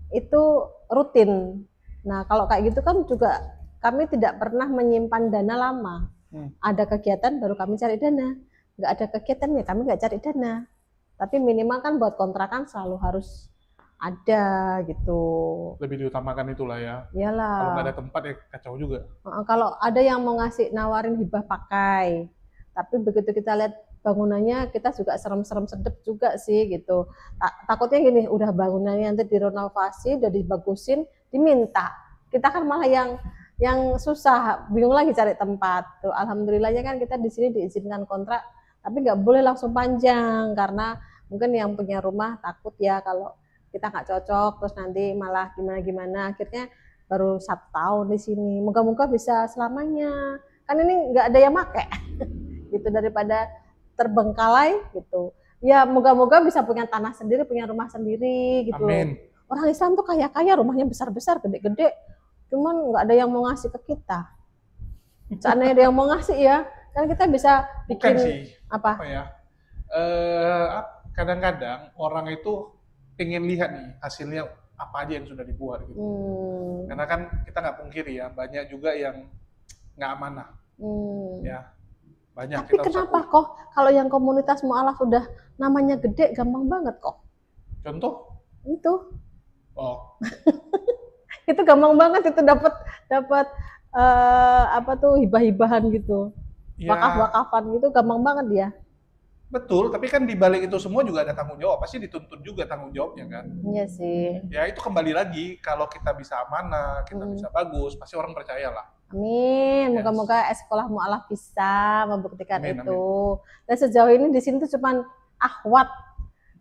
Itu rutin. Nah, kalau kayak gitu kan juga kami tidak pernah menyimpan dana lama. Ada kegiatan baru kami cari dana. Nggak ada kegiatan ya kami nggak cari dana. Tapi minimal kan buat kontrakan selalu harus ada gitu. Lebih diutamakan itulah ya. Iyalah. Kalau nggak ada tempat ya kacau juga. Kalau ada yang mau nawarin hibah pakai, tapi begitu kita lihat bangunannya kita juga serem-serem sedep juga sih gitu. Takutnya gini, udah bangunannya nanti direnovasi, udah dibagusin, diminta. Kita kan malah yang yang susah, bingung lagi cari tempat. Tuh, alhamdulillahnya kan kita di sini diizinkan kontrak, tapi nggak boleh langsung panjang karena mungkin yang punya rumah takut ya kalau kita nggak cocok, terus nanti malah gimana-gimana. Akhirnya baru 1 tahun di sini. Moga-moga bisa selamanya. Kan ini nggak ada yang make, gitu daripada terbengkalai gitu. Ya moga-moga bisa punya tanah sendiri, punya rumah sendiri gitu. Amin. Orang Islam tuh kaya-kaya, rumahnya besar-besar, gede-gede. Cuman nggak ada yang mau ngasih ke kita. Seandainya ada yang mau ngasih ya, kan kita bisa Bukan bikin sih. apa? Apa ya? Kadang-kadang orang itu pengen lihat nih hasilnya apa aja yang sudah dibuat gitu. Karena kan kita nggak pungkiri ya, banyak juga yang nggak amanah. Ya, banyak. Tapi kita harus kenapa akui. kok kalau yang komunitas mualaf udah namanya gede, gampang banget kok? Contoh? Itu Oh, gampang banget itu dapat apa tuh hibah-hibahan gitu, ya wakaf-wakafan gitu, gampang banget dia. betul. Tapi kan di balik itu semua juga ada tanggung jawab. Pasti dituntut juga tanggung jawabnya kan. Iya sih. Ya itu kembali lagi kalau kita bisa amanah, kita bisa bagus, pasti orang percaya lah. Amin. Yes. Moga-moga sekolah mualaf bisa membuktikan Amin, itu. Dan sejauh ini di sini tuh cuman ahwat.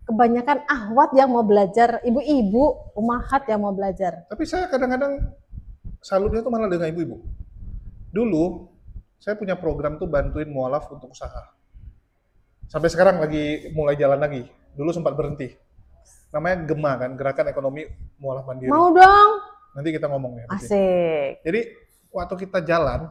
Kebanyakan ahwat yang mau belajar, ibu-ibu, umahat yang mau belajar. Tapi saya kadang-kadang salutnya tuh malah dengan ibu-ibu. Dulu saya punya program tuh bantuin mualaf untuk usaha. Sampai sekarang lagi mulai jalan lagi. Dulu sempat berhenti. Namanya GEMA kan, Gerakan Ekonomi Mualaf Mandiri. Mau dong? Nanti kita ngomong ya. nanti. Asik. Jadi waktu kita jalan,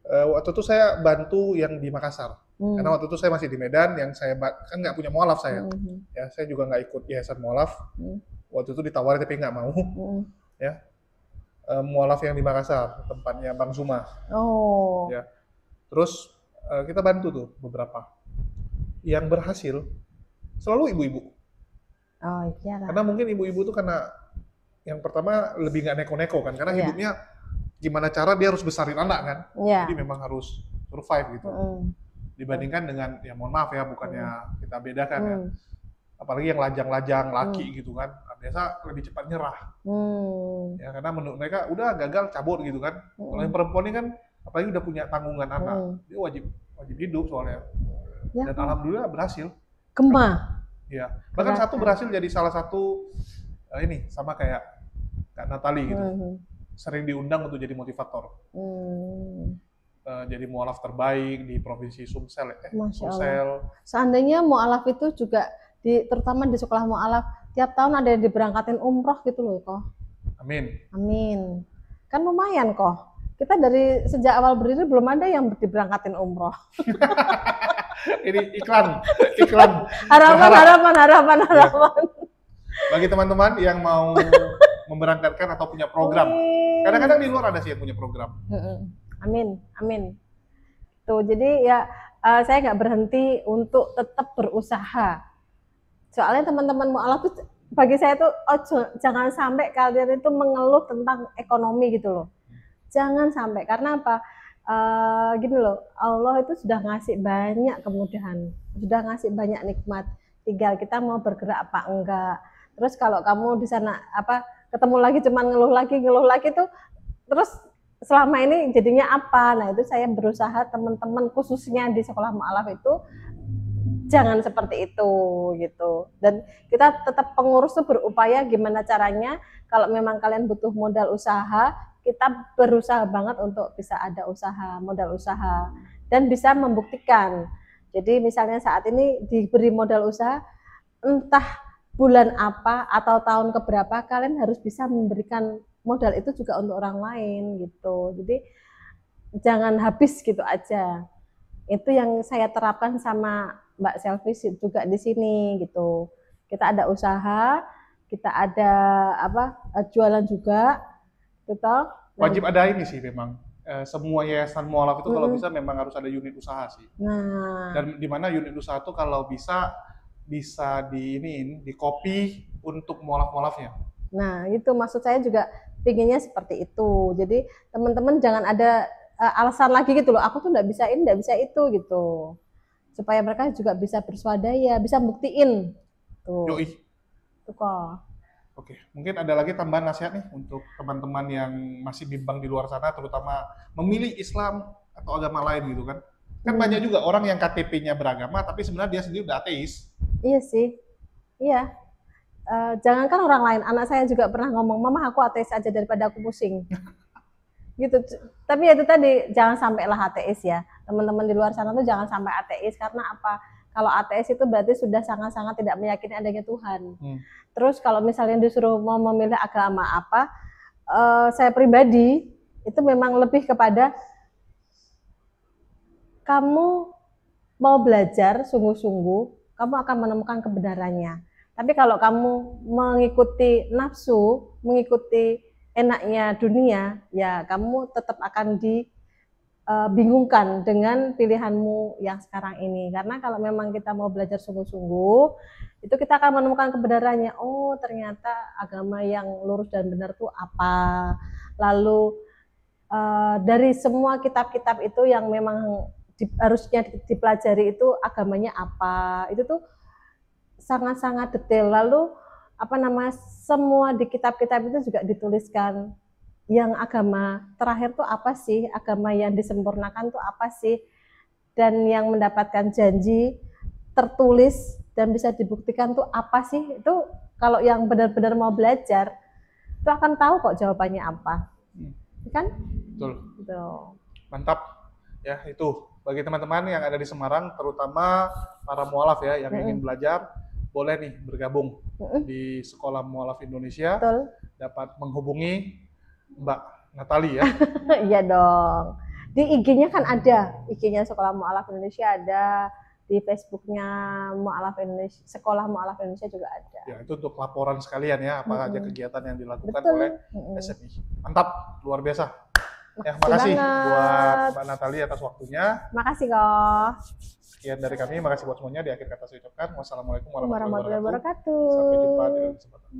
waktu itu saya bantu yang di Makassar. Karena waktu itu saya masih di Medan, yang saya kan nggak punya mualaf saya. Ya, saya juga nggak ikut yayasan mualaf. Waktu itu ditawarin tapi nggak mau. Ya, mualaf yang di Makassar, tempatnya Bang Suma. Oh. Ya. Terus kita bantu tuh beberapa. Yang berhasil selalu ibu-ibu. Oh iya lah. Karena mungkin ibu-ibu tuh karena yang pertama lebih nggak neko-neko kan, karena Iya. hidupnya gimana cara dia harus besarin anak kan. Iya. Jadi memang harus survive gitu. Dibandingkan dengan ya mohon maaf ya, bukannya kita bedakan ya. Apalagi yang lajang-lajang laki gitu kan, biasa lebih cepat nyerah. Ya karena menurut mereka udah gagal cabut gitu kan. Kalau yang perempuan ini kan apalagi udah punya tanggungan anak, dia wajib hidup soalnya. Ya. Dan alhamdulillah berhasil. Gema. Ya. Bahkan satu berhasil jadi salah satu ini sama kayak Kak Natali gitu. Sering diundang untuk jadi motivator. Jadi mualaf terbaik di provinsi Sumsel. Masya Sumsel. Allah. Seandainya mualaf itu juga terutama di sekolah mualaf tiap tahun ada yang diberangkatin umroh gitu loh kok. Amin. Amin. Kan lumayan kok. Kita dari sejak awal berdiri belum ada yang diberangkatin umroh. Ini iklan. Harapan. Bagi teman-teman yang mau memberangkatkan atau punya program. Kadang-kadang di luar ada sih yang punya program. Amin. Tuh, jadi ya saya nggak berhenti untuk tetap berusaha. Soalnya teman-teman mualaf tuh bagi saya tuh jangan sampai kalian itu mengeluh tentang ekonomi gitu loh. Jangan sampai, karena apa? Gini loh, Allah itu sudah ngasih banyak kemudahan, sudah ngasih banyak nikmat. Tinggal kita mau bergerak apa enggak. Terus kalau kamu di sana ketemu lagi cuman ngeluh lagi tuh, terus selama ini jadinya apa? Nah itu saya berusaha teman-teman khususnya di sekolah mualaf itu jangan seperti itu gitu. Dan kita tetap pengurus tuh berupaya gimana caranya kalau memang kalian butuh modal usaha, kita berusaha banget untuk bisa ada modal usaha dan bisa membuktikan. Jadi misalnya saat ini diberi modal usaha, entah bulan apa atau tahun keberapa kalian harus bisa memberikan modal itu juga untuk orang lain gitu. Jadi jangan habis gitu aja. Itu yang saya terapkan sama Mbak Selvi juga di sini gitu. Kita ada usaha, kita ada jualan juga, gitu. Wajib ada ini sih memang. Semua yayasan mualaf itu kalau bisa memang harus ada unit usaha sih. Nah. Dan di mana unit usaha itu kalau bisa di copy untuk mualaf-mualafnya. Nah, itu maksud saya juga pinginnya seperti itu. Jadi teman-teman jangan ada alasan lagi gitu loh. Aku tuh nggak bisa ini, nggak bisa itu gitu. Supaya mereka juga bisa berswadaya, bisa buktiin. Tuh. Yoi. Tuh kok. Oke, mungkin ada lagi tambahan nasihat nih untuk teman-teman yang masih bimbang di luar sana, terutama memilih Islam atau agama lain gitu kan. Kan banyak juga orang yang KTP-nya beragama, tapi sebenarnya dia sendiri udah ateis. Iya sih, iya. Jangankan orang lain, anak saya juga pernah ngomong, mama aku ateis aja daripada aku pusing. Gitu. Tapi itu tadi, jangan sampailah ateis ya. Teman-teman di luar sana tuh jangan sampai ateis, karena apa? Kalau ateis itu berarti sudah sangat-sangat tidak meyakini adanya Tuhan. Terus kalau misalnya disuruh mau memilih agama apa, saya pribadi itu memang lebih kepada kamu mau belajar sungguh-sungguh, kamu akan menemukan kebenarannya. Tapi kalau kamu mengikuti nafsu, mengikuti enaknya dunia, ya kamu tetap akan dibingungkan dengan pilihanmu yang sekarang ini. Karena kalau memang kita mau belajar sungguh-sungguh, itu kita akan menemukan kebenarannya. Oh, ternyata agama yang lurus dan benar itu apa. Lalu dari semua kitab-kitab itu yang memang harusnya dipelajari itu agamanya apa. Itu tuh sangat-sangat detail. Lalu semua di kitab-kitab itu juga dituliskan yang agama terakhir tuh apa sih, agama yang disempurnakan tuh apa sih, dan yang mendapatkan janji tertulis dan bisa dibuktikan tuh apa sih. Itu kalau yang benar-benar mau belajar itu akan tahu kok jawabannya apa, kan? Betul. Gitu. Mantap. Ya, itu bagi teman-teman yang ada di Semarang, terutama para mualaf ya yang ingin belajar, boleh nih bergabung di Sekolah Mualaf Indonesia. Betul. Dapat menghubungi Mbak Natali ya. Iya dong. Di IG-nya kan ada, IG-nya Sekolah Mualaf Indonesia ada, di Facebooknya Mualaf Indonesia, Sekolah Mualaf Indonesia juga ada. Ya, itu untuk laporan sekalian ya, apa aja kegiatan yang dilakukan Betul. oleh SMI. Mantap, luar biasa. Ya, Makasih makasih banget buat Mbak Natali atas waktunya. Makasih kok. Sekian dari kami, makasih buat semuanya. Di akhir kata saya ucapkan wassalamualaikum warahmatullahi Warahmatullahi wabarakatuh. wabarakatuh. Sampai jumpa di lain kesempatan.